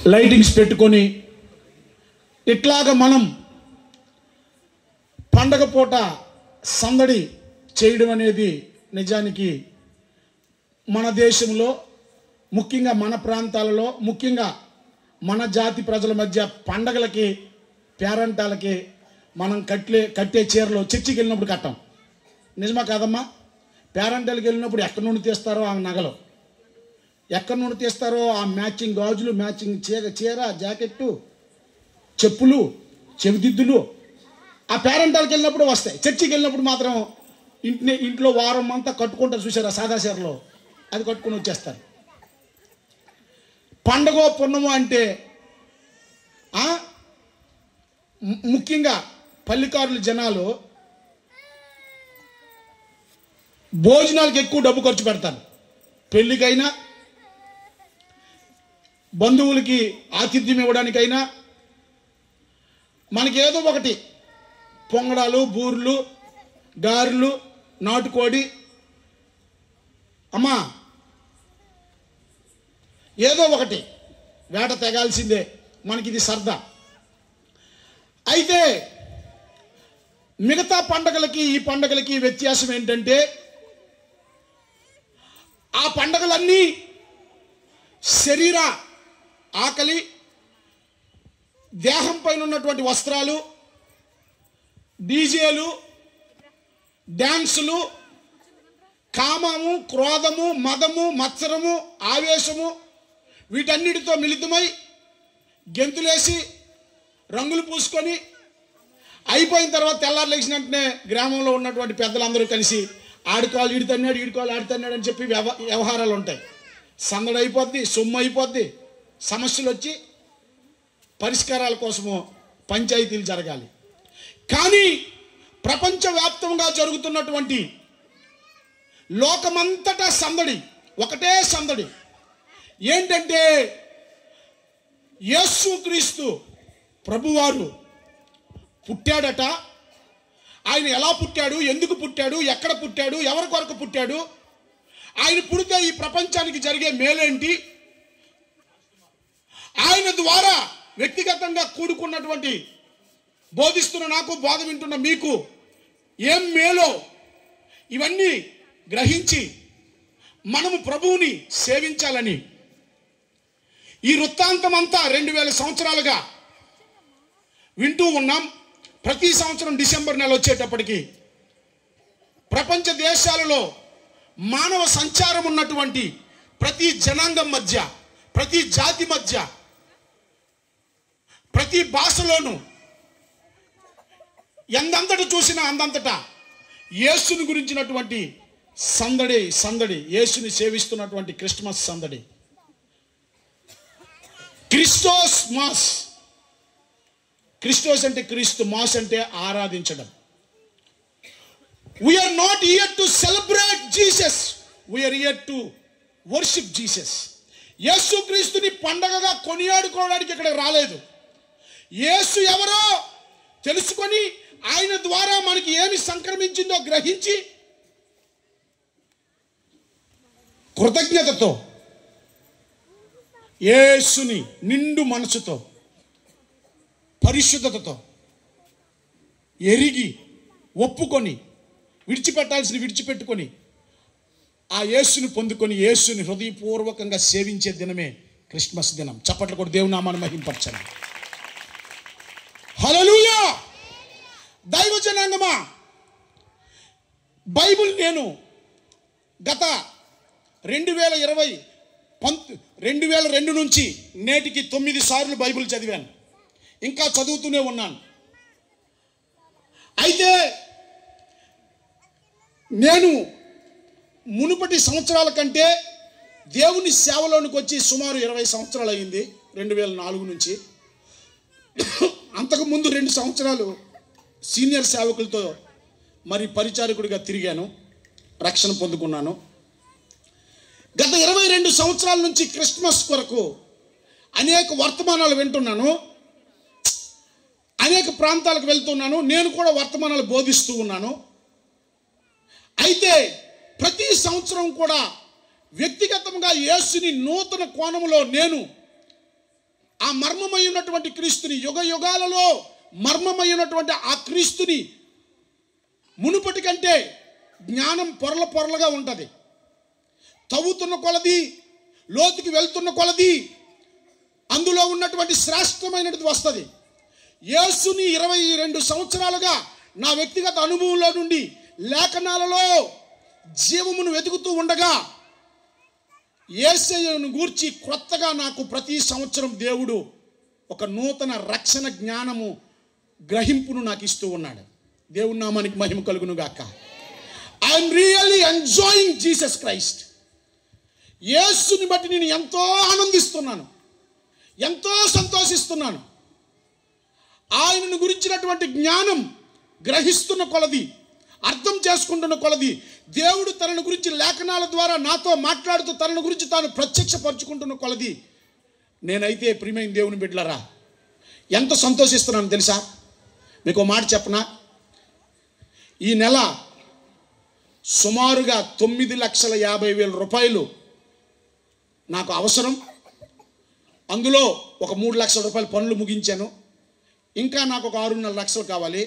Lightings పెట్టుకొని ఇట్లాగా మనం పండగ పూట సందడి చేయడం అనేది నిజానికి మన దేశంలో, ముఖ్యంగా మన ప్రాంతాలలో, ముఖ్యంగా మన జాతి ప్రజల మధ్య పండగలకి, పేరంటాలకి మనం కట్టే చీరలు చర్చికి వెళ్ళినప్పుడు కట్టాం. నిజమా కాదమ్మా? పేరంటాలకు వెళ్ళినప్పుడు ఎక్కడి నుండి తీస్తారో ఆ నగలు, ఎక్కడి నుండి తీస్తారో ఆ మ్యాచింగ్ గాజులు, మ్యాచింగ్ చీర, జాకెట్టు, చెప్పులు, చెవిదిద్దులు ఆ పేరంటాలకు వెళ్ళినప్పుడు వస్తాయి. చర్చికి వెళ్ళినప్పుడు మాత్రం ఇంట్లో వారం అంతా కట్టుకుంటారు చూసారా, సాదా చీరలో, అది కట్టుకుని వచ్చేస్తారు. పండగో పున్నమో అంటే ముఖ్యంగా పల్లికారుల జనాలు భోజనాలకు ఎక్కువ డబ్బు ఖర్చు పెడతారు. పెళ్ళికైనా, బంధువులకి ఆతిథ్యం ఇవ్వడానికైనా మనకి ఏదో ఒకటి పొంగడాలు, బూర్లు, గారెలు, నాటుకోడి, అమ్మా ఏదో ఒకటి వేట తెగాల్సిందే, మనకి ఇది సరదా. అయితే మిగతా పండగలకి ఈ పండగలకి వ్యత్యాసం ఏంటంటే, ఆ పండగలన్నీ శరీర ఆకలి, దేహం పైన ఉన్నటువంటి వస్త్రాలు, డీజేలు, డ్యాన్సులు, కామము, క్రోధము, మదము, మత్సరము, ఆవేశము వీటన్నిటితో మిళితమై గెంతులేసి రంగులు పూసుకొని అయిపోయిన తర్వాత తెల్లారు లేచిన వెంటనే గ్రామంలో ఉన్నటువంటి పెద్దలందరూ కలిసి ఆడుకోవాలి, ఈడుతన్నాడు, ఈడుకోవాలి, ఆడుతున్నాడు అని చెప్పి వ్యవహారాలు ఉంటాయి. సందడి అయిపోద్ది, సొమ్ము అయిపోద్ది, సమస్యలు వచ్చి పరిష్కారాల కోసము పంచాయతీలు జరగాలి. కానీ ప్రపంచవ్యాప్తంగా జరుగుతున్నటువంటి లోకమంతటా సందడి, ఒకటే సందడి. ఏంటంటే యేసుక్రీస్తు ప్రభువారు పుట్టాడట. ఆయన ఎలా పుట్టాడు, ఎందుకు పుట్టాడు, ఎక్కడ పుట్టాడు, ఎవరి కొరకు పుట్టాడు, ఆయన పుడితే ఈ ప్రపంచానికి జరిగే మేలేంటి, ఆయన ద్వారా వ్యక్తిగతంగా కూడుకున్నటువంటి బోధిస్తున్న నాకు, బోధ వింటున్న మీకు ఏం మేలో ఇవన్నీ గ్రహించి మనము ప్రభువుని సేవించాలని ఈ వృత్తాంతం అంతా 2000 సంవత్సరాలుగా వింటూ ఉన్నాం. ప్రతి సంవత్సరం డిసెంబర్ నెల వచ్చేటప్పటికి ప్రపంచ దేశాలలో మానవ సంచారం ఉన్నటువంటి ప్రతి జనాంగం మధ్య, ప్రతి జాతి మధ్య, ప్రతి భాషలోనూ ఎందంతట చూసినా అందంతటా యేసుని గురించినటువంటి సందడి, యేసుని సేవిస్తున్నటువంటి క్రిస్మస్ సందడి. క్రిస్టోస్ మాస్, క్రిస్టోస్ అంటే క్రీస్తు, మాస్ అంటే ఆరాధించడం. We are not here to celebrate Jesus, we are here to worship Jesus. యేసు క్రీస్తుని పండగగా కొనియాడుకోవడానికి ఇక్కడ రాలేదు. యేసు ఎవరో తెలుసుకొని ఆయన ద్వారా మనకి ఏమి సంక్రమించిందో గ్రహించి కృతజ్ఞతతో యేసుని నిండు మనసుతో, పరిశుద్ధతతో ఎరిగి ఒప్పుకొని విడిచిపెట్టాల్సిన విడిచిపెట్టుకొని ఆ యేసుని పొందుకొని యేసుని హృదయపూర్వకంగా సేవించే దినమే క్రిస్మస్ దినం. చప్పట్లు కూడా దేవుని నామాన్ని మహింపరచండి. హల్లెలూయా. దైవ జనాంగమా, బైబిల్ నేను గత 2002 నుంచి నేటికి 9 సార్లు బైబిల్ చదివాను, ఇంకా చదువుతూనే ఉన్నాను. అయితే నేను మునుపటి సంవత్సరాల కంటే దేవుని సేవలోనికి వచ్చి సుమారు 20 సంవత్సరాలు అయింది, 2004 నుంచి. అంతకుముందు 2 సంవత్సరాలు సీనియర్ సేవకులతో మరి పరిచారకుడిగా తిరిగాను, రక్షణ పొందుకున్నాను. గత 22 సంవత్సరాల నుంచి క్రిస్మస్ కొరకు అనేక వర్తమానాలు వింటున్నాను, అనేక ప్రాంతాలకు వెళ్తున్నాను, నేను కూడా వర్తమానాలు బోధిస్తూ ఉన్నాను. అయితే ప్రతి సంవత్సరం కూడా వ్యక్తిగతంగా యేసుని నూతన కోణంలో నేను మర్మమై ఉన్నటువంటి క్రీస్తుని, యుగ యుగాలలో మర్మమై ఉన్నటువంటి ఆ క్రీస్తుని మునుపటి కంటే జ్ఞానం పొరల పొరలుగా ఉంటుంది. తవ్వుతున్న కొలది, లోతుకి వెళ్తున్న కొలది అందులో ఉన్నటువంటి శ్రేష్టమైనది వస్తుంది. యేసుని 22 సంవత్సరాలుగా నా వ్యక్తిగత అనుభవంలో నుండి లేఖనాలలో జీవమును వెతుకుతూ ఉండగా యేసయ్యను గూర్చి క్రొత్తగా నాకు ప్రతి సంవత్సరం దేవుడు ఒక నూతన రక్షణ జ్ఞానము గ్రహింపును నాకు ఇస్తూ ఉన్నాడు. దేవుని నామానికి మహిమ కలుగును గాక. I'm really enjoying Jesus Christ. యేసుని బట్టి నేను ఎంతో ఆనందిస్తున్నాను, ఎంతో సంతోషిస్తున్నాను. ఆయనను గురించినటువంటి జ్ఞానం గ్రహిస్తున్న కొలది, అర్థం చేసుకుంటున్న కొలది, దేవుడు తనను గురించి లేఖనాల ద్వారా నాతో మాట్లాడుతూ తనను గురించి తాను ప్రత్యక్షపరుచుకుంటున్న కొలది నేనైతే ప్రియమైన దేవుని బిడ్డలారా ఎంత సంతోషిస్తున్నాను తెలుసా? మీకు మాట చెప్పనా? ఈ నెల సుమారుగా 9,50,000 రూపాయలు నాకు అవసరం. అందులో ఒక 3 లక్షల రూపాయల పనులు ముగించాను. ఇంకా నాకు ఒక 6.5 లక్షలు కావాలి.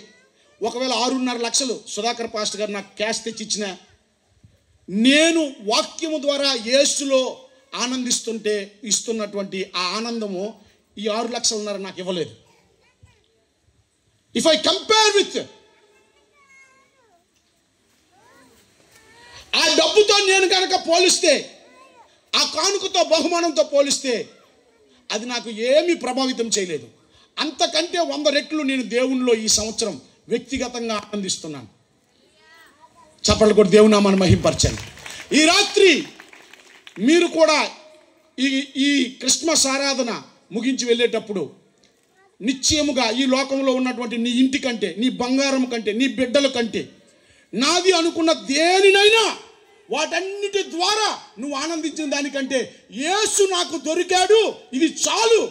ఒకవేళ 6.5 లక్షలు సుధాకర్ పాస్టర్ గారు నాకు క్యాష్ తెచ్చి ఇచ్చిన, నేను వాక్యము ద్వారా యేసులో ఆనందిస్తుంటే ఇస్తున్నటువంటి ఆ ఆనందము ఈ 6 లక్షలన్నర నాకు ఇవ్వలేదు. ఇఫ్ ఐ కంపేర్ విత్ ఆ డబ్బుతో నేను కనుక పోలిస్తే, ఆ కానుకతో బహుమానంతో పోలిస్తే అది నాకు ఏమీ ప్రభావితం చేయలేదు. అంతకంటే 100 రెట్లు నేను దేవునిలో ఈ సంవత్సరం వ్యక్తిగతంగా ఆనందిస్తున్నాను. చప్పట్లు కొట్టి దేవుని నామాన్ని మహింపరచండి. ఈ రాత్రి మీరు కూడా ఈ క్రిస్మస్ ఆరాధన ముగించి వెళ్ళేటప్పుడు నిశ్చయముగా ఈ లోకంలో ఉన్నటువంటి నీ ఇంటి కంటే, నీ బంగారం కంటే, నీ బిడ్డల కంటే, నాది అనుకున్న దేనినైనా వాటన్నిటి ద్వారా నువ్వు ఆనందించిన దానికంటే యేసు నాకు దొరికాడు, ఇది చాలు,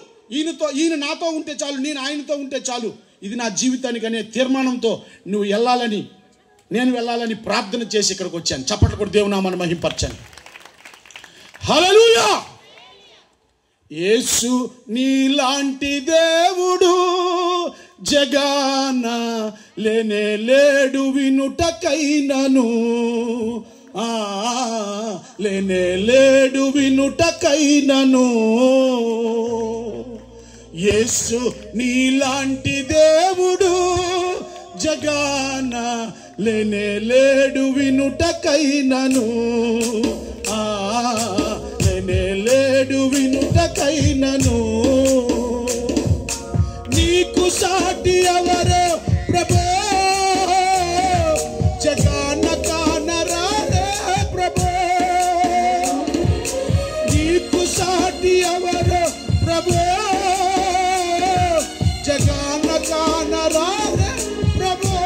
ఈయన నాతో ఉంటే చాలు, నేను ఆయనతో ఉంటే చాలు, ఇది నా జీవితానికి అనే తీర్మానంతో నువ్వు నేను వెళ్ళాలని ప్రార్థన చేసి ఇక్కడికి వచ్చాను. చప్పట్లు కొట్టి దేవుని నామాన్ని మహింపరచండి. హల్లెలూయా. యేసు నీలాంటి దేవుడు జగాన లేనే లేడు, వినుటకైనను లేనే లేడు, వినుటకైనను. యేసు నీలాంటి దేవుడు జగాన లేనే లేడు, వినుటకైనను లేనే లేడు, వినుటకైనను. నీకు సాటి ఎవరో ప్రభో, జగాన కానరారే ప్రభో. నీకు సాటి ఎవరో ప్రభో, జగాన కానరారే ప్రభో.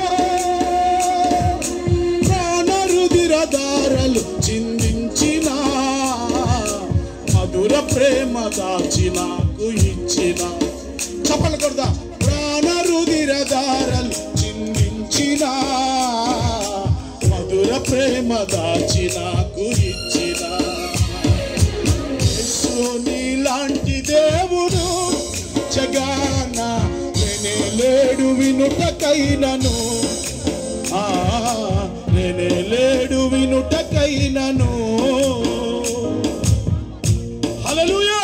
ప్రాణ రుధిరధారలు చిందించిన, మధుర ప్రేమ దాచి నాకు ఇచ్చిన. చప్పట్లు కొడదా. ప్రాణ రుధిరధారలు చిందించిన, మధుర ప్రేమ దాచి నాకు ఇచ్చిన. యేసు నీలాంటి దేవుడు జగాన లేనే లేడు, వినుటకైనను లేనే లేడు, వినుటకైనను. హల్లెలూయా.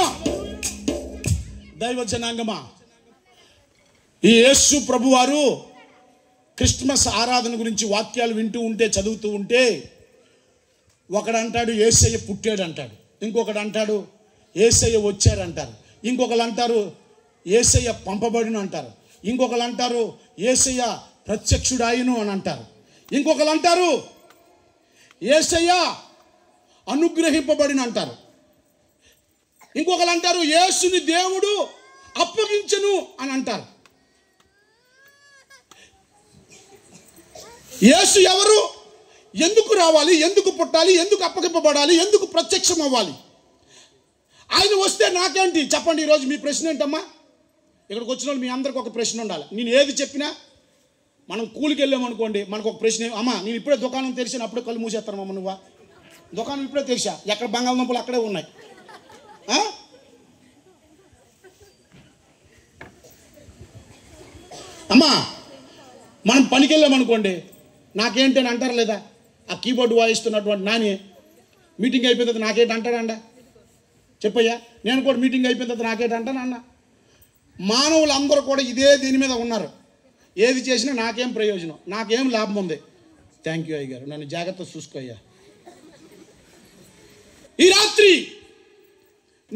దైవ జనాంగమా, ఈ యేసు ప్రభువారు క్రిస్మస్ ఆరాధన గురించి వాక్యాలు వింటూ ఉంటే, చదువుతూ ఉంటే, ఒకడు అంటాడు యేసయ్య పుట్టాడు అంటాడు, ఇంకొకడు అంటాడు యేసయ్య వచ్చారంటారు, ఇంకొకరు అంటారు యేసయ్య పంపబడిన అంటారు, ఇంకొకరు అంటారు యేసయ్య ప్రత్యక్షుడాయను అని అంటారు, ఇంకొకరు అంటారు యేసయ్య అనుగ్రహింపబడిన అంటారు, ఇంకొకరు అంటారు యేసుని దేవుడు అప్పగించను అని అంటారు. యేసు ఎవరు? ఎందుకు రావాలి? ఎందుకు పుట్టాలి? ఎందుకు అప్పగింపబడాలి? ఎందుకు ప్రత్యక్షం అవ్వాలి? ఆయన వస్తే నాకేంటి చెప్పండి. ఈరోజు మీ ప్రశ్న ఏంటమ్మా? ఇక్కడికి వచ్చిన వాళ్ళు మీ అందరికి ఒక ప్రశ్న ఉండాలి. నేను ఏది చెప్పినా, మనం కూలికి వెళ్ళామనుకోండి, మనకు ఒక ప్రశ్న, అమ్మా నేను ఇప్పుడే దుకాణం తెరిచాను, అప్పుడే కళ్ళు మూసేస్తానమ్మా, నువ్వా దుకాణం ఇప్పుడే తెరిచా, ఎక్కడ బంగాళదుంపలు అక్కడే ఉన్నాయి. అమ్మా మనం పనికి వెళ్ళామనుకోండి, నాకేంటి అని అంటారు లేదా? ఆ కీబోర్డు వాయిస్తున్నటువంటి నాని మీటింగ్ అయిపోయిన తర్వాత నాకేంటి అంటాడండ? చెప్పయ్యా, నేను కూడా మీటింగ్ అయిపోయిన తర్వాత నాకేంటి అంటాను అన్న. మానవులందరూ కూడా ఇదే దీని మీద ఉన్నారు. ఏది చేసినా నాకేం ప్రయోజనం, నాకేం లాభం ఉంది. థ్యాంక్ యూ అయ్య గారు, నన్ను జాగ్రత్త చూసుకోయ్యా. ఈ రాత్రి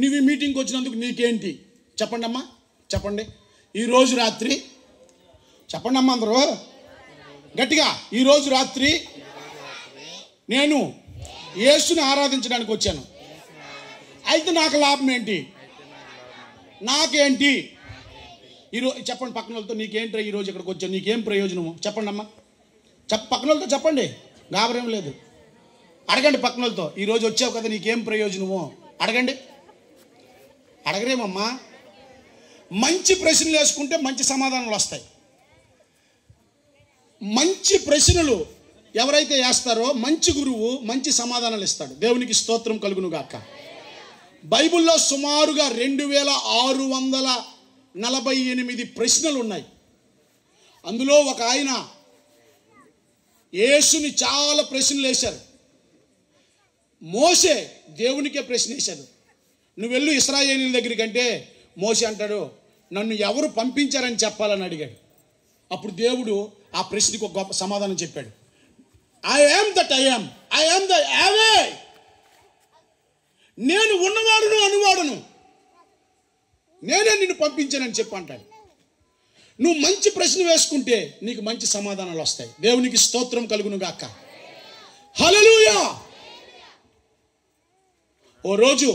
నువ్వు ఈ మీటింగ్కి వచ్చినందుకు నీకేంటి చెప్పండి అమ్మా, చెప్పండి. ఈరోజు రాత్రి చెప్పండి అమ్మా అందరూ గట్టిగా, ఈరోజు రాత్రి నేను యేసుని ఆరాధించడానికి వచ్చాను. అయితే నాకు లాభం ఏంటి? నాకేంటి? ఈరోజు చెప్పండి పక్కన వాళ్ళతో, నీకేంటి ఈరోజు ఇక్కడికి వచ్చాను, నీకేం ప్రయోజనము చెప్పండి అమ్మా. పక్కన వాళ్ళతో చెప్పండి, గాబరేం లేదు. అడగండి పక్కన వాళ్ళతో, ఈరోజు వచ్చావు కదా నీకేం ప్రయోజనము అడగండి. అడగరేమమ్మా. మంచి ప్రశ్నలు వేసుకుంటే మంచి సమాధానాలు వస్తాయి. మంచి ప్రశ్నలు ఎవరైతే వేస్తారో మంచి గురువు మంచి సమాధానాలు ఇస్తాడు. దేవునికి స్తోత్రం కలుగును గాక. బైబిల్లో సుమారుగా 2648 ప్రశ్నలు ఉన్నాయి. అందులో ఒక ఆయన యేసుని చాలా ప్రశ్నలు వేశారు. మోషే దేవునికే ప్రశ్న వేశాడు, నువ్వు వెళ్ళు ఇశ్రాయేలీయుల దగ్గరికి అంటే మోషే అంటాడు, నన్ను ఎవరు పంపించారని చెప్పాలని అడిగాడు. అప్పుడు దేవుడు ఆ ప్రశ్నకు ఒక గొప్ప సమాధానం చెప్పాడు. I am that I am, I am the యావే. నేను ఉన్నవాడును అనువాడును, నేనే నిన్ను పంపించానని చెప్పి అంటాడు. నువ్వు మంచి ప్రశ్న వేసుకుంటే నీకు మంచి సమాధానాలు వస్తాయి. దేవునికి స్తోత్రం కలుగును గాక. హల్లెలూయా. ఓ రోజు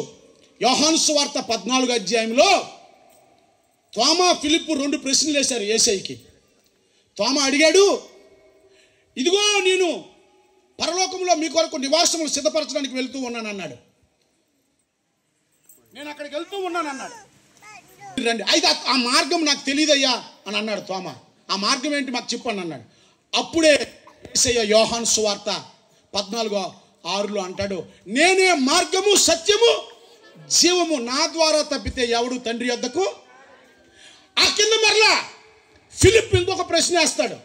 యోహాను సువార్త 14వ అధ్యాయంలో తోమా ఫిలిప్పు 2 ప్రశ్నలు వేశారు యేసయ్యకి. తోమా అడిగాడు, ఇదిగో నేను పరలోకంలో మీ కొరకు నివాసములు సిద్ధపరచడానికి వెళ్తూ ఉన్నాను అన్నాడు. నేను అక్కడికి వెళ్తూ ఉన్నాను అన్నాడు. రండి, అయితే ఆ మార్గం నాకు తెలియదయ్యా అని అన్నాడు తోమా. ఆ మార్గం ఏంటి మాకు చెప్పండి అన్నాడు. అప్పుడే యేసయ్య యోహాను సువార్త 14:6 అంటాడు, నేనే మార్గము సత్యము జీవము, నా ద్వారా తప్పితే ఎవడు తండ్రి యొద్దకు. ఆ కింద మరలా ఫిలిప్ ఇంకొక ప్రశ్న వేస్తాడు,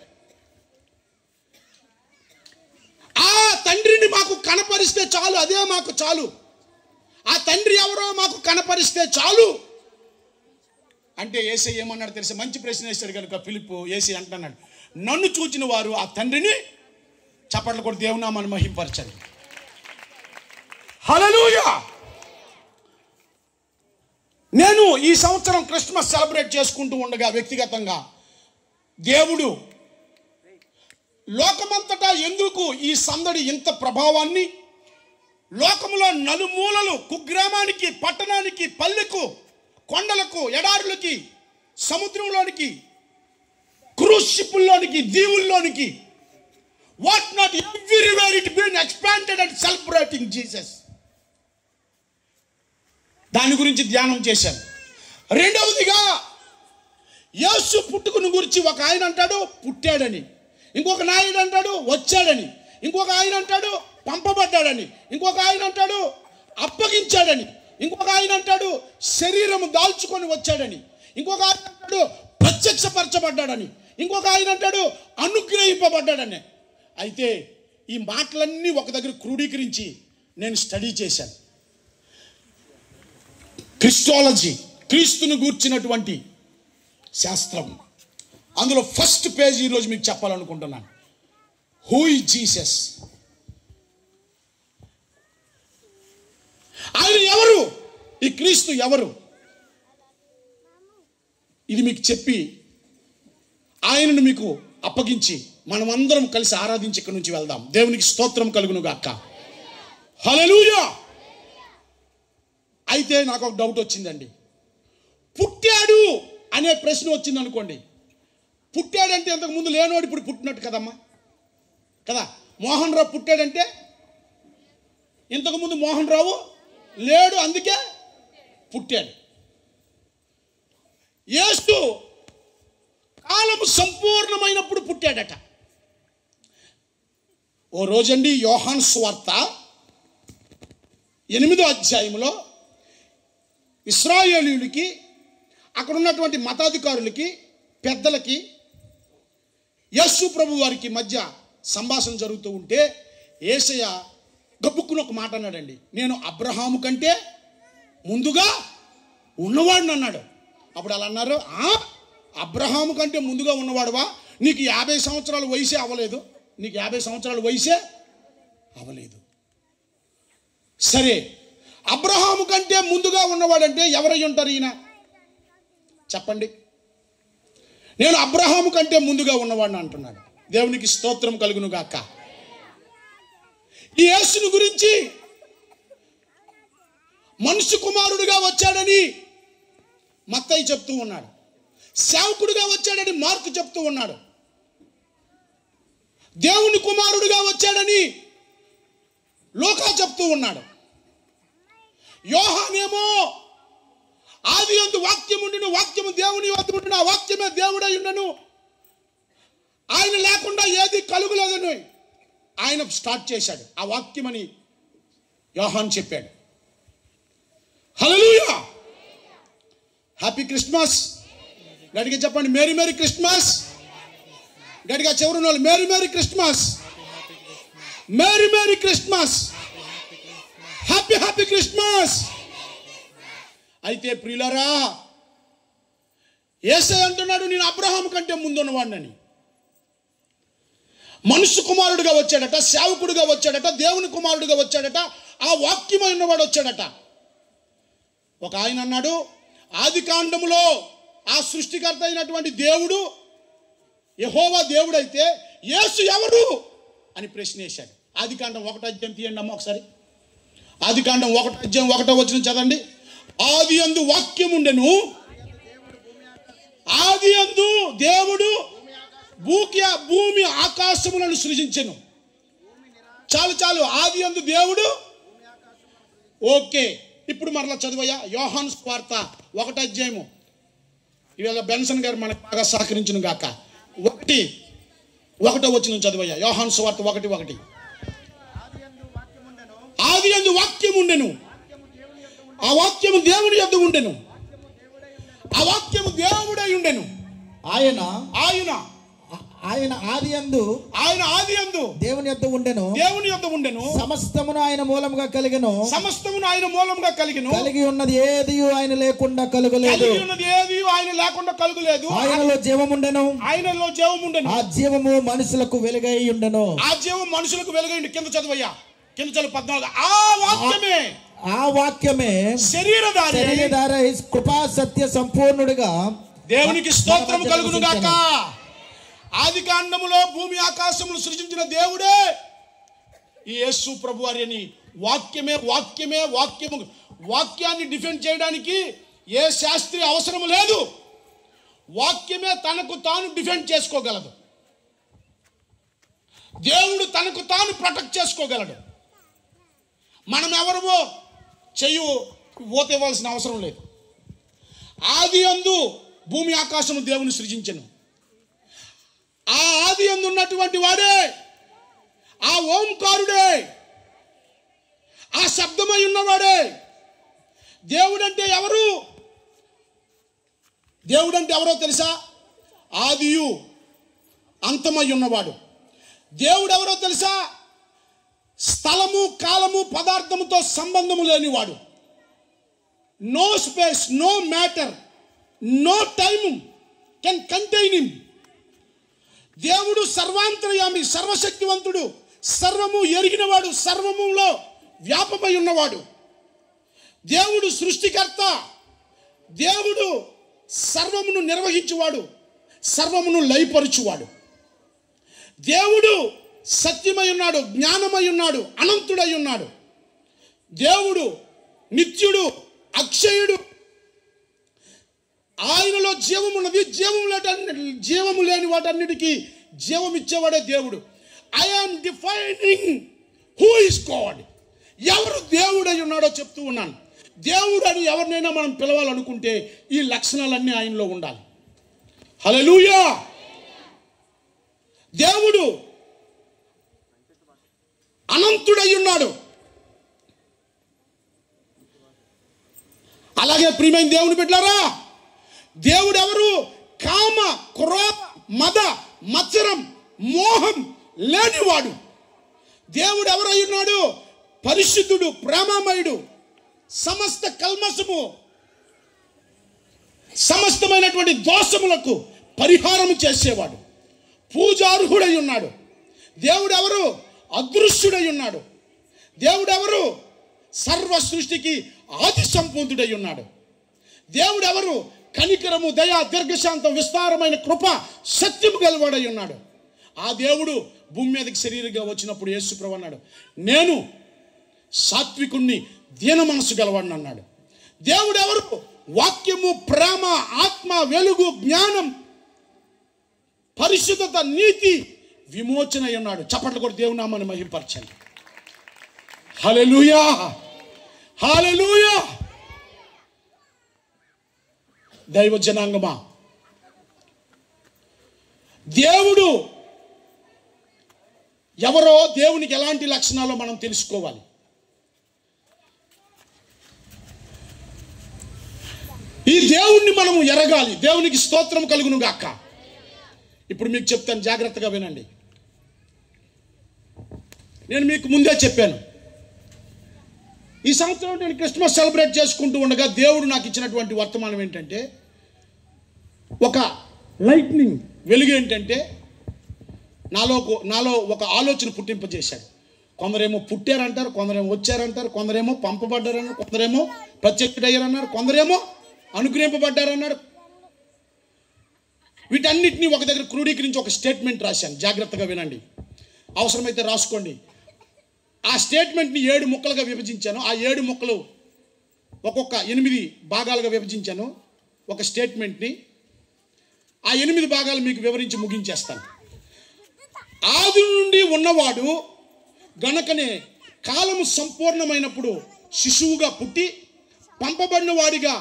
ఆ తండ్రిని మాకు కనపరిస్తే చాలు, అదే మాకు చాలు, ఆ తండ్రి ఎవరో మాకు కనపరిస్తే చాలు అంటే యేసయ్య ఏమన్నాడు తెలుసా? మంచి ప్రశ్న వేస్తాడు కనుక ఫిలిప్పు యేసయ్య అంటున్నాడు, నన్ను చూచిన వారు ఆ తండ్రిని చప్పట్లు కూడా దేవునామాన్ని మహింపరచండి. హల్లెలూయా. నేను ఈ సంవత్సరం క్రిస్మస్ సెలబ్రేట్ చేసుకుంటూ ఉండగా వ్యక్తిగతంగా దేవుడు లోకమంతటా ఎందుకు ఈ సందడి ఇంత ప్రభావాన్ని, లోకములో నలుమూలలు, కుగ్రామానికి, పట్టణానికి, పల్లెకు, కొండలకు, ఎడారులకి, సముద్రంలోనికి, క్రూజ్ షిప్పుల్లోనికి, దీవుల్లోనికి, what not everywhere it been expanded and celebrating Jesus. దాని గురించి ధ్యానం చేశాను. రెండవదిగా యేసు పుట్టుకను గురించి ఒక ఆయన అంటాడు పుట్టాడని, ఇంకొక నాయుడు అంటాడు వచ్చాడని, ఇంకొక ఆయన అంటాడు పంపబడ్డాడని, ఇంకొక ఆయన అంటాడు అప్పగించాడని, ఇంకొక ఆయన అంటాడు శరీరము దాల్చుకొని వచ్చాడని, ఇంకొక ఆయన అంటాడు ప్రత్యక్షపరచబడ్డాడని, ఇంకొక ఆయన అంటాడు అనుగ్రహింపబడ్డాడని. అయితే ఈ మాటలన్నీ ఒక దగ్గర క్రోడీకరించి నేను స్టడీ చేశాను. క్రిస్టాలజీ, క్రీస్తును గూర్చినటువంటి శాస్త్రం. అందులో ఫస్ట్ పేజ్ ఈరోజు మీకు చెప్పాలనుకుంటున్నాను. Who is Jesus? ఆయన ఎవరు? ఈ క్రీస్తు ఎవరు? ఇది మీకు చెప్పి ఆయనను మీకు అప్పగించి మనమందరం కలిసి ఆరాధించి ఇక్కడి నుంచి వెళ్దాం. దేవునికి స్తోత్రం కలుగును గాక. హల్లెలూయా. అయితే నాకు ఒక డౌట్ వచ్చిందండి. పుట్టాడు అనే ప్రశ్న వచ్చింది అనుకోండి. పుట్టాడంటే ఇంతకు ముందు లేనోడు ఇప్పుడు పుట్టినట్టు కదమ్మా, కదా. మోహన్ రావు పుట్టాడంటే ఇంతకుముందు మోహన్ రావు లేడు, అందుకే పుట్టాడు. యేసు కాలం సంపూర్ణమైనప్పుడు పుట్టాడట. ఓ రోజండి యోహాను సువార్త 8వ అధ్యాయంలో ఇశ్రాయేలీయులకి, అక్కడ ఉన్నటువంటి మతాధికారులకి, పెద్దలకి యేసు ప్రభు వారికి మధ్య సంభాషణ జరుగుతూ ఉంటే యేసయ్య గబుక్కున ఒక మాట అన్నాడండి, నేను అబ్రహాము కంటే ముందుగా ఉన్నవాడిని అన్నాడు. అప్పుడు అలా అన్నారు, అబ్రహాము కంటే ముందుగా ఉన్నవాడువా? నీకు 50 సంవత్సరాల వయసే అవ్వలేదు, నీకు 50 సంవత్సరాల వయసే అవ్వలేదు. సరే, అబ్రహాము కంటే ముందుగా ఉన్నవాడంటే ఎవరై ఉంటారు ఈయన? చెప్పండి. నేను అబ్రహాము కంటే ముందుగా ఉన్నవాడిని అంటున్నాడు. దేవునికి స్తోత్రం కలుగును గాక. ఈ యేసుని గురించి మనుష్య కుమారుడిగా వచ్చాడని మత్తయి చెప్తూ ఉన్నాడు, సేవకుడిగా వచ్చాడని మార్కు చెప్తూ ఉన్నాడు, దేవుని కుమారుడిగా వచ్చాడని లూకా చెప్తూ ఉన్నాడు. యోహానేమో ఆదియందు వాక్యం ఉండును, వాక్యము దేవుని వద్ద ఉండును, ఆ వాక్యమే దేవుడై ఉండను, ఆయన లేకుండా ఏది కలుగులేదని ఆయన స్టార్ట్ చేశాడు. ఆ వాక్యమని యోహాన్ చెప్పాడు. Hallelujah, happy Christmas. గట్టిగా చెప్పండి, మేరీ మేరీ క్రిస్మస్. గట్టిగా చివరి వాళ్ళు merry merry Christmas, merry merry Christmas, happy happy Christmas. అయితే ప్రియులారా, యేసయ్య అంటున్నాడు, నేను అబ్రహాము కంటే ముందున్నవాడినని. మనుష్య కుమారుడిగా వచ్చాడట, సేవకుడిగా వచ్చాడట, దేవుని కుమారుడిగా వచ్చాడట, ఆ వాక్యమై ఉన్నవాడు వచ్చాడట. ఒక ఆయన అన్నాడు, ఆది కాండములో ఆ సృష్టికర్త అయినటువంటి దేవుడు యెహోవా దేవుడైతే యేసు ఎవరు అని ప్రశ్న వేశాడు. ఆది కాండం 1వ అధ్యాయం తీయండి అమ్మ ఒకసారి. ఆది కాండం 1వ అధ్యాయం 1వ వచనం చదవండి. ఆది యందు వాక్యం ఉండెను, ఆది యందు దేవుడు భూమి ఆకాశములను సృజించెను. చాలు చాలు, ఆది యందు దేవుడు. ఓకే, ఇప్పుడు మరలా చదువయ్యా యోహాను సువార్త 1వ అధ్యాయము. ఇవాళ బెన్సన్ గారు మనకు బాగా సహకరించును గాక. 1వ వచనం చదువయ్యా, యోహాను సువార్త 1:1. ఆది యందు వాక్యం ఉండెను, ఆ వాక్యము దేవుని యొద్ద ఉండెను, ఆ వాక్యము దేవుడై ఉండెను. ఆయన ఆది యందు దేవుని యొద్ద ఉండెను, సమస్తమును ఆయన మూలముగా కలిగెను, కలిగి ఉన్నది ఏది ఆయన లేకుండా కలుగలేదు, ఆయనలో జీవముండెను, ఆ జీవము మనుషులకు వెలుగై ఉండెను, కింద చదువయ్యా, కింద చదువు 14. ఆ వాక్యమే శరీరధారి కృపా సత్య సంపూర్ణుడిగా. దేవునికి స్తోత్రం కలుగును గాక. ఆది కాండములో భూమి ఆకాశములు సృజించిన దేవుడే ఈ యేసు ప్రభువారి అని. వాక్యాన్ని డిఫెండ్ చేయడానికి ఏ శాస్త్రి అవసరం లేదు. వాక్యమే తనకు తాను డిఫెండ్ చేసుకోగలదు. దేవుడు తనకు తాను ప్రొటెక్ట్ చేసుకోగలడు. మనం ఎవరమో చెయ్యి ఓత ఇవ్వాల్సిన అవసరం లేదు. ఆది యందు భూమి ఆకాశము దేవుని సృజించెను. ఆ ఆది యందు ఉన్నటువంటి వాడే, ఆ ఓంకారుడే, ఆ శబ్దమై ఉన్నవాడే. దేవుడంటే ఎవరో తెలుసా? ఆదియు అంతమై ఉన్నవాడు. దేవుడు ఎవరో తెలుసా? స్థలము, కాలము, పదార్థముతో సంబంధము లేనివాడు. No space, no matter, no time can contain him. దేవుడు సర్వాంతర్యామి, సర్వశక్తివంతుడు, సర్వము ఎరిగినవాడు, సర్వములో వ్యాపమై ఉన్నవాడు. దేవుడు సృష్టికర్త, దేవుడు సర్వమును నిర్వహించువాడు, సర్వమును లయపరుచువాడు. దేవుడు సత్యమై ఉన్నాడు, జ్ఞానమై ఉన్నాడు, అనంతుడై ఉన్నాడు. దేవుడు నిత్యుడు, అక్షయుడు. ఆయనలో జీవమున్నది, జీవము లేని వాటన్నిటికీ జీవం ఇచ్చేవాడే దేవుడు. I am defining who is God. ఎవరు దేవుడై ఉన్నాడో చెప్తూ ఉన్నాను. దేవుడు అని ఎవరినైనా మనం పిలవాలనుకుంటే ఈ లక్షణాలన్నీ ఆయనలో ఉండాలి. హల్లెలూయా. దేవుడు అనంతుడై ఉన్నాడు. అలాగే ప్రియమైన దేవుని బిడ్డలారా, దేవుడు ఎవరు? కామ, క్రోధ, మద, మత్సరం, మోహం లేనివాడు. దేవుడు ఎవరై ఉన్నాడు? పరిశుద్ధుడు, ప్రేమమయుడు, సమస్త కల్మషము, సమస్తమైనటువంటి దోషములకు పరిహారం చేసేవాడు, పూజార్హుడై ఉన్నాడు. దేవుడు ఎవరు? అదృశ్యుడై ఉన్నాడు. దేవుడు ఎవరు? సర్వ సృష్టికి ఆది సంపూర్ణుడై ఉన్నాడు. దేవుడు ఎవరు? కనికరము, దయ, దీర్ఘశాంతం, విస్తారమైన కృప, సత్యము గలవాడై ఉన్నాడు. ఆ దేవుడు భూమి మీదకి శరీరంగా వచ్చినప్పుడు యేసుప్రభు అన్నాడు, నేను సాత్వికుణ్ణి, దీన మనసు గలవాడిని అన్నాడు. దేవుడు ఎవరు? వాక్యము, ప్రేమ, ఆత్మ, వెలుగు, జ్ఞానం, పరిశుద్ధత, నీతి, విమోచన ఉన్నాడు. చప్పట్లు కూడా దేవుని నామాన్ని మహిమపరచండి. హల్లెలూయా, హల్లెలూయా. దైవ జనాంగమా, దేవుడు ఎవరో, దేవునికి ఎలాంటి లక్షణాలో మనం తెలుసుకోవాలి. ఈ దేవుణ్ణి మనము ఎరగాలి. దేవునికి స్తోత్రం కలుగును గాక. ఇప్పుడు మీకు చెప్తాను, జాగ్రత్తగా వినండి. నేను మీకు ముందే చెప్పాను, ఈ సంవత్సరం నేను క్రిస్మస్ సెలబ్రేట్ చేసుకుంటూ ఉండగా దేవుడు నాకు ఇచ్చినటువంటి వర్తమానం ఏంటంటే, ఒక లైట్నింగ్ వెలుగు ఏంటంటే నాలో ఒక ఆలోచన పుట్టింపజేశాడు. కొందరేమో పుట్టారంటారు, కొందరేమో వచ్చారంటారు, కొందరేమో పంపబడ్డారన్నారు, కొందరేమో ప్రత్యక్షుడయ్యారన్నారు, కొందరేమో అనుగ్రహింపబడ్డారన్నారు. వీటన్నిటినీ ఒక దగ్గర క్రోడీకరించి ఒక స్టేట్మెంట్ రాశాను. జాగ్రత్తగా వినండి, అవసరమైతే రాసుకోండి. ఆ స్టేట్మెంట్ని 7 ముక్కలుగా విభజించాను. ఆ 7 ముక్కలు ఒక్కొక్క 8 భాగాలుగా విభజించాను ఒక స్టేట్మెంట్ని. ఆ 8 భాగాలు మీకు వివరించి ముగించేస్తాను. ఆది నుండి ఉన్నవాడు గనకనే కాలము సంపూర్ణమైనప్పుడు శిశువుగా పుట్టి పంపబడిన వాడిగా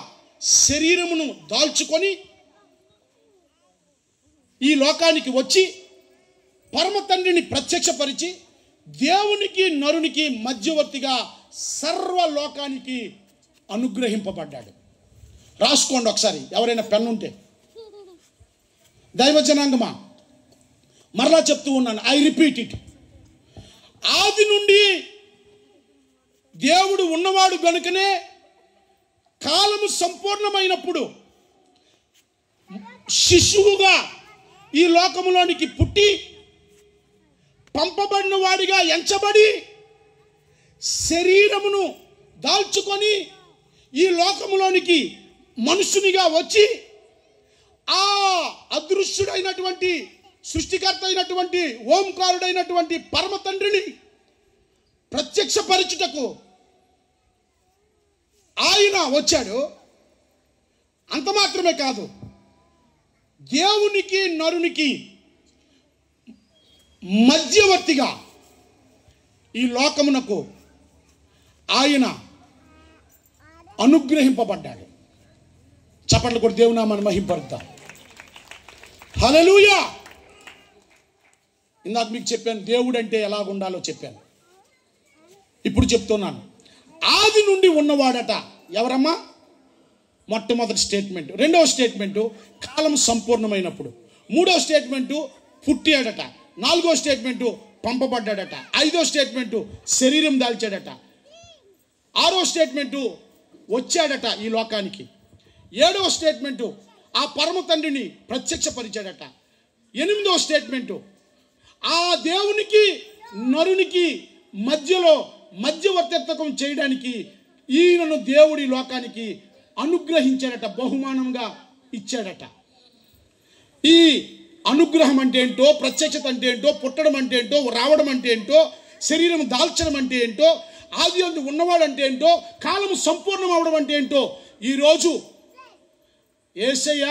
శరీరమును దాల్చుకొని ఈ లోకానికి వచ్చి పరమ తండ్రిని ప్రత్యక్షపరిచి దేవునికి నరునికి మధ్యవర్తిగా సర్వలోకానికి అనుగ్రహింపబడ్డాడు. రాసుకోండి ఒకసారి, ఎవరైనా పెన్ను ఉంటే. దైవ జనాంగమా, మరలా చెప్తూ ఉన్నాను, ఐ రిపీట్ ఇట్. ఆది నుండి దేవుడు ఉన్నవాడు గనుకనే కాలము సంపూర్ణమైనప్పుడు శిశువుగా ఈ లోకములోనికి పుట్టి పంపబడిన వాడిగా ఎంచబడి శరీరమును దాల్చుకొని ఈ లోకములోనికి మనుషునిగా వచ్చి ఆ అదృశ్యుడైనటువంటి సృష్టికర్త అయినటువంటి ఓంకారుడైనటువంటి పరమ తండ్రిని ప్రత్యక్షపరచుటకు ఆయన వచ్చాడు. అంత మాత్రమే కాదు, దేవునికి నరునికి మధ్యవర్తిగా ఈ లోకమునకు ఆయన అనుగ్రహింపబడ్డాడు. చప్పట్లు కూడా దేవుని నామాన్ని మహిమపరుద్దాం. హల్లెలూయా. ఇందాక మీకు చెప్పాను దేవుడు అంటే ఎలాగుండాలో చెప్పాను. ఇప్పుడు చెప్తున్నాను, ఆది నుండి ఉన్నవాడట. ఎవరమ్మా? మొట్టమొదటి స్టేట్మెంట్. రెండవ స్టేట్మెంటు కాలం సంపూర్ణమైనప్పుడు. మూడవ స్టేట్మెంటు పుట్టాడట. నాలుగో స్టేట్మెంటు పంపబడ్డాడట. ఐదో స్టేట్మెంటు శరీరం దాల్చాడట. ఆరో స్టేట్మెంటు వచ్చాడట ఈ లోకానికి. ఏడవ స్టేట్మెంటు ఆ పరమ తండ్రిని ప్రత్యక్షపరిచాడట. ఎనిమిదో స్టేట్మెంటు ఆ దేవునికి నరునికి మధ్యలో మధ్యవర్తిత్వం చేయడానికి ఈయనను దేవుడి లోకానికి అనుగ్రహించాడట, బహుమానంగా ఇచ్చాడట. ఈ అనుగ్రహం అంటే ఏంటో, ప్రత్యక్షత అంటే ఏంటో, పుట్టడం అంటే ఏంటో, రావడం అంటే ఏంటో, శరీరం దాల్చడం అంటే ఏంటో, ఆది అందు ఉన్నవాడు అంటే ఏంటో, కాలము సంపూర్ణం అవడం అంటే ఏంటో ఈరోజు యేసయ్య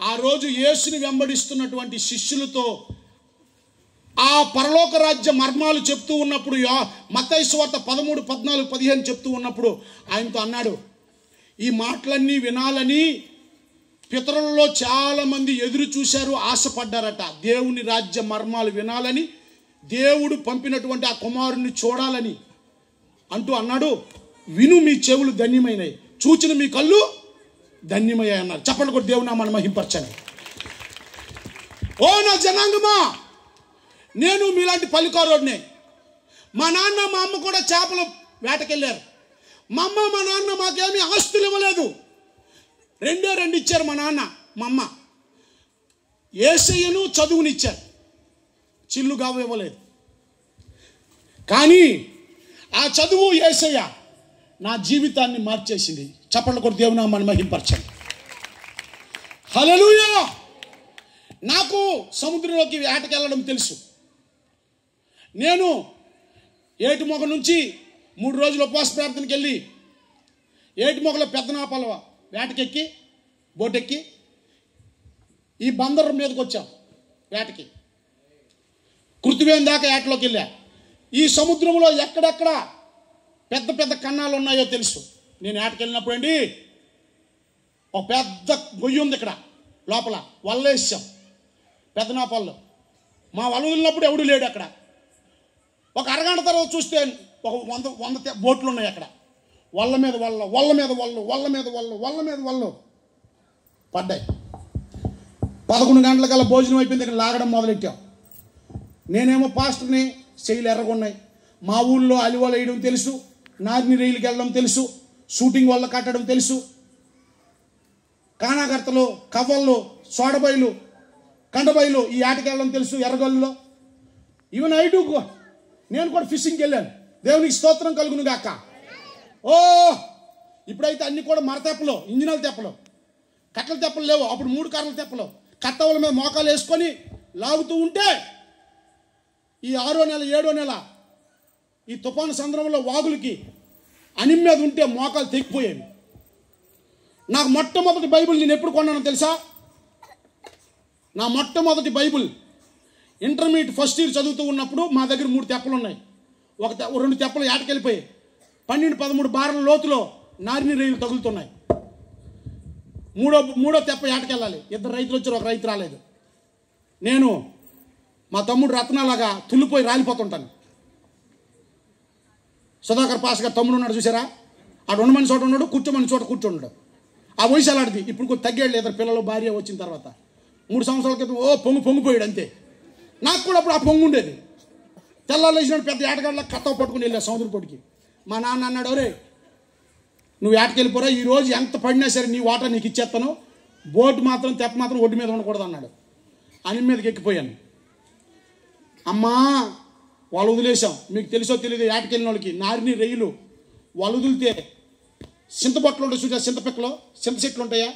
ఆ రోజు యేసుని వెంబడిస్తున్నటువంటి శిష్యులతో ఆ పరలోక రాజ్య మర్మాలు చెప్తూ ఉన్నప్పుడు, మత్తయి సువార్త 13, 14, 15 చెప్తూ ఉన్నప్పుడు ఆయనతో అన్నాడు, ఈ మాటలన్నీ వినాలని పితరులలో చాలామంది ఎదురు చూశారు, ఆశపడ్డారట. దేవుని రాజ్య మర్మాలు వినాలని, దేవుడు పంపినటువంటి ఆ కుమారుని చూడాలని అంటూ అన్నాడు. విను మీ చెవులు ధన్యమైనవి, చూచిన మీ కళ్ళు ధన్యమయ్యాయి అన్నారు. చప్పట్లు కొట్టి దేవుని నామాన్ని మహిమపరచండి. ఓ నా జనాంగమా, నేను మీలాంటి పల్లికారోడ్నే. మా నాన్న మా అమ్మ కూడా చేపల వేటకెళ్ళారు. మా అమ్మ మా నాన్న మాకేమీ ఆస్తులు ఇవ్వలేదు, రెండు ఇచ్చారు మా నాన్న మా అమ్మ. యేసయ్యను చదువునిచ్చారు, చిల్లు గావు ఇవ్వలేదు. కానీ ఆ చదువు యేసయ్య నా జీవితాన్ని మార్చేసింది. చప్పట్లు కొట్టి దేవుని నామాన్ని మహింపరచండి. హల్లెలూయా. నాకు సముద్రంలోకి వేటకెళ్ళడం తెలుసు. నేను ఏటిమొగ నుంచి 3 రోజులు ఉపవాస ప్రార్థనకి వెళ్ళి ఏటిమొగలో పెద్దనాపాల వేటకెక్కి బోటెక్కి ఈ బందర్ మీదకి వచ్చాం వేటకి. కృతివేం దాకా వేటలోకి వెళ్ళా. ఈ సముద్రంలో ఎక్కడెక్కడ పెద్ద పెద్ద కన్నాలు ఉన్నాయో తెలుసు. నేను వేటకెళ్ళినప్పుడు అండి ఒక పెద్ద గొయ్యి ఉంది ఇక్కడ లోపల, వల్లేసాం పెద్దనాపాల్లో. మా వల వదిలినప్పుడు ఎవడు లేడు అక్కడ. ఒక అరగంట తర్వాత చూస్తే ఒక 100 బోట్లు ఉన్నాయి అక్కడ. వల్ల మీద వల్ల పడ్డాయి. 11 గంటలకల్లా భోజనం అయిపోయింది. ఇక్కడ లాగడం మొదలెట్టాం. నేనేమో పాస్టర్ని, చెయ్యిలు ఎర్రగొన్నాయి. మా ఊళ్ళో అలివలు వేయడం తెలుసు, నారిని రైలుకి వెళ్ళడం తెలుసు, షూటింగ్ వల్ల కట్టడం తెలుసు, కానాకర్తలు, కవ్వళ్ళు, సోడబైలు, కండబైలు ఈ ఆటకి వెళ్ళడం తెలుసు, ఎర్రగొల్లులో. ఈవెన్ నేను కూడా ఫిషింగ్కి వెళ్ళాను. దేవునికి స్తోత్రం కలుగును గాక. ఓ ఇప్పుడైతే అన్ని కూడా మరతెప్పలు, ఇంజినల్ తెప్పలు, కట్టల తెప్పలు లేవు. అప్పుడు 3 కర్రల తెప్పలు, కట్టవల మీద మోకాలు వేసుకొని లాగుతూ ఉంటే ఈ 6వ నెల 7వ నెల ఈ తుఫాను సందర్భంలో వాగులకి అనిమ్ మీద ఉంటే మోకాలు తెగిపోయేవి. నాకు మొట్టమొదటి బైబిల్ నేను ఎప్పుడు కొన్నానో తెలుసా? నా మొట్టమొదటి బైబిల్ ఇంటర్మీడియట్ ఫస్ట్ ఇయర్ చదువుతూ ఉన్నప్పుడు మా దగ్గర 3 తెప్పలు ఉన్నాయి. 2 తెప్పలు ఏటకెళ్ళిపోయాయి. 12-13 బార్ల లోతులో నారిని రైలు తగులుతున్నాయి. మూడో తెప్ప ఏటకెళ్ళాలి. 2 రైతులు వచ్చారు, 1 రైతు రాలేదు. నేను మా తమ్ముడు రత్నాలాగా తుల్లిపోయి రాలిపోతుంటాను. సుధాకర్ పాస్ గారు తమ్ముడు ఉన్నాడు చూసారా? ఆడు ఉండమని చోట ఉన్నాడు, కూర్చోమని చోట కూర్చోన్నాడు. ఆ వయసు అలాంటిది. ఇప్పుడు తగ్గాడు. 2 పిల్లలు భార్య వచ్చిన తర్వాత 3 సంవత్సరాల క్రితం పొంగిపోయాడు అంతే. నాకు కూడా అప్పుడు ఆ పొంగు ఉండేది. తెల్లారు లేచినాడు పెద్ద ఏటగాళ్ళ కట్టవ పట్టుకుని వెళ్ళా సముద్ర పొడికి. మా నాన్న అన్నాడు, ఒరే నువ్వు ఏటకెళ్ళిపోరా, ఈరోజు ఎంత పడినా సరే నీ వాటర్ నీకు ఇచ్చేస్తాను, బోటు మాత్రం తెప్ప మాత్రం ఒడ్డు మీద ఉండకూడదు అన్నాడు. అనిల్ మీదకి ఎక్కిపోయాను. అమ్మా వాళ్ళు వదిలేసాం. మీకు తెలుసో తెలియదు, ఏటకెళ్ళిన వాళ్ళకి నారిని రెయ్యలు వాళ్ళు వదిలితే చింతబొట్టలు ఉంటాయి చూసారు, చింతపిక్కలు, చింత చెట్లు ఉంటాయా,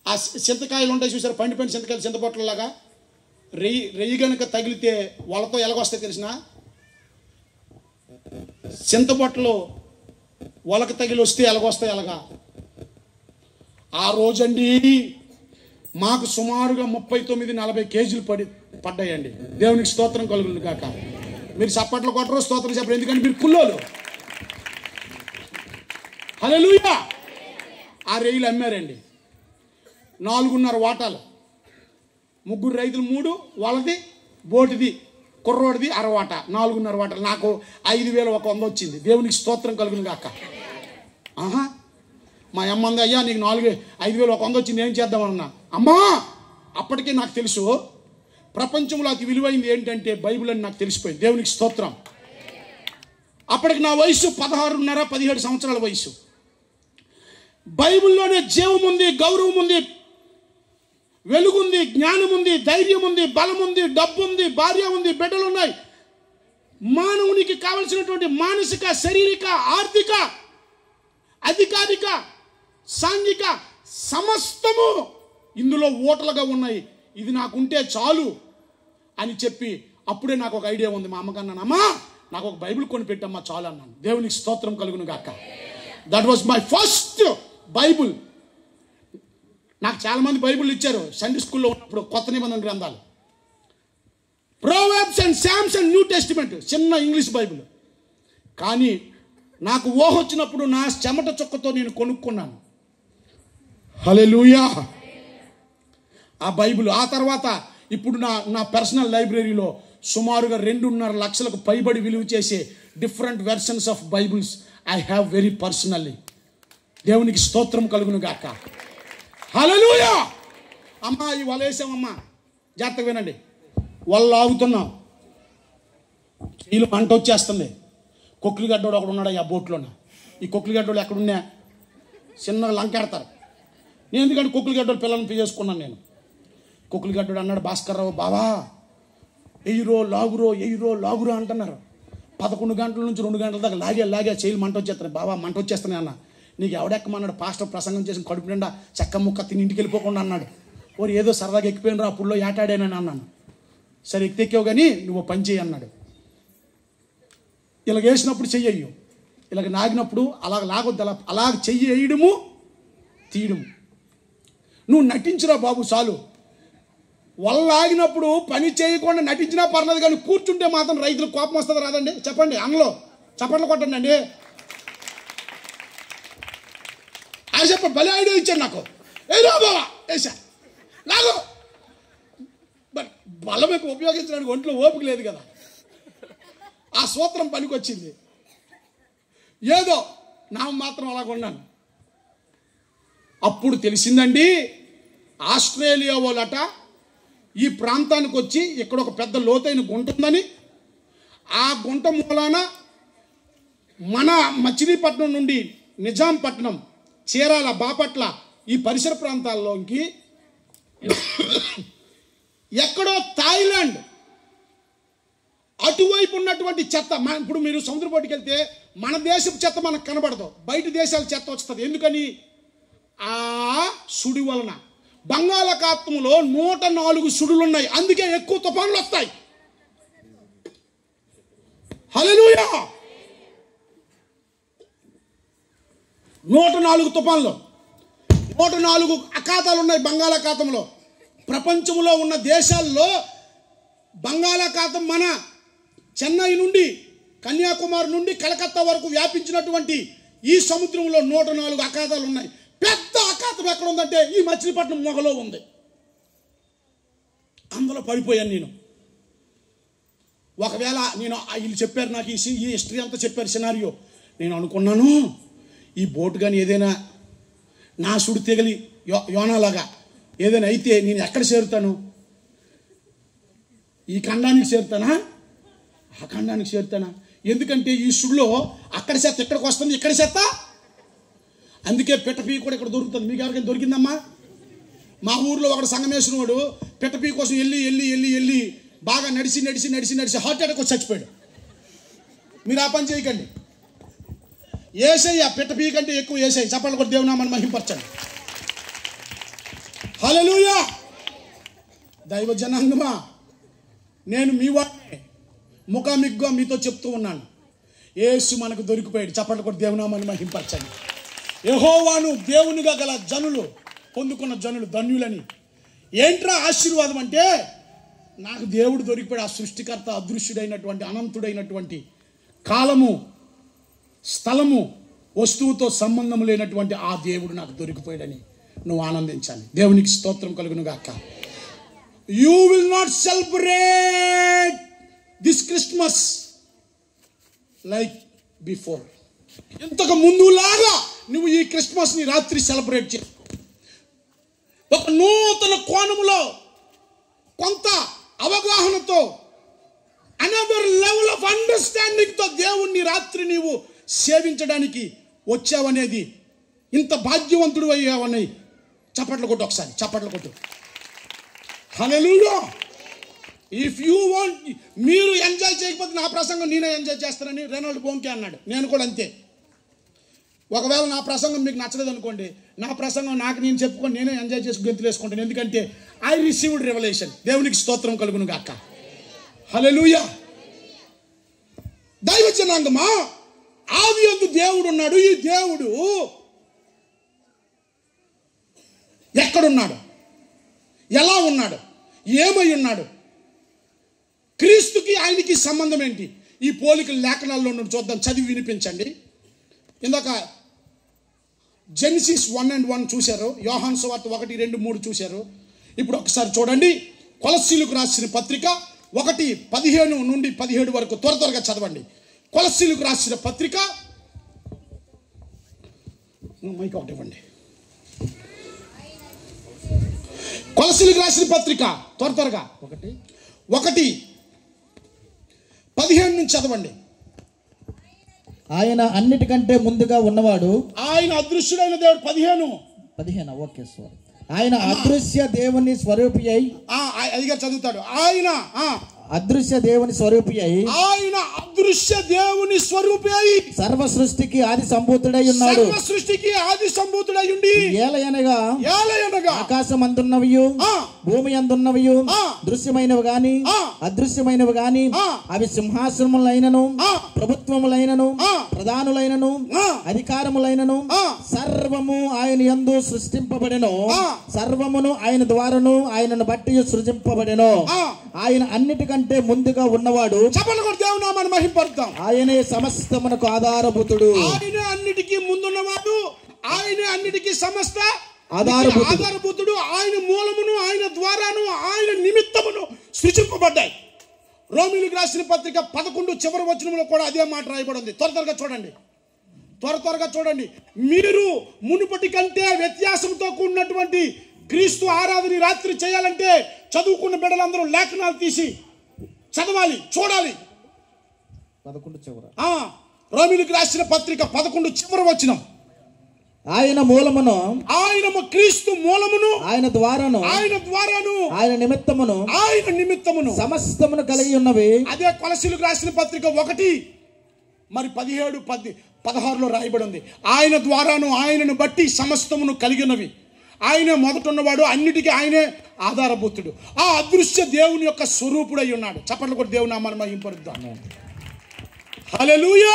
ఆ చింతకాయలు ఉంటాయి చూసారు, పండిపోయిన చింతకాయలు చింతబొట్టలలాగా. రెయ్యి కనుక తగిలితే వాళ్ళతో ఎలాగొస్తాయి తెలిసిన? చింతబొట్టలు వాళ్ళకి తగిలి వస్తే ఎలాగొస్తాయి అలాగా. ఆ రోజండి మాకు సుమారుగా 39-40 కేజీలు పడ్డాయండి. దేవునికి స్తోత్రం కలుగును కాక. మీరు చప్పట్లు కొట్టరు, స్తోత్రం చెప్పరు, ఎందుకంటే మీరు కుల్లోలు. హల్లెలూయా. ఆ రెయ్యలు అమ్మారండి. 4.5 వాటాలు, 3 రైతులు 3, వాళ్ళది బోటిది కుర్రోడిది 1/2 వాటా, 4.5 వాటాలు. నాకు 5,100 వచ్చింది. దేవునికి స్తోత్రం కలుగును కాక. మా అమ్మ అంది, అయ్యా నీకు 5,100 వచ్చింది, ఏం చేద్దామన్నా. అమ్మా అప్పటికే నాకు తెలుసు ప్రపంచంలో అతి విలువైంది ఏంటంటే బైబిల్ అని నాకు తెలిసిపోయింది. దేవునికి స్తోత్రం. అప్పటికి నా వయసు 16.5-17 సంవత్సరాల వయసు. బైబిల్లోనే జీవం ఉంది, గౌరవం ఉంది, వెలుగుంది, జ్ఞానం ఉంది, ధైర్యం ఉంది, బలం ఉంది, డబ్బు ఉంది, భార్య ఉంది, బిడ్డలు ఉన్నాయి. మానవునికి కావలసినటువంటి మానసిక, శారీరక, ఆర్థిక, అధికారిక, సాంఘిక సమస్తము ఇందులో ఓటలుగా ఉన్నాయి. ఇది నాకుంటే చాలు అని చెప్పి అప్పుడే నాకు ఒక ఐడియా ఉంది. మా అమ్మకన్నాను, అమ్మా నాకు ఒక బైబిల్ కొని పెట్టమ్మా చాలు అన్నాను. దేవునికి స్తోత్రం కలుగును గాక. That was my first Bible. నాకు చాలామంది బైబిల్ ఇచ్చారు సండే స్కూల్లో ఉన్నప్పుడు, కొత్త నిబంధన గ్రంథాలు, Proverbs and Psalms and New Testament, చిన్న ఇంగ్లీష్ బైబిల్. కానీ నాకు ఊహ వచ్చినప్పుడు నా చెమట చుక్కతో నేను కొనుక్కున్నాను. హల్లెలూయా. ఆ బైబిల్ ఆ తర్వాత ఇప్పుడు నా పర్సనల్ లైబ్రరీలో సుమారుగా 2.5 లక్షలకు పైబడి విలువ చేసే different versions of Bibles I have very personally. దేవునికి స్తోత్రం కలుగును గాక. హల్లెలూయా. అమ్మా ఈ వలేసామమ్మా, జాగ్రత్తగా వినండి. వాళ్ళు ఆగుతున్నాం, నీళ్ళు మంట వచ్చేస్తుంది. కొక్కిలిగడ్డోడు ఒకడు ఉన్నాడు ఆ బోట్లోన. ఈ కొక్కిలిగడ్డోడు ఎక్కడున్నా చిన్నగా లంకెడతారు. నేను ఎందుకంటే కొక్కిలిగడ్డోడు పిల్లల్ని చేసుకున్నాను నేను. కొక్కిలిగడ్డోడు అన్నాడు, భాస్కర్ రావు బావా ఎయ్యిరో లాగురో అంటున్నారు. 11 గంటల నుంచి 2 గంటల దాకా లాగే చేయలు మంట వచ్చేస్తున్నాయి. బావా మంట వచ్చేస్తున్నాయి అన్న. నీకు ఎవడెక్కమన్నాడు? పాస్టర్ ప్రసంగం చేసి కడుపు నిండా చెక్క ముక్క తిని ఇంటికి వెళ్ళిపోకుండా అన్నాడు. ఓరి ఏదో సరదాగా ఎక్కిపోయినరా అప్పుడులో ఏటాడానని అన్నాను. సరే ఎక్కితెక్కావు కానీ నువ్వు పని చేయి అన్నాడు. ఇలాగ వేసినప్పుడు చెయ్యు, ఇలాగ నాగినప్పుడు అలాగ లాగొద్దు, అలాగ చెయ్యి వేయడము తీయడము. నువ్వు నటించురా బాబు చాలు. వల్ల ఆగినప్పుడు పని చేయకుండా నటించినా పర్లేదు, కానీ కూర్చుంటే మాత్రం రైతులకు కోపం వస్తుంది రాదండి? చెప్పండి, అందులో చప్పట్లు కొట్టండి అండి. అది చెప్ప భలే ఐడియా ఇచ్చాడు నాకు. ఏదో బావా వేసా లాగో. బట్ బలం ఎక్కువ ఉపయోగించడానికి ఒంట్లో ఓపిక లేదు కదా. ఆ సూత్రం పనికి వచ్చింది. ఏదో నా మాత్రం అలాగ ఉన్నాను. అప్పుడు తెలిసిందండి, ఆస్ట్రేలియా వాళ్ళట ఈ ప్రాంతానికి వచ్చి ఇక్కడ ఒక పెద్ద లోతైన గుంట ఉందని, ఆ గుంట మూలాన మన మచిలీపట్నం నుండి నిజాంపట్నం, చీరాల, బాపట్ల ఈ పరిసర ప్రాంతాల్లోకి ఎక్కడో థాయిలాండ్ అటువైపు ఉన్నటువంటి చెత్త, ఇప్పుడు మీరు సముద్రపోటుకి వెళ్తే మన దేశపు చెత్త మనకు కనబడదు, బయట దేశాల చెత్త వస్తుంది. ఎందుకని? ఆ సుడి వలన. బంగాళాఖాతంలో 104 సుడులు ఉన్నాయి, అందుకే ఎక్కువ తుఫాన్లు వస్తాయి. హల్లెలూయా. 104 తుఫాన్లు, 104 అఖాతాలు ఉన్నాయి బంగాళాఖాతంలో. ప్రపంచంలో ఉన్న దేశాల్లో బంగాళాఖాతం మన చెన్నై నుండి కన్యాకుమారి నుండి కలకత్తా వరకు వ్యాపించినటువంటి ఈ సముద్రంలో 104 అఖాతాలు ఉన్నాయి. పెద్ద అఖాతం ఎక్కడ ఉందంటే ఈ మచిలీపట్నం మొగలో ఉంది. అందులో పడిపోయాను నేను. ఒకవేళ నేను వీళ్ళు చెప్పారు నాకు ఈ హిస్టరీ అంతా చెప్పారు, సినారియో. నేను అనుకున్నాను ఈ బోటు కానీ ఏదైనా నా సుడి తెగలి యోనాలాగా ఏదైనా అయితే నేను ఎక్కడ చేరుతాను? ఈ ఖండానికి చేరుతానా, ఆ ఖండానికి చేరుతానా? ఎందుకంటే ఈ సుడిలో అక్కడ చెత్త ఇక్కడికి వస్తుంది, ఇక్కడ చెత్త. అందుకే పిట్టపీ కూడా ఇక్కడ దొరుకుతుంది. మీకు ఎవరికైనా దొరికిందమ్మా? మా ఊర్లో ఒకడు సంగమేశ్వరం వాడు పిట్టపీ కోసం వెళ్ళి బాగా నడిచి హార్ట్ అటాక్ వచ్చి చచ్చిపోయాడు. మీరు ఆ పని చేయకండి. ఏసయ్య పిట్టపీ కంటే ఎక్కువ ఏసయ్య. చప్పట్లు కొట్టి దేవునామని మహింపరచండి. హల్లెలూయా. దైవ జనాంగమా, నేను మీ వాడిని ముఖాముఖిగా మీతో చెప్తూ ఉన్నాను. యేసు మనకు దొరికిపోయాడు. చప్పట్లు కొట్టి దేవునామని మహింపరచండి. యెహోవాను దేవునిగా గల జనులు పొందుకున్న జనులు ధన్యులని. ఏంట్రా ఆశీర్వాదం అంటే, నాకు దేవుడు దొరికిపోయాడు. ఆ సృష్టికర్త, అదృశ్యుడైనటువంటి, అనంతుడైనటువంటి, కాలము స్థలము వస్తువుతో సంబంధం లేనటువంటి ఆ దేవుడు నాకు దొరికిపోయాడని నువ్వు ఆనందించాలి. దేవునికి స్తోత్రం కలుగును గాక. You will not celebrate this Christmas like before. ఇంతకు ముందులాగా నువ్వు ఈ క్రిస్మస్ని రాత్రి సెలబ్రేట్ చేయి. ఒక నూతన కోణంలో, కొంత అవగాహనతో, అనదర్ లెవెల్ ఆఫ్ అండర్స్టాండింగ్తో దేవుణ్ణి రాత్రి నీవు సేవించడానికి వచ్చావనేది, ఇంత భాగ్యవంతుడు అయ్యావని చప్పట్లు కొట్టు. ఒకసారి చప్పట్లు కొట్టు. హల్లెలూయా. ఇఫ్ యూ వాంట్, మీరు ఎంజాయ్ చేయకపోతే నా ప్రసంగం నేనే ఎంజాయ్ చేస్తానని రెనాల్డ్ బోంకే అన్నాడు. నేను కూడా అంతే. ఒకవేళ నా ప్రసంగం మీకు నచ్చలేదు అనుకోండి, నా ప్రసంగం నాకు నేను చెప్పుకొని నేనే ఎంజాయ్ చేసి గెంతులు వేసుకుంటాను. ఎందుకంటే ఐ రిసీవ్డ్ రెవల్యూషన్. దేవునికి స్తోత్రం కలుగును గాక. హల్లెలూయా. దైవ జనాంగమా, ఆదియందు దేవుడు ఉన్నాడు. ఈ దేవుడు ఎక్కడున్నాడు, ఎలా ఉన్నాడు, ఏమై ఉన్నాడు, క్రీస్తుకి ఆయనకి సంబంధం ఏంటి? ఈ పోలికల లేఖనాల్లో చూద్దాం. చదివి వినిపించండి. ఇందాక జెనసిస్ 1:1 చూశారు, యోహాను సువార్త 1, 2, 3 చూశారు. ఇప్పుడు ఒకసారి చూడండి. కొలస్సీలకు రాసిన పత్రిక 1:15 నుండి 17 వరకు త్వరగా చదవండి. కొలస్సీలకు రాసిన పత్రిక, మైక్ ఒకటి ఇవ్వండి. కొలస్సీలకు రాసిన పత్రిక త్వరగా 1:15 నుంచి చదవండి. ఆయన అన్నిటికంటే ముందుగా ఉన్నవాడు, ఆయన అదృశ్యుడైన దేవుడు. 15 ఓకే సారీ. ఆయన అదృశ్య దేవుని స్వరూపి అయి, అదిగా చదువుతాడు. ఆయన అదృశ్య దేవుని స్వరూపి అయి, ఆయన అదృశ్య దేవుని స్వరూపి అయి సర్వ సృష్టికి ఆది సంభూతుడై ఉన్నాడు. సర్వ సృష్టికి ఆది సంభూతుడై ఉండి ఏలయనగా ఆకాశం అందున్నవియు భూమి అందున్నవియు దృశ్యమైనవి గాని అదృశ్యమైనవి గాని అవి సింహాసనములైనను ప్రభుత్వములైనను ప్రధానులైనను అధికారములైనను సర్వము ఆయన యందు సృష్టింపబడెను. సర్వమును ఆయన ద్వారాను ఆయనను బట్టి సృజింపబడెను. ఆయన అన్నిటికంటే ముందుగా ఉన్నవాడు. దేవుని నామాన్ని మహింపరుద్దాం. ఆయనే సమస్తమునకు ఆధారభూతుడు. ఆయనే అన్నిటికీ ముందున్నవాడు. ఆయనే అన్నిటికీ సమస్త ఆధారభూతుడు. ఆయన మూలమును ఆయన ద్వారాను ఆయన నిమిత్తమును సృజింపబడ్డాయి. రోమీయులకు రాసిన పత్రిక 11 చివరి వచనంలో కూడా అదే మాట రాయబడింది. త్వరగా చూడండి. మీరు మునుపటి కంటే వ్యత్యాసంతో కూడినటువంటి క్రీస్తు ఆరాధన రాత్రి చేయాలంటే చదువుకున్న బిడ్డలందరూ లేఖనాలు తీసి చదవాలి, చూడాలి. 11 చివర రోమీయులకు రాసిన పత్రిక 11 చివరి వచనం. ఆయన మూలమును క్రీస్తు మూలమును ఆయన ద్వారాను ఆయన నిమిత్తమును సమస్తమును కలిగి ఉన్నవి. అదే కొలస్సీలకు రాసిన పత్రిక 1:17-16లో రాయబడి ఉంది. ఆయన ద్వారాను ఆయనను బట్టి సమస్తమును కలిగినవి. ఆయనే మొదటున్నవాడు, అన్నిటికీ ఆయనే ఆధారభూతుడు. ఆ అదృశ్య దేవుని యొక్క స్వరూపుడై ఉన్నాడు. చప్పట్లు కొట్టి దేవుని నామాన్ని మహింపరుద్దాం. హల్లెలూయా.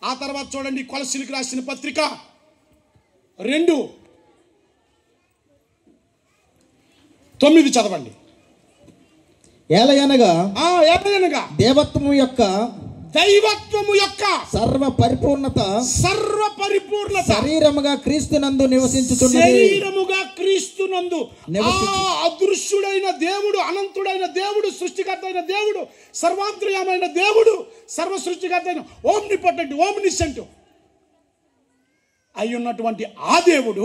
ఆ తర్వాత చూడండి కొలస్సీలకు రాసిన పత్రిక 2:9 చదవండి. ఏలయనగా దైవత్వము యొక్క సర్వ పరిపూర్ణత శరీరముగా క్రీస్తునందు నివసించుచున్నది. అదృశ్యుడైన దేవుడు, అనంతుడైన దేవుడు, సృష్టికర్త అయిన దేవుడు, సర్వాంతర్యామైన దేవుడు, సర్వ సృష్టికర్త అయిన ఓమ్నిపోటెంట్, ఓమ్నిసెంట్ అయి ఉన్నటువంటి ఆ దేవుడు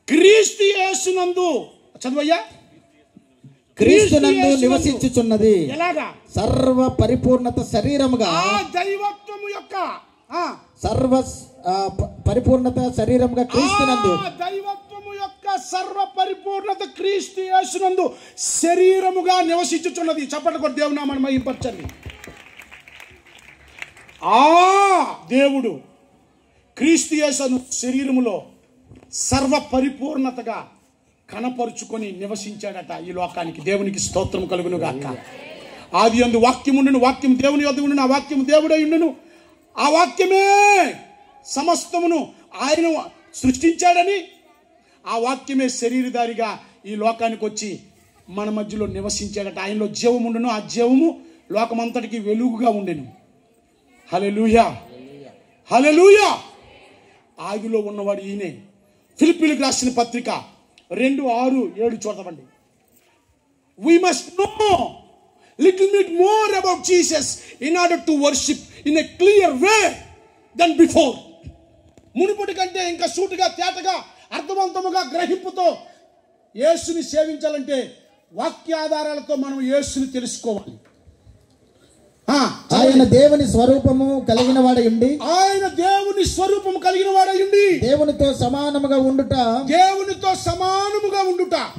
క్రీస్తు యేసునందు చదువయ్యా క్రీస్తునందు నివసించుచున్నది. ఎలాగా? సర్వ పరిపూర్ణత శరీరముగా దైవత్వము యొక్క సర్వ పరిపూర్ణత శరీరముగా క్రీస్తునందు దైవత్వము యొక్క సర్వ పరిపూర్ణత క్రీస్తు యేసునందు శరీరముగా నివసించుచున్నది. చప్పట్లు కొట్టి దేవుని నామాన్ని మహింపరచండి. ఆ దేవుడు క్రీస్తు యేసు శరీరములో సర్వ పరిపూర్ణతగా కనపరుచుకొని నివసించాడట ఈ లోకానికి. దేవునికి స్తోత్రం కలుగును గాక. ఆది యందు వాక్యం ఉండును, వాక్యం దేవుని యొద్ద ఉండును, ఆ వాక్యం దేవుడై ఉండును, ఆ వాక్యమే సమస్తమును ఆయన సృష్టించాడని, ఆ వాక్యమే శరీరధారిగా ఈ లోకానికి వచ్చి మన మధ్యలో నివసించాడట. ఆయనలో జీవము ఉండును, ఆ జీవము లోకమంతటికి వెలుగుగా ఉండెను. హల్లెలూయా, హల్లెలూయా. ఆదిలో ఉన్నవాడు ఈయనే. ఫిలిప్పీయులకు రాసిన పత్రిక 2:6-7 చూడండి. We must know little bit more about Jesus in order to worship in a clear way than before. మునుపటి కంటే ఇంకా సూటిగా, తేటగా, అర్థవంతముగా, గ్రహింపుతో యేసుని సేవించాలంటే వాక్యాధారాలతో మనం యేసుని తెలుసుకోవాలి. ఆయన దేవుని స్వరూపము కలిగిన వాడై ఉండి, దేవునితో సమానముగా ఉండుట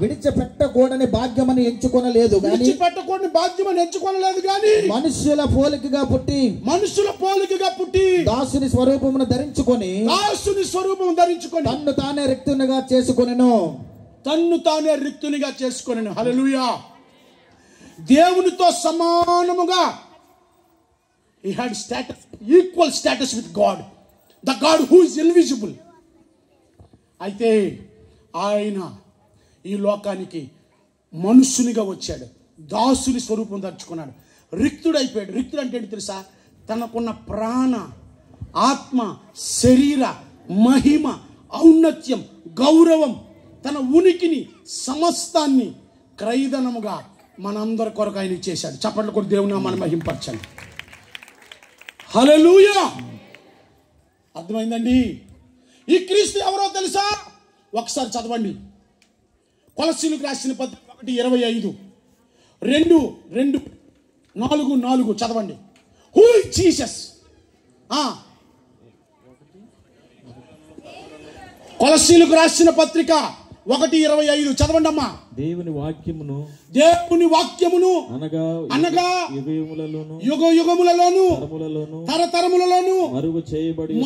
విడిచిపెట్టకూడని భాగ్యమని ఎంచుకొనలేదు గాని మనుష్యుల పోలికగా పుట్టి దాసుని స్వరూపమును ధరించుకొని తన్ను తానే రిక్తునిగా చేసుకొనెను. హల్లెలూయా. దేవునితో సమానముగా he had equal status with God, the God who is invisible. అయితే ఆయన ఈ లోకానికి మనుష్యునిగా వచ్చాడు, దాసుని స్వరూపం ధరించుకున్నాడు, రిక్తుడైపోయాడు. రిక్తుడు అంటే ఏంటి తెలుసా? తనకున్న ప్రాణ, ఆత్మ, శరీర, మహిమ, ఔన్నత్యం, గౌరవం, తన ఉనికిని సమస్తాన్ని క్రయధనముగా మనందరి కొరకు ఆయన ఇచ్చేశాడు. చప్పట్లు కొట్టి దేవుని నామాన్ని మహింపరచండి. హల్లెలూయా. అర్థమైందండి? ఈ క్రీస్తు ఎవరో తెలుసా? ఒకసారి చదవండి. కొలస్సీలకు రాసిన పత్రిక 1:25, 2:4 చదవండి. Who is Jesus? కొలస్సీలకు రాసిన పత్రిక 1:25 చదవండి అమ్మా. దేవుని వాక్యమును అనగా యుగయుగములలోను తరతరములలోను మరుగు చేయబడి ఉన్న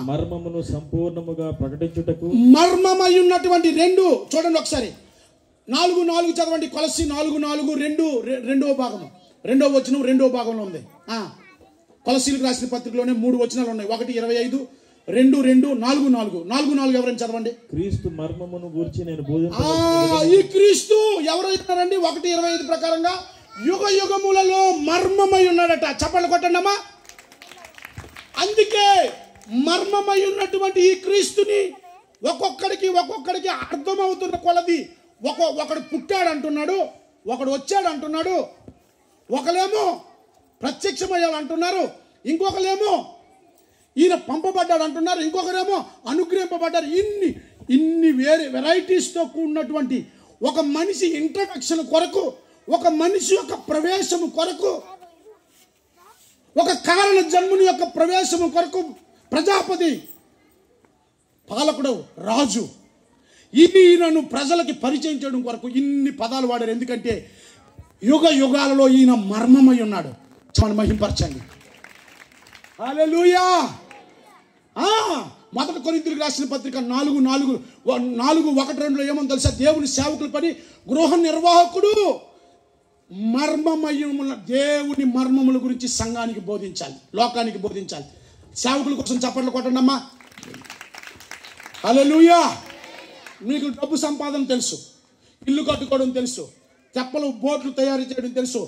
మర్మమును సంపూర్ణముగా ప్రకటించుటకు మర్మమై ఉన్నటువంటి 2 చూడండి ఒకసారి. 4:4 చదవండి. కొలస్సీ 4:4 రెండవ భాగము, 2వ వచనం 2వ భాగంలో ఉంది. కొలస్సీలకు రాసిన పత్రికలోనే 3 వచనాలు ఉన్నాయి. 1:25, 2:4 4:4 ఎవరైనా చదవండి. క్రీస్తు మర్మమును గూర్చి నేను ఈ క్రీస్తు ఎవరైతున్నారండి? 1:25 ప్రకారంగా యుగ యుగములలో మర్మమై ఉన్నాడట. చప్పట్లు కొట్టండి అమ్మా. అందుకే మర్మమై ఉన్నటువంటి ఈ క్రీస్తుని ఒక్కొక్కడికి అర్థమవుతున్న కొలది ఒకడు పుట్టాడు అంటున్నాడు, ఒకడు వచ్చాడు అంటున్నాడు, ఒకలేమో ప్రత్యక్షమయ్యాడు అంటున్నారు, ఇంకొకలేమో ఈయన పంపబడ్డాడు అంటున్నారు, ఇంకొకరేమో అనుగ్రహింపబడ్డారు. ఇన్ని వేరే వెరైటీస్తో కూడినటువంటి ఒక మనిషి ఇంట్రడక్షన్ కొరకు, ఒక మనిషి యొక్క ప్రవేశము కొరకు, ఒక కారణ జన్ముని యొక్క ప్రవేశము కొరకు ప్రజాపతి, పాలకుడు, రాజు ఈయనను ప్రజలకి పరిచయం చేయడం కొరకు ఇన్ని పదాలు వాడారు. ఎందుకంటే యుగ యుగాలలో ఈయన మర్మమై ఉన్నాడు. మనం మహింపరచండి. హల్లెలూయా. మొదటి కొరింథీయులకు రాసిన పత్రిక 4:1-2 ఏమో తెలుసా? దేవుని సేవకుల పని గృహ నిర్వాహకుడు మర్మమయ్యముల దేవుని మర్మముల గురించి సంఘానికి బోధించాలి, లోకానికి బోధించాలి. సేవకుల కోసం చప్పట్లు కొట్టండి అమ్మా. హల్లెలూయా. మీకు డబ్బు సంపాదన తెలుసు, ఇల్లు కట్టుకోవడం తెలుసు, తెప్పలు బోట్లు తయారు చేయడం తెలుసు,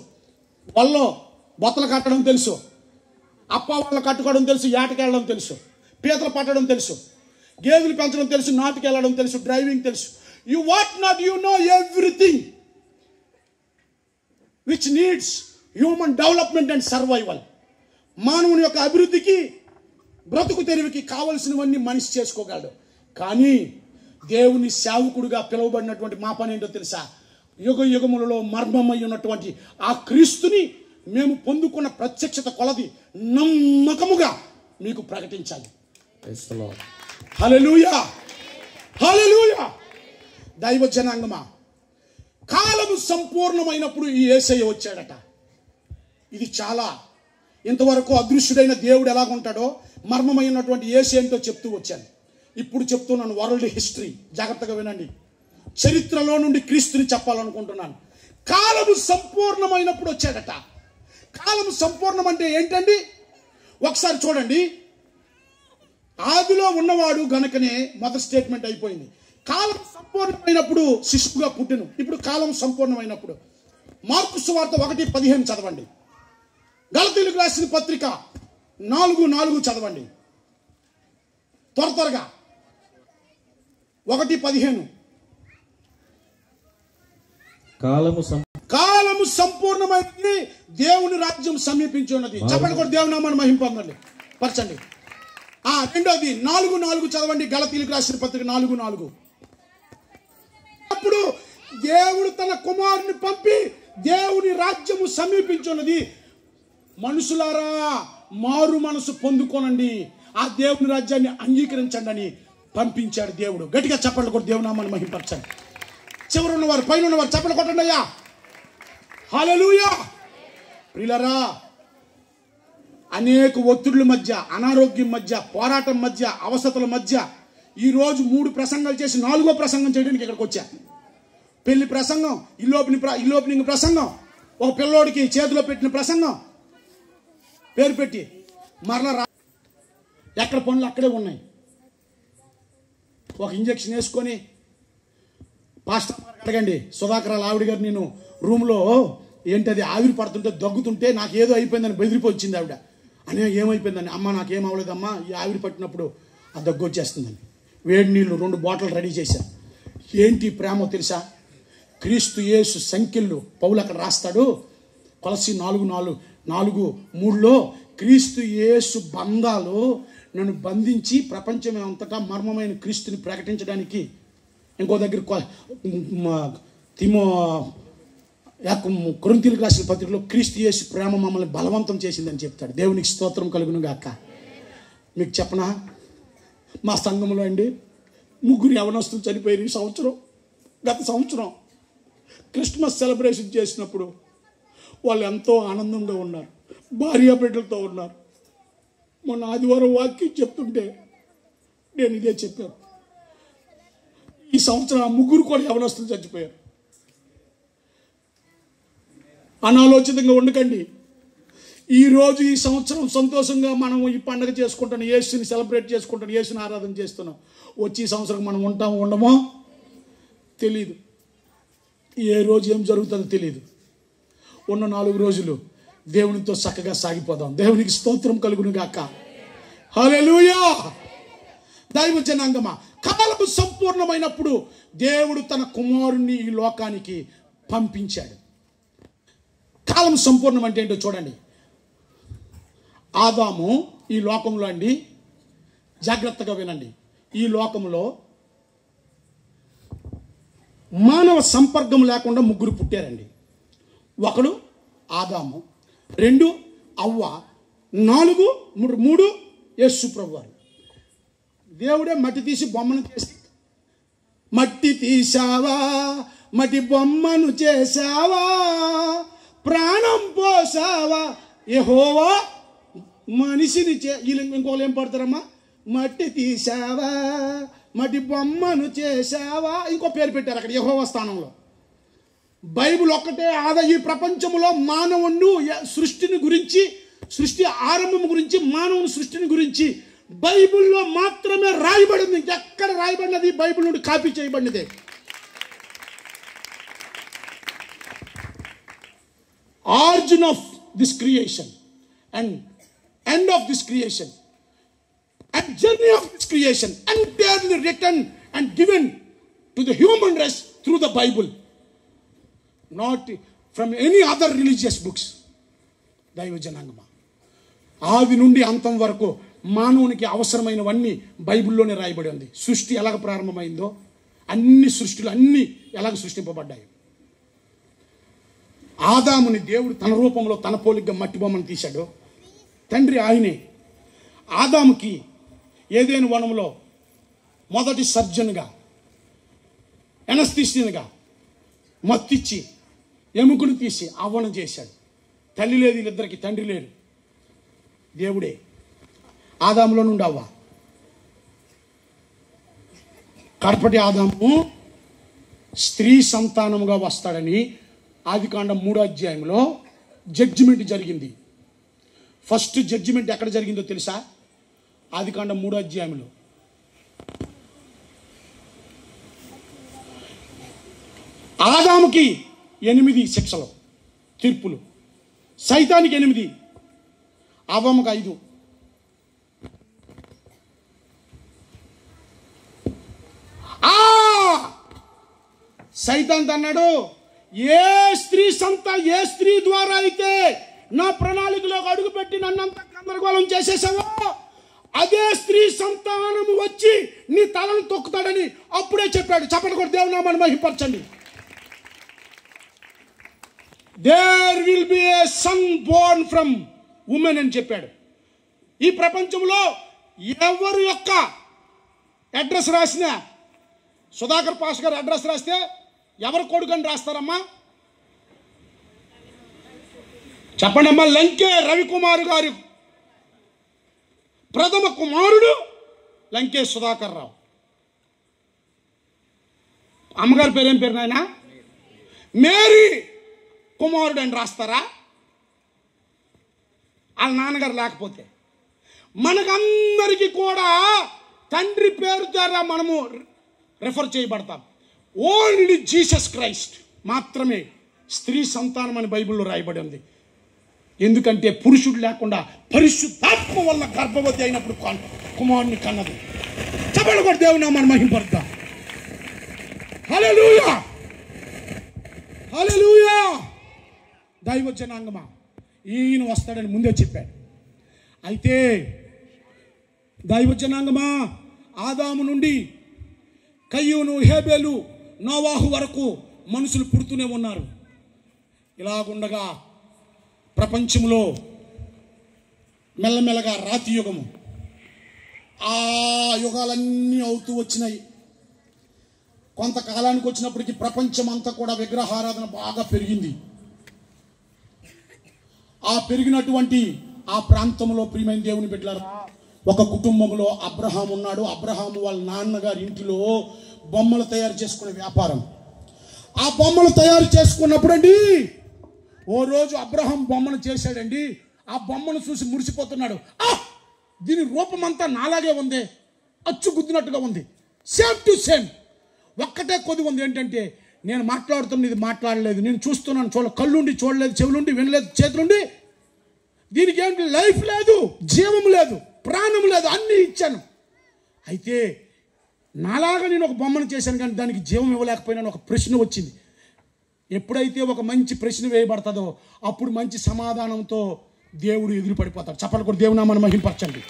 వల్లో బొత్తలు కట్టడం తెలుసు, అప్ప వాళ్ళు కట్టుకోవడం తెలుసు, ఏటకెళ్ళడం తెలుసు, పీతలు పట్టడం తెలుసు, గేదెలు పెంచడం తెలుసు, నాటుకెళ్ళడం తెలుసు, డ్రైవింగ్ తెలుసు. You what not, you know everything which needs human development and survival. మానవుని యొక్క అభివృద్ధికి, బ్రతుకు తెరువుకి కావలసినవన్నీ మనిషి చేసుకోగలడు. కానీ దేవుని సేవకుడిగా పిలువబడినటువంటి మా పని ఏంటో తెలుసా? యుగ యుగములలో మర్మమై ఉన్నటువంటి ఆ క్రీస్తుని మేము పొందుకున్న ప్రత్యక్షత కొలది నమ్మకముగా మీకు ప్రకటించాలి. హల్లెలూయా, హల్లెలూయా. దైవ జనాంగమా, కాలము సంపూర్ణమైనప్పుడు ఈ యేసయ్య వచ్చాడట. ఇది చాలా ఇంతవరకు అదృశ్యుడైన దేవుడు ఎలాగుంటాడో మర్మమైనటువంటి యేసు ఏంటో చెప్తూ వచ్చాను. ఇప్పుడు చెప్తున్నాను వరల్డ్ హిస్టరీ, జాగ్రత్తగా వినండి. చరిత్రలో నుండి క్రీస్తుని చెప్పాలనుకుంటున్నాను. కాలము సంపూర్ణమైనప్పుడు వచ్చాడట. కాలము సంపూర్ణం అంటే ఏంటండి? ఒకసారి చూడండి. ఆదిలో ఉన్నవాడు గనుకనే మొదటి స్టేట్మెంట్ అయిపోయింది. కాలం సంపూర్ణమైనప్పుడు శిశువుగా పుట్టెను. ఇప్పుడు కాలం సంపూర్ణమైనప్పుడు మార్కు సువార్త 1:15 చదవండి. గలతీయులకు రాసిన పత్రిక 4:4 చదవండి. త్వరగా 1:15. కాలము సంపూర్ణమైనది, దేవుని రాజ్యం సమీపించి ఉన్నది. చెప్పండి కూడా దేవుని నామాన్ని మహింపొందండి, పరచండి. రెండోది 4:4 చదవండి. గలతీయులకు రాసిన పత్రిక 4:4. అప్పుడు దేవుడు తన కుమారుని పంపి దేవుని రాజ్యము సమీపించి ఉన్నది. మనుషులారా, మారు మనసు పొందుకోనండి, ఆ దేవుని రాజ్యాన్ని అంగీకరించండి అని పంపించాడు దేవుడు. గట్టిగా చప్పట్లు కొట్టి దేవుని నామాన్ని మహింపరచండి. చివరి ఉన్నవారు, పైన ఉన్నవారు చప్పట్లు కొట్టండి అయ్యా. హల్లెలూయా. ప్రియులారా, అనేక ఒత్తిళ్ల మధ్య, అనారోగ్యం మధ్య, పోరాటం మధ్య, అవసరతల మధ్య ఈరోజు 3 ప్రసంగాలు చేసి 4వ ప్రసంగం చేయడానికి ఇక్కడికి వచ్చా. పెళ్లి ప్రసంగం, ఇల్లు ఓపెనింగ్ ప్రసంగం, ఒక పిల్లోడికి చేతిలో పెట్టిన ప్రసంగం, పేరు పెట్టి మరలా ఎక్కడ పనులు అక్కడే ఉన్నాయి. ఒక ఇంజక్షన్ వేసుకొని, పాస్టర్ అడగండి, సుధాకర్ ఆవిడ గారు, నేను రూమ్లో ఏంటది ఆవిరి పడుతుంటే దగ్గుతుంటే నాకు ఏదో అయిపోయిందని బెదిరిపోయి వచ్చింది ఆవిడ. అనే ఏమైపోయిందని, అమ్మ నాకేం అవ్వలేదమ్మా, ఈ ఆవిరి పట్టినప్పుడు ఆ దగ్గు వచ్చేస్తుందని వేడి నీళ్ళు 2 బాటిల్ రెడీ చేశాను. ఏంటి ప్రేమో తెలుసా? క్రీస్తు యేసు సంఖ్యలు పౌలు అక్కడ రాస్తాడు. కొలస్సీ 4:3లో క్రీస్తు యేసు బంధాలు నన్ను బంధించి ప్రపంచం అంతటా మర్మమైన క్రీస్తుని ప్రకటించడానికి ఇంకో దగ్గర కొరింథీయులకు రాసిన పత్రికలో క్రీస్తు యేసు ప్రేమ మమ్మల్ని బలవంతం చేసిందని చెప్తాడు. దేవునికి స్తోత్రం కలుగును గాక. మీకు చెప్పనా, మా సంఘంలో అండి 3 యవనస్తులు చనిపోయారు ఈ సంవత్సరం. గత సంవత్సరం క్రిస్మస్ సెలబ్రేషన్ చేసినప్పుడు వాళ్ళు ఎంతో ఆనందంగా ఉన్నారు, భార్య బిడ్డలతో ఉన్నారు. మొన్న ఆదివారం వాక్యం చెప్తుంటే నేను ఇదే చెప్పాను. ఈ సంవత్సరం ఆ 3 కూడా యవనస్తులు చచ్చిపోయారు. అనాలోచితంగా ఉండకండి. ఈరోజు ఈ సంవత్సరం సంతోషంగా మనం ఈ పండుగ చేసుకుంటాం, యేసుని సెలబ్రేట్ చేసుకుంటాం, యేసుని ఆరాధన చేస్తున్నాం. వచ్చి ఈ సంవత్సరం మనం ఉంటామో ఉండమో తెలీదు. ఏ రోజు ఏం జరుగుతుందో తెలియదు. ఉన్న 4 రోజులు దేవునితో చక్కగా సాగిపోదాం. దేవునికి స్తోత్రం కలుగును గాక. హల్లెలూయా. దైవ జనాంగమా, కాలము సంపూర్ణమైనప్పుడు దేవుడు తన కుమారుణ్ణి ఈ లోకానికి పంపించాడు. కాలం సంపూర్ణం అంటే ఏంటో చూడండి. ఆదాము ఈ లోకంలో అండి, జాగ్రత్తగా వినండి, ఈ లోకంలో మానవ సంపర్కం లేకుండా 3 పుట్టారండి. 1 ఆదాము, 2 అవ్వ, 4 3 యేసు ప్రభువారు. దేవుడే మట్టి తీసి బొమ్మను చేసి, మట్టి తీసావా మట్టి బొమ్మను చేసావా, ప్రాణం పోసావా యెహోవా మనిషిని ఇంకోళ్ళు ఏం పడతారమ్మా, మట్టి తీసావా మట్టి బొమ్మను చేసావా, ఇంకో పేరు పెట్టారు అక్కడ యెహోవా స్థానంలో. బైబిల్ ఒక్కటే ఈ ప్రపంచంలో మానవుడు సృష్టిని గురించి, సృష్టి ఆరంభం గురించి, మానవుని సృష్టిని గురించి బైబిల్లో మాత్రమే రాయబడింది. ఎక్కడ రాయబడినది బైబిల్ నుండి కాపీ చేయబడినదే. Origin of this creation and end of this creation and journey of this creation entirely written and given to the human race through the Bible, not from any other religious books. దైవ జనాంగమా, ఆది నుండి అంతం వరకు మానవునికి అవసరమైనవన్నీ బైబిల్లోనే రాయబడి ఉంది. సృష్టి ఎలాగ ప్రారంభమైందో అన్ని సృష్టిలు అన్నీ ఎలాగ సృష్టింపబడ్డాయి. ఆదాముని దేవుడు తన రూపంలో తన పోలికగా మట్టి బొమ్మను తీశాడు. తండ్రి ఆయనే. ఆదాముకి ఏదైనా వనంలో మొదటి సర్జన్గా, ఎనస్థీషియన్గా మత్తిచ్చి ఎముకను తీసి ఆహ్వానం చేశాడు. తల్లి లేదు, వీళ్ళిద్దరికి తండ్రి లేడు, దేవుడే. ఆదాములో నుండి అవ్వ. కడపటి ఆదాము స్త్రీ సంతానముగా వస్తాడని ఆదికాండం 3వ అధ్యాయంలో జడ్జిమెంట్ జరిగింది. ఫస్ట్ జడ్జిమెంట్ ఎక్కడ జరిగిందో తెలుసా? ఆదికాండం 3వ అధ్యాయంలో. ఆదాముకి 8 శిక్షలు, తీర్పులు, సైతానికి 8, అవ్వమ్మకి 5. సైతాన్ అన్నాడు, ఏ స్త్రీ ద్వారా అయితే నా ప్రణాళికలోకి అడుగుపెట్టి నన్నంత గందరగోళం చేసేసావో అదే స్త్రీ సంతానము వచ్చి నీ తలను తొక్కుతాడని అప్పుడే చెప్పాడు. చెప్పండి కూడా దేవుని నామాన్ని మహిమపరచండి. There will be a son born from women అని చెప్పాడు. ఈ ప్రపంచంలో ఎవరి యొక్క అడ్రస్ రాసినా, సుధాకర్ పాస్ గారు అడ్రస్ రాస్తే ఎవరు కొడుకని రాస్తారమ్మా? చెప్పండి అమ్మా. లంకే రవికుమార్ గారు ప్రథమ కుమారుడు లంకే సుధాకర్ రావు. అమ్మగారి పేరేం పేరు నాయన? మేరీ కుమారుడు అని రాస్తారా? వాళ్ళ నాన్నగారు లేకపోతే. మనకందరికీ కూడా తండ్రి పేరు ద్వారా మనము రెఫర్ చేయబడతాం. ఓన్లీ జీసస్ క్రైస్ట్ మాత్రమే స్త్రీ సంతానం అని బైబిల్లో రాయబడి ఉంది. ఎందుకంటే పురుషుడు లేకుండా పరిశుద్ధాత్మ వల్ల గర్భవతి అయినప్పుడు కుమారుని కన్నది. చెప్పండి కూడా దేవుని నామాన్ని మహిమపడతాం. హల్లెలూయా, హల్లెలూయా. దైవ జనాంగమా, ఈయన వస్తాడని ముందే చెప్పాడు. అయితే దైవజనాంగమా, ఆదాము నుండి కయ్యూను, హేబేలు, నోవాహు వరకు మనుషులు పుడుతూనే ఉన్నారు. ఇలాగుండగా ప్రపంచంలో మెల్లమెల్లగా రాతి యుగము, ఆ యుగాలన్నీ అవుతూ వచ్చినాయి. కొంతకాలానికి వచ్చినప్పటికీ ప్రపంచం అంతా కూడా విగ్రహారాధన బాగా పెరిగింది. ఆ పెరిగినటువంటి ఆ ప్రాంతంలో ప్రియమైన దేవుని బిడ్డలారా, ఒక కుటుంబంలో అబ్రహాం ఉన్నాడు. అబ్రహాము వాళ్ళ నాన్నగారి ఇంటిలో బొమ్మలు తయారు చేసుకునే వ్యాపారం. ఆ బొమ్మలు తయారు చేసుకున్నప్పుడండి, ఓ రోజు అబ్రహాం బొమ్మను చేశాడండి. ఆ బొమ్మను చూసి మురిసిపోతున్నాడు. దీని రూపం అంతా నాలాగే ఉంది, అచ్చు గుద్దినట్టుగా ఉంది, సేమ్ టు సేమ్. ఒక్కటే కొద్ది ఉంది ఏంటంటే, నేను మాట్లాడుతున్న ఇది మాట్లాడలేదు, నేను చూస్తున్నాను, కళ్ళుండి చూడలేదు, చెవులుండి వినలేదు, చేతులుండి, దీనికి ఏంటి లైఫ్ లేదు, జీవం లేదు, ప్రాణం లేదు, అన్నీ ఇచ్చాను. అయితే నాలాగా నేను ఒక బొమ్మను చేశాను కానీ దానికి జీవం ఇవ్వలేకపోయినా ఒక ప్రశ్న వచ్చింది. ఎప్పుడైతే ఒక మంచి ప్రశ్న వేయబడుతుందో అప్పుడు మంచి సమాధానంతో దేవుడు ఎదురు పడిపోతాడు. చప్పట్లు కూడా దేవుని నామాన్ని మహిమపరచండి.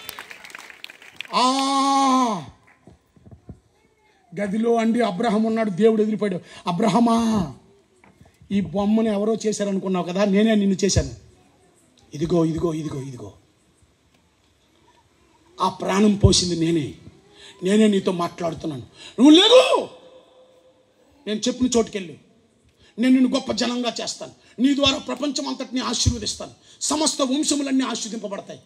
గదిలో అండి అబ్రహాం ఉన్నాడు. దేవుడు ఎదిరిపోయాడు. అబ్రహమా, ఈ బొమ్మను ఎవరో చేశారనుకున్నావు కదా, నేనే నిన్ను చేశాను. ఇదిగో ఇదిగో ఇదిగో ఇదిగో, ఆ ప్రాణం పోసింది నేనే నీతో మాట్లాడుతున్నాను. నువ్వు లేవు, నేను చెప్పిన చోటుకెళ్ళి నేను నిన్ను గొప్ప జనంగా చేస్తాను, నీ ద్వారా ప్రపంచం అంతటిని ఆశీర్వదిస్తాను, సమస్త వంశములన్నీ ఆశీర్వదింపబడతాయి.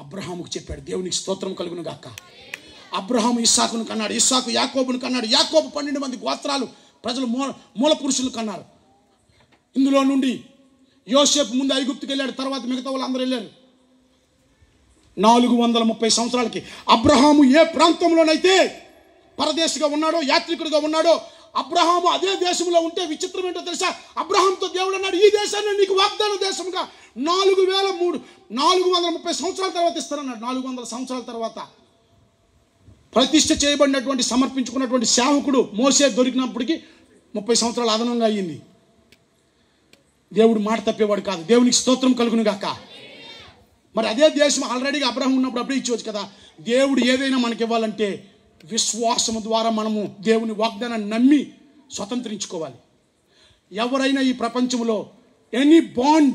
అబ్రహాముకు చెప్పాడు. దేవునికి స్తోత్రం కలుగును గాక. అబ్రహాము ఇస్సాకును కన్నాడు, ఇస్సాకు యాకోబును కన్నాడు, యాకోబు 12 మంది గోత్రాలు ప్రజలు మూల పురుషులు కన్నారు. ఇందులో నుండి యోసేపు ముందు ఐగుప్తుకి వెళ్ళాడు, తర్వాత మిగతా వాళ్ళు అందరూ వెళ్ళారు. 430 సంవత్సరాలకి అబ్రహాము ఏ ప్రాంతంలోనైతే పరదేశిగా ఉన్నాడో, యాత్రికుడిగా ఉన్నాడో, అబ్రహాము అదే దేశంలో ఉంటే విచిత్రం ఏంటో తెలుసా? అబ్రహాంతో దేవుడు అన్నాడు, ఈ దేశాన్ని నీకు వాగ్దాన దేశంగా 430 సంవత్సరాల తర్వాత ఇస్తానన్నాడు. 400 సంవత్సరాల తర్వాత ప్రతిష్ఠ చేయబడినటువంటి సమర్పించుకున్నటువంటి సేవకుడు మోసే దొరికినప్పటికీ 30 సంవత్సరాలు అదనంగా అయ్యింది. దేవుడు మాట తప్పేవాడు కాదు. దేవునికి స్తోత్రం కలుగును గాక. మరి అదే దేశం ఆల్రెడీగా అబ్రహాం ఉన్నప్పుడు అప్పుడే ఇచ్చేవచ్చు కదా. దేవుడు ఏదైనా మనకి ఇవ్వాలంటే విశ్వాసము ద్వారా మనము దేవుని వాగ్దానాన్ని నమ్మి స్వతంత్రించుకోవాలి. ఎవరైనా ఈ ప్రపంచంలో any bond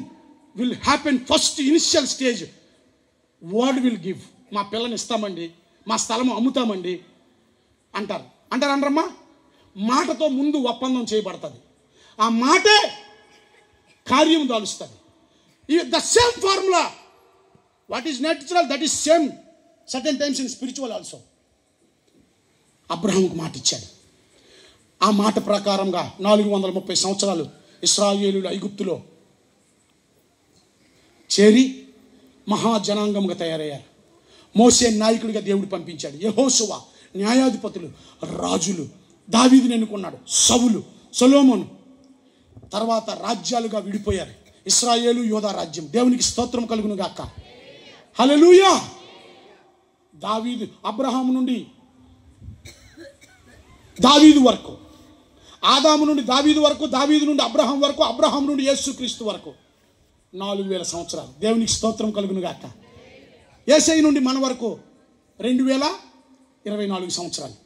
will happen first initial stage word will give. మా పిల్లని ఇస్తామండి, మా స్థలము అమ్ముతామండి అంటారమ్మా. మాటతో ముందు ఒప్పందం చేయబడుతుంది. ఆ మాటే కార్యం దాలుస్తుంది. The same formula, what is natural that is same certain times in spiritual also. అబ్రహాముకు మాట ఇచ్చాడు. ఆ మాట ప్రకారంగా 430 సంవత్సరాలు ఇశ్రాయేలీయులు ఐగుప్తులో చేరి మహాజనాంగంగా తయారయ్యారు. మోసే నాయకుడిగా దేవుడు పంపించాడు. యెహోషువ న్యాయాధిపతులు, రాజులు, దావీదుని ఎన్నుకున్నాడు, సౌలు, సొలొమోను. తర్వాత రాజ్యాలుగా విడిపోయారు. ఇశ్రాయేలు, యోధా రాజ్యం. దేవునికి స్తోత్రం కలుగును గాక. హల్లెలూయా. దావీదు అబ్రహాము నుండి దావీదు వరకు, ఆదాము నుండి దావీదు వరకు, దావీదు నుండి అబ్రహాం వరకు, అబ్రహాం నుండి యేసుక్రీస్తు వరకు 4000 సంవత్సరాలు. దేవునికి స్తోత్రం కలుగును గాక. యేసయ్య నుండి మన వరకు 2024 సంవత్సరాలు.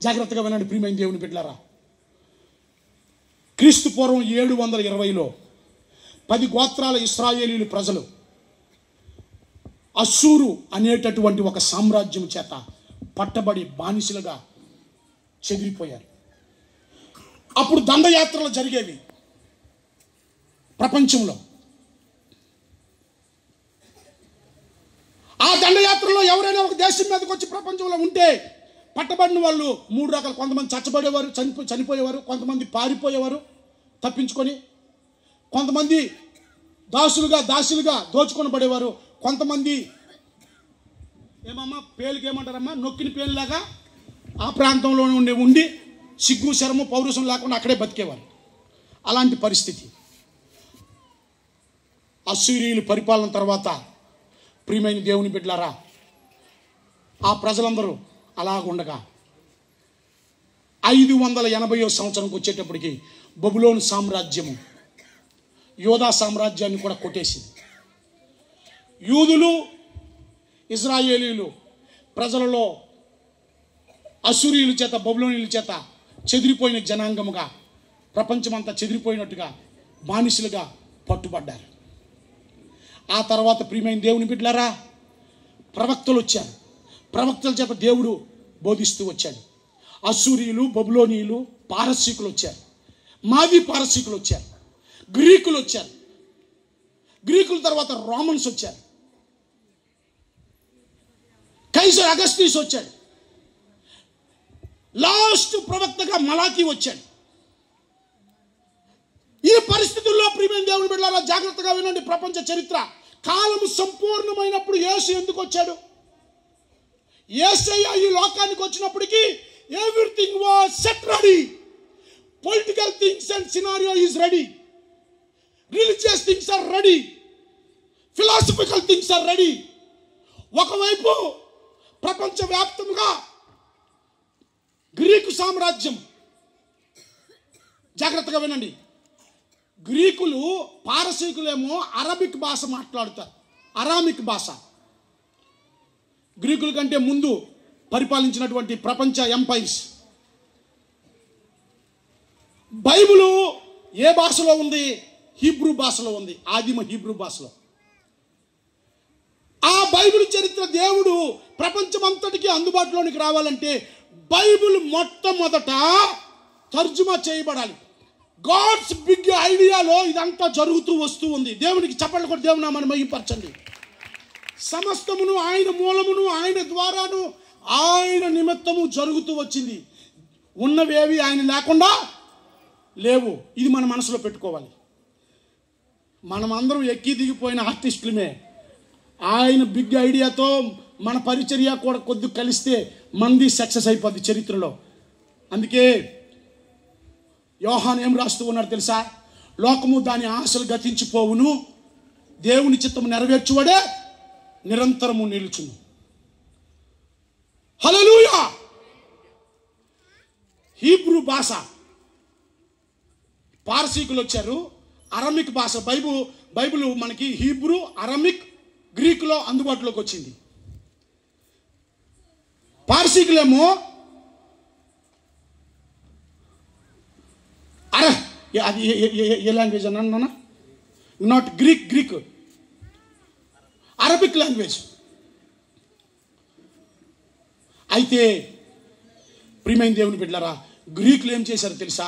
జాగ్రత్తగా వినండి ప్రియమైన దేవుని బిడ్డలారా. క్రీస్తు పూర్వం 720లో 10 గోత్రాల ఇశ్రాయేలీయులు ప్రజలు అస్సూరు అనేటటువంటి ఒక సామ్రాజ్యం చేత పట్టబడి బానిసలుగా చెదిరిపోయారు. అప్పుడు దండయాత్రలు జరిగేవి ప్రపంచంలో. ఆ దండయాత్రలో ఎవరైనా ఒక దేశం మీదకి వచ్చి ప్రపంచంలో ఉంటే పట్టబడిన వాళ్ళు 3 రకాలు. కొంతమంది చచ్చబడేవారు, చనిపోయేవారు, కొంతమంది పారిపోయేవారు తప్పించుకొని, కొంతమంది దాసులుగా దోచుకొని పడేవారు, కొంతమంది ఏమమ్మా పేలుకి ఏమంటారమ్మా నొక్కిన పేలులాగా ఆ ప్రాంతంలో ఉండి సిగ్గు శరము పౌరుషం లేకుండా అక్కడే బతికేవారు. అలాంటి పరిస్థితి. అస్సీరీయుల పరిపాలన తర్వాత ప్రియమైన దేవుని బిడ్డలారా, ఆ ప్రజలందరూ అలాగుండగా 580వ సంవత్సరంకి వచ్చేటప్పటికి బబులోను సామ్రాజ్యము యోధా సామ్రాజ్యాన్ని కూడా కొట్టేసింది. యూదులు, ఇజ్రాయేలీలు ప్రజలలో అసూరియుల చేత బబులోనీయుల చేత చెదిరిపోయిన జనాంగముగా ప్రపంచమంతా చెదిరిపోయినట్టుగా బానిసలుగా పట్టుబడ్డారు. ఆ తర్వాత ప్రియమైన దేవుని బిడ్డలారా, ప్రవక్తలు వచ్చారు. ప్రవక్తల చేత దేవుడు బోధిస్తూ వచ్చాడు. అసూరియులు, బబులోనీయులు, పారసీకులు వచ్చారు. మాది పారసీకులు వచ్చారు. గ్రీకులు వచ్చారు. గ్రీకుల తర్వాత రోమన్స్ వచ్చారు. కైసర్ అగస్టీస్ వచ్చాడు. లాస్ట్ ప్రవక్తగా మలాకీ వచ్చాడు. ఈ పరిస్థితుల్లో ప్రియమైన దేవుని బిడ్డలారా జాగ్రత్తగా వినండి. ప్రపంచ చరిత్ర కాలము సంపూర్ణమైనప్పుడు యేసు ఎందుకు వచ్చాడు? యేసయ్య ఈ లోకానికి వచ్చినప్పటికీ everything was set ready. Political things and scenario is ready. Religious things are ready. Philosophical things are ready. ఒకవైపు ప్రపంచవ్యాప్తంగా గ్రీకు సామ్రాజ్యం, జాగ్రత్తగా వినండి, గ్రీకులు, పారసీకులేమో అరబిక్ భాష మాట్లాడుతారు. అరామిక్ భాష. గ్రీకుల కంటే ముందు పరిపాలించినటువంటి ప్రపంచ ఎంపైర్స్. బైబిలు ఏ భాషలో ఉంది? హీబ్రూ భాషలో ఉంది. ఆదిమ హీబ్రూ భాషలో. ఆ బైబిల్ చరిత్ర దేవుడు ప్రపంచమంతటికి అందుబాటులోనికి రావాలంటే బైబిల్ మొట్టమొదట తర్జుమా చేయబడాలి. గాడ్స్ బిగ్ ఐడియాలో ఇదంతా జరుగుతూ వస్తూ ఉంది. దేవునికి చప్పట్లు కొట్టి దేవుని నామాన్ని మహిమపరచండి. సమస్తమును ఆయన మూలమును, ఆయన ద్వారాను, ఆయన నిమిత్తము జరుగుతూ వచ్చింది. ఉన్నవేవి ఆయన లేకుండా లేవు. ఇది మన మనసులో పెట్టుకోవాలి. మనం అందరం ఎక్కి దిగిపోయిన ఆర్టిస్టులమే. ఆయన బిగ్ ఐడియాతో మన పరిచర్య కూడా కొద్ది కలిస్తే మంది సక్సెస్ అయిపోద్ది చరిత్రలో. అందుకే యోహాను ఏం రాస్తూ ఉన్నాడు తెలుసా? లోకము దాని ఆశలు గతించిపోవును, దేవుని చిత్తము నెరవేర్చువాడే నిరంతరము నిలుచును. హల్లెలూయా. హీబ్రూ భాష, పారసీకులు వచ్చారు. అరమిక్ భాష, బైబిల్ మనకి హీబ్రూ, అరమిక్, గ్రీకులో అందుబాటులోకి వచ్చింది. పారసీకులేమో అది ఏ లాంగ్వేజ్ అన్నా? Not Greek, Arabic language. అయితే ప్రియమైన దేవుని బిడ్డలారా, గ్రీకులు ఏం చేశారు తెలుసా?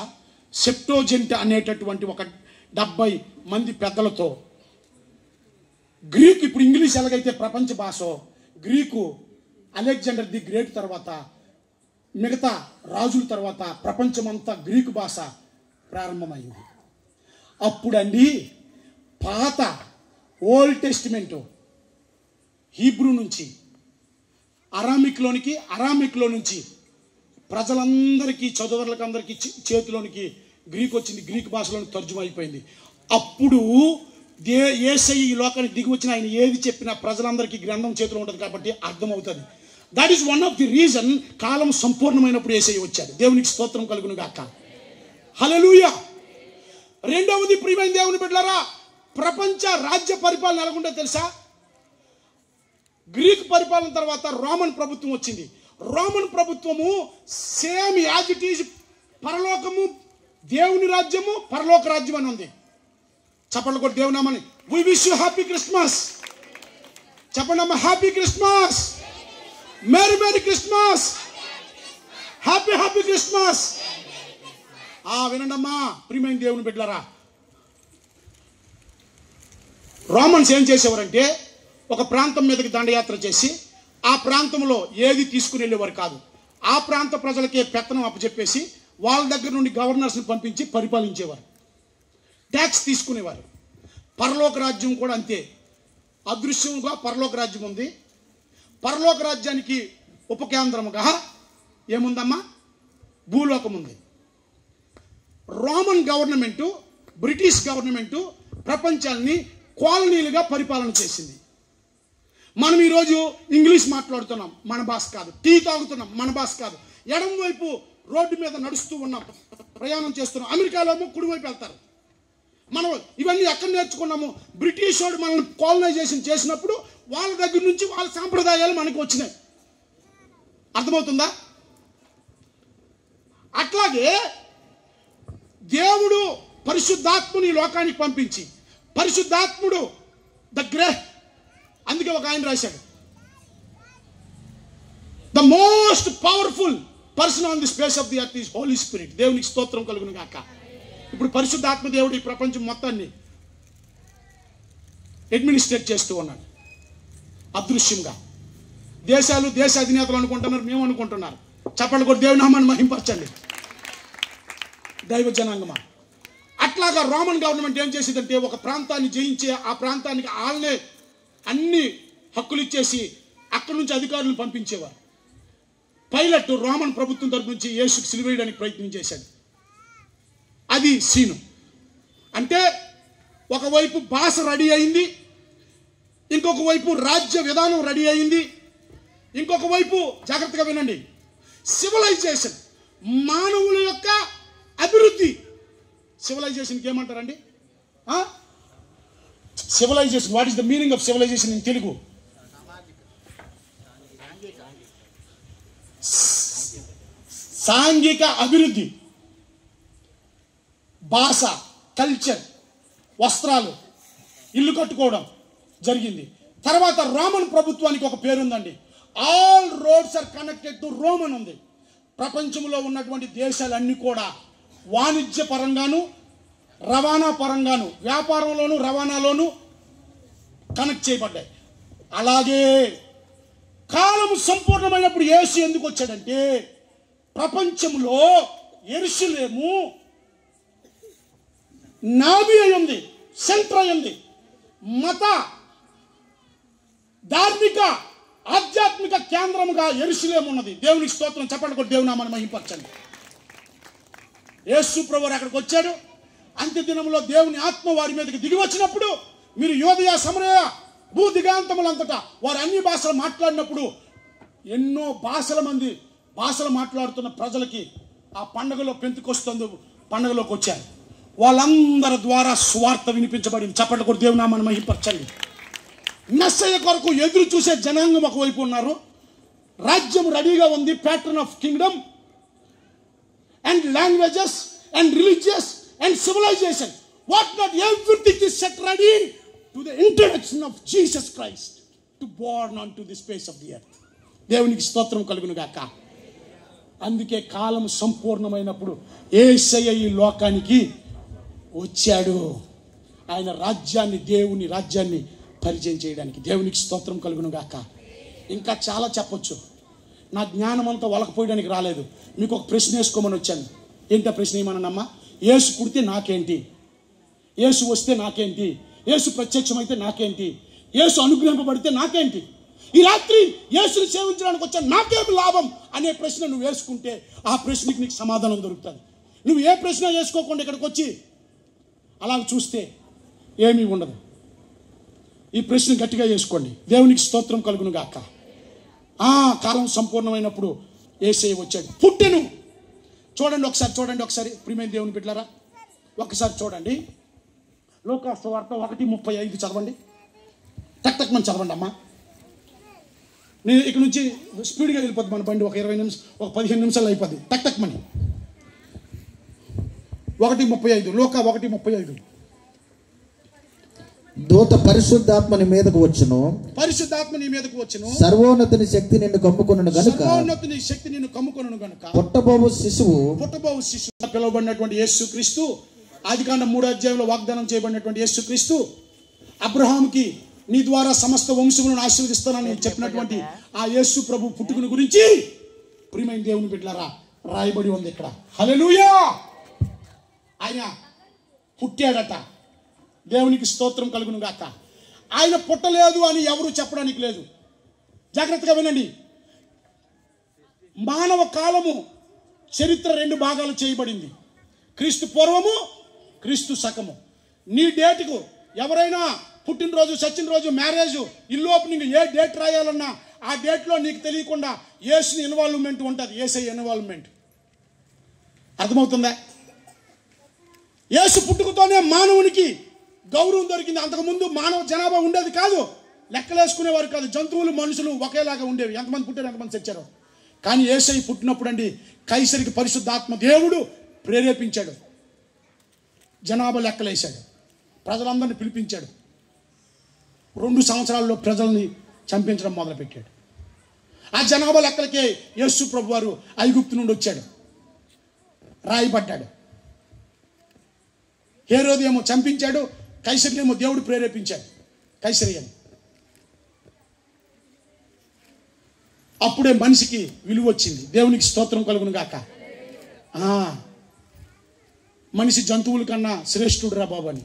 సెప్టోజెంట్ అనేటటువంటి ఒక 70 మంది పెద్దలతో గ్రీక్, ఇప్పుడు ఇంగ్లీష్ ఎలాగైతే ప్రపంచ భాష, గ్రీకు అలెగ్జాండర్ ది గ్రేట్ తర్వాత, మిగతా రాజుల తర్వాత ప్రపంచమంతా గ్రీకు భాష ప్రారంభమైంది. అప్పుడండి పాత ఓల్డ్ టెస్టిమెంట్ హీబ్రూ నుంచి అరామిక్లో నుంచి ప్రజలందరికీ, చదువులకందరికీ చేతిలోనికి గ్రీక్ వచ్చింది. గ్రీక్ భాషలోని తర్జుమా అయిపోయింది. అప్పుడు యేసయ్య ఈ లోకానికి దిగి వచ్చిన ఆయన ఏది చెప్పినా ప్రజలందరికీ గ్రంథం చేతిలో ఉంటుంది కాబట్టి అర్థమవుతుంది. That is one of the reason కాలం సంపూర్ణమైనప్పుడు యేసయ్య వచ్చాడు. దేవునికి స్తోత్రం కలుగును గాక. హల్లెలూయా. రెండవది ప్రియమైన దేవుని బిడ్డలారా, ప్రపంచ రాజ్య పరిపాలన ఎలాగుంటే తెలుసా? గ్రీక్ పరిపాలన తర్వాత రోమన్ ప్రభుత్వం వచ్చింది. రోమన్ ప్రభుత్వము సేమ్ యాజ్ ఇట్ ఈజ్ పరలోకము, దేవుని రాజ్యము, పరలోక రాజ్యం అని ఉంది. చెప్పండి కొట్టి దేవుని నామని. We wish you happy Christmas. చెప్పండి అమ్మ, happy Christmas, merry Christmas, happy Christmas. వినండి అమ్మా ప్రియమైన దేవుని బిడ్డలారా, రోమన్స్ ఏం చేసేవారంటే ఒక ప్రాంతం మీదకి దండయాత్ర చేసి ఆ ప్రాంతంలో ఏది తీసుకుని వెళ్ళేవారు కాదు. ఆ ప్రాంత ప్రజలకే పెత్తనం అప్పచెప్పేసి వాళ్ళ దగ్గర నుండి గవర్నర్స్ని పంపించి పరిపాలించేవారు. ట్యాక్స్ తీసుకునేవారు. పరలోక రాజ్యం కూడా అంతే. అదృశ్యంగా పరలోక రాజ్యం ఉంది. పరలోక రాజ్యానికి ఉపకేంద్రముగా ఏముందమ్మా? భూలోకం ఉంది. రోమన్ గవర్నమెంటు, బ్రిటిష్ గవర్నమెంటు ప్రపంచాన్ని కాలనీలుగా పరిపాలన చేసింది. మనం ఈరోజు ఇంగ్లీష్ మాట్లాడుతున్నాం, మన భాష కాదు. టీ తాగుతున్నాం, మన భాష కాదు. ఎడమ వైపు రోడ్డు మీద నడుస్తూ ఉన్నాం, ప్రయాణం చేస్తున్నాం. అమెరికాలో కుడివైపు వెళ్తారు. మనం ఇవన్నీ ఎక్కడ నేర్చుకున్నాము? బ్రిటిష్ వాడు మనల్ని కాలనైజేషన్ చేసినప్పుడు వాళ్ళ దగ్గర నుంచి వాళ్ళ సాంప్రదాయాలు మనకు వచ్చినాయి. అర్థమవుతుందా? అట్లాగే దేవుడు పరిశుద్ధాత్ముని లోకానికి పంపించి, పరిశుద్ధాత్ముడు అందుకే ఒక ఆయన రాశాడు, the most powerful person on the space of the earth is Holi spirit. దేవునికి స్తోత్రం కలుగును గాక. ఇప్పుడు పరిశుద్ధాత్మ దేవుడు ఈ ప్రపంచం మొత్తాన్ని అడ్మినిస్ట్రేట్ చేస్తూ ఉన్నాడు అదృశ్యంగా. దేశాలు, దేశ అధినేతలు అనుకుంటున్నారు, మేము అనుకుంటున్నారు. చప్పట్లు కొట్టి దేవుని నామాన్ని మహింపరచండి దైవ జనాంగమా. అట్లాగా రోమన్ గవర్నమెంట్ ఏం చేసేదంటే, ఒక ప్రాంతాన్ని జయించే ఆ ప్రాంతానికి వాళ్ళనే అన్ని హక్కులు ఇచ్చేసి అక్కడి నుంచి అధికారులను పంపించేవారు. పైలట్ రోమన్ ప్రభుత్వం తరపు నుంచి యేసుకు సిలువేయడానికి ప్రయత్నం చేశాడు. అది సీను. అంటే ఒకవైపు భాష రెడీ అయింది, ఇంకొక వైపు రాజ్య విధానం రెడీ అయింది, ఇంకొక వైపు జాగ్రత్తగా వినండి, సివిలైజేషన్, మానవుల యొక్క అభివృద్ధి. సివిలైజేషన్కి ఏమంటారండి? Civilization, what is the meaning of civilization in Telugu? సాంఘిక అభివృద్ధి. భాష, కల్చర్, వస్త్రాలు, ఇల్లు కట్టుకోవడం జరిగింది. తర్వాత రోమన్ ప్రభుత్వానికి ఒక పేరు ఉందండి, all roads are connected to Rome అని ఉంది. ప్రపంచంలో ఉన్నటువంటి దేశాలన్నీ కూడా వాణిజ్య పరంగాను, రవాణా పరంగాను, వ్యాపారంలోను రవాణాలోను కనెక్ట్ చేయబడ్డాయి. అలాగే కాలం సంపూర్ణమైనప్పుడు యేసు ఎందుకు వచ్చాడంటే, ప్రపంచంలో యెరూషలేము నాభి అయి ఉంది, సెంటర్ అయి ఉంది. మత, ధార్మిక, ఆధ్యాత్మిక కేంద్రముగా యెరూషలేము ఉన్నది. దేవునికి స్తోత్రం. చెప్పండి కూడా దేవుని నామాన్ని మహింపరచండి. యేసు ప్రభువు అక్కడికి వచ్చాడు. అంత్య దినంలో దేవుని ఆత్మ వారి మీదకి దిగి వచ్చినప్పుడు, మీరు యోదయ, సమరయ, భూ దిగాంతములంతటా వారు అన్ని భాషలు మాట్లాడినప్పుడు, ఎన్నో భాషలు మాట్లాడుతున్న ప్రజలకి ఆ పండుగలో పెంతుకొస్తుంది పండుగలోకి వచ్చారు. వాళ్ళందరి ద్వారా స్వార్థ వినిపించబడింది. చప్పట్లు కూడా దేవుని నామాన్ని మహింపరచండి. మెస్సయ్య కొరకు ఎదురు చూసే జనాంగం ఒకవైపు ఉన్నారు. రాజ్యం రెడీగా ఉంది, pattern of kingdom and languages and religious and civilization, what not, everything is set ready to the introduction of Jesus Christ to born on to the space of the earth. దేవునికి స్తోత్రం కలుగును గాక. అందుకే కాలం సంపూర్ణమైనప్పుడు యేసయ్య ఈ లోకానికి వచ్చాడు. ఆయన రాజ్యాన్ని, దేవుని రాజ్యాన్ని పరిచయం చేయడానికి. దేవునికి స్తోత్రం కలుగును గాక. ఇంకా చాలా చెప్పొచ్చు. నా జ్ఞానం అంతా వలకపోయడానికి రాలేదు. మీకు ఒక ప్రశ్న వేసుకోమని వచ్చాను. ఏంటి ఆ ప్రశ్న? ఏమన్నానమ్మా? యేసు పుడితే నాకేంటి, యేసు వస్తే నాకేంటి, యేసు ప్రత్యక్షమైతే నాకేంటి, యేసు అనుగ్రహింపబడితే నాకేంటి, ఈ రాత్రి యేసుని సేవించడానికి వచ్చా నాకేమి లాభం అనే ప్రశ్న నువ్వు వేసుకుంటే ఆ ప్రశ్నకి నీకు సమాధానం దొరుకుతుంది. నువ్వు ఏ ప్రశ్న వేసుకోకుండా ఇక్కడికి వచ్చి అలా చూస్తే ఏమీ ఉండదు. ఈ ప్రశ్న గట్టిగా వేసుకోండి. దేవునికి స్తోత్రం కలుగును గాక. కాలం సంపూర్ణమైనప్పుడు యేసయ్య వచ్చాడు, పుట్టెను. చూడండి ఒకసారి ప్రియమైన దేవుని బిడ్డలారా, ఒకసారి చూడండి. లోకాసు వార్త 1:35 చదవండి. టక్ మనం చదవండి అమ్మా. నేను ఇక్కడ నుంచి స్పీడ్గా వెళ్ళిపోద్ది మన బండి. ఒక 15 నిమిషాలు అయిపోద్ది. టక్ మని 1:35, లోకా 1:35. దూత పరిశుద్ధాత్మ నీ మీదకు వచ్చును, సర్వోన్నతుని శక్తి నిన్ను కమ్ముకొనును గనుక పుట్టబోవు శిశువు పిలువబడినటువంటి యేసుక్రీస్తు, ఆదికాండం 3వ అధ్యాయంలో వాగ్దానం చేయబడినటువంటి యేసుక్రీస్తు, అబ్రహాముకి నీ ద్వారా సమస్త వంశములను ఆశీర్వదిస్తానని చెప్పినటువంటి ఆ యేసు ప్రభు పుట్టుకుని గురించి ప్రియమైన దేవుని బిడ్డలారా రాయబడి ఉంది ఇక్కడ. హల్లెలూయా. ఆయన పుట్టాడట. దేవునికి స్తోత్రం కలుగును గాక. ఆయన పుట్టలేదు అని ఎవరు చెప్పడానికి లేదు. జాగ్రత్తగా వినండి. మానవ కాలము చరిత్ర 2 భాగాలు చేయబడింది. క్రీస్తు పూర్వము, క్రీస్తు శకము. నీ డేటుకు ఎవరైనా పుట్టినరోజు, సచ్చినరోజు, మ్యారేజ్, ఇల్లు ఓపెనింగ్, ఏ డేట్ రాయాలన్నా ఆ డేట్లో నీకు తెలియకుండా యేసుని ఇన్వాల్వ్మెంట్ ఉంటుంది. యేసయ్య ఇన్వాల్వ్మెంట్ అర్థమవుతుందా? యేసు పుట్టుకతోనే మానవునికి గౌరవం దొరికింది. అంతకుముందు మానవ జనాభా ఉండేది కాదు, లెక్కలేసుకునేవారు కాదు. జంతువులు, మనుషులు ఒకేలాగా ఉండేవి. ఎంతమంది పుట్టారు, ఎంతమంది చచ్చారు. కానీ యేసయ్య పుట్టినప్పుడు అండి కైసరికి పరిశుద్ధాత్మ దేవుడు ప్రేరేపించాడు. జనాభా లెక్కలేశాడు, ప్రజలందరినీ పిలిపించాడు. 2 సంవత్సరాల్లో ప్రజల్ని చంపించడం మొదలుపెట్టాడు. ఆ జనాభా లెక్కలకే యేసు ప్రభు వారు ఐగుప్తు నుండి వచ్చాడు, రాయబడ్డాడు. హేరోదు ఏమో చంపించాడు, కైసరినేమో దేవుడు ప్రేరేపించాడు, కైసరియని. అప్పుడే మనిషికి విలువ వచ్చింది. దేవునికి స్తోత్రం కలుగును గాక. మనిషి జంతువుల కన్నా శ్రేష్ఠుడు రా బాబు అని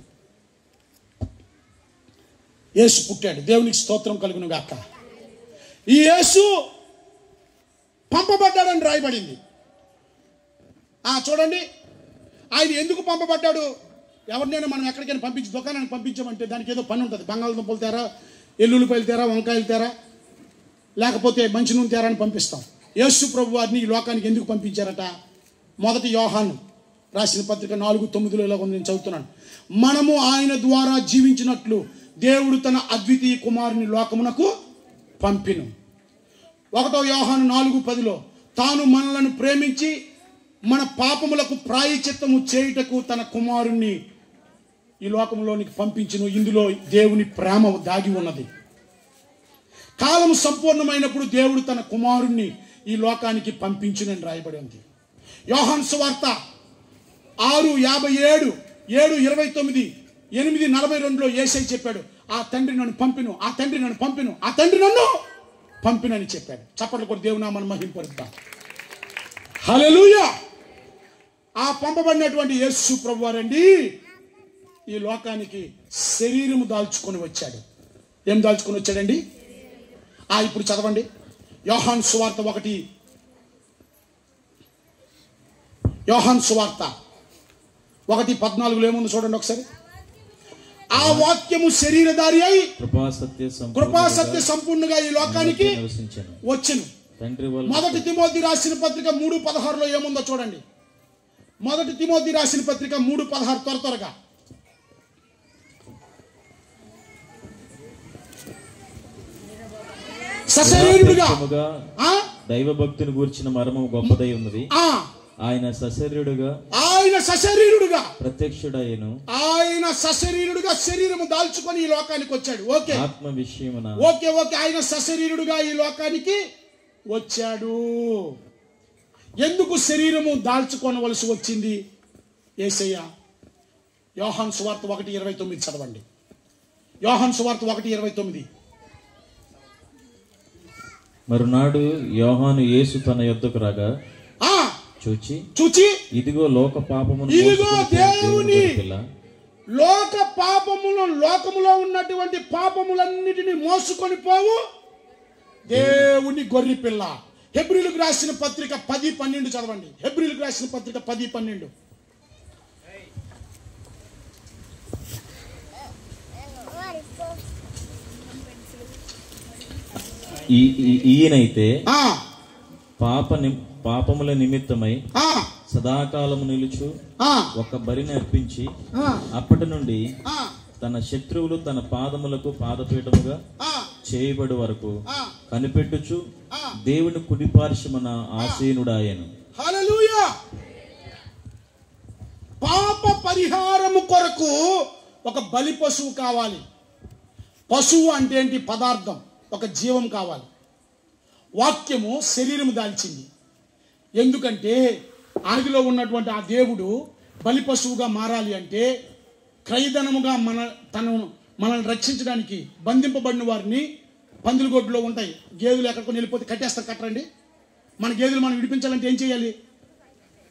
యేసు పుట్టాడు. దేవునికి స్తోత్రం కలుగును గాక. ఈ యేసు పంపబడ్డాడని రాయబడింది. చూడండి, ఆయన ఎందుకు పంపబడ్డాడు? ఎవరినైనా మనం ఎక్కడికైనా పంపించి దుకాణానికి పంపించామంటే దానికి ఏదో పని ఉంటుంది. బంగాళదుంపలు తేరా, ఎల్లుల్లిపాయలు తేరా, వంకాయలు తేరా, లేకపోతే మంచి నూనె తేరా అని పంపిస్తాం. యేసు ప్రభు వారిని ఈ లోకానికి ఎందుకు పంపించారట? మొదటి యోహాను రాసిన పత్రిక 4:9 నేను చదువుతున్నాను. మనము ఆయన ద్వారా జీవించినట్లు దేవుడు తన అద్వితీయ కుమారుని లోకమునకు పంపిను. 1 యోహాను 4:10 తాను మనలను ప్రేమించి మన పాపములకు ప్రాయశ్చిత్తము చేయుటకు తన కుమారుణ్ణి ఈ లోకంలోనికి పంపించును. ఇందులో దేవుని ప్రేమ దాగి ఉన్నది. కాలం సంపూర్ణమైనప్పుడు దేవుడు తన కుమారుణ్ణి ఈ లోకానికి పంపించునని రాయబడి ఉంది. యోహాను సువార్త 6:57, 7:29, 8:42 యేసయ్య చెప్పాడు, ఆ తండ్రి నన్ను పంపిను, ఆ తండ్రి నన్ను పంపిను, ఆ తండ్రి నన్ను పంపినని చెప్పాడు. చప్పట్లు కొట్టి దేవునామను మహింపరుద్దాం. హల్లెలూయా. ఆ పంపబడినటువంటి యేసు ప్రభువారండి ఈ లోకానికి శరీరము దాల్చుకొని వచ్చాడు. ఏం దాల్చుకొని వచ్చాడండి? ఇప్పుడు చదవండి, యోహాను సువార్త 1, యోహాను సువార్త 1:14 ఏముంది చూడండి ఒకసారి. ఆ వాక్యము శరీరధారి అయి కృపా సత్య సంపూర్ణంగా ఈ లోకానికి వచ్చెను. మొదటి తిమోతి రాసిన పత్రిక 3:16 ఏముందో చూడండి. మొదటి తిమోతి రాసిన పత్రిక 3:16 త్వరగా. సశరీరుడుగా దైవ భక్తిని గూర్చిన మర్మం గొప్పదై ఉన్నది. ఆయన సశరీరుడుగా ప్రత్యక్షుడయ్యను. ఆయన సశరీరుడుగా శరీరము దాల్చుకొని ఈ లోకానికి వచ్చాడు. ఓకే, ఆత్మ విషయమున ఓకే. ఆయన సశరీరుడుగా ఈ లోకానికి వచ్చాడు. ఎందుకు శరీరము దాల్చుకోనవలసి వచ్చింది యేసయ్య? యోహాను సువార్త 1:29 చదవండి. యోహాను సువార్త 1:29. మరునాడు యోహాను యేసు తన యొద్దకు రాగా చూచి ఇదిగో లోక పాపమును, ఇదిగో దేవుని లోక పాపములు, లోకములో ఉన్నటువంటి పాపములన్నిటిని మోసుకొని పోవు దేవుని గొర్రె పిల్ల. హెబ్రీయులకు రాసిన పత్రిక 10:12 చదవండి. హెబ్రీయులకు రాసిన పత్రిక 10:12. ఈయనైతే పాపముల నిమిత్తమై సదాకాలము నిలుచు ఒక బలిని అర్పించి అప్పటి నుండి తన శత్రువులు తన పాదములకు పాదపీఠముగా చేయబడి వరకు కనిపెట్టుచు దేవుని కుడిపార్శ్వమున ఆసీనుడాయెను. హల్లెలూయా. పాప పరిహారము కొరకు ఒక బలి పశువు కావాలి. పశువు అంటే ఏంటి? పదార్థం, ఒక జీవం కావాలి. వాక్యము శరీరము దాల్చింది. ఎందుకంటే ఆదిలో ఉన్నటువంటి ఆ దేవుడు బలి పశువుగా మారాలి అంటే క్రయధనముగా మనల్ని రక్షించడానికి బంధింపబడిన వారిని, పందుల గొడ్డులో ఉంటాయి గేదెలు, ఎక్కడికి వెళ్ళిపోతే కట్టేస్తారు, కట్టరండి. మన గేదెలు మనం విడిపించాలంటే ఏం చేయాలి?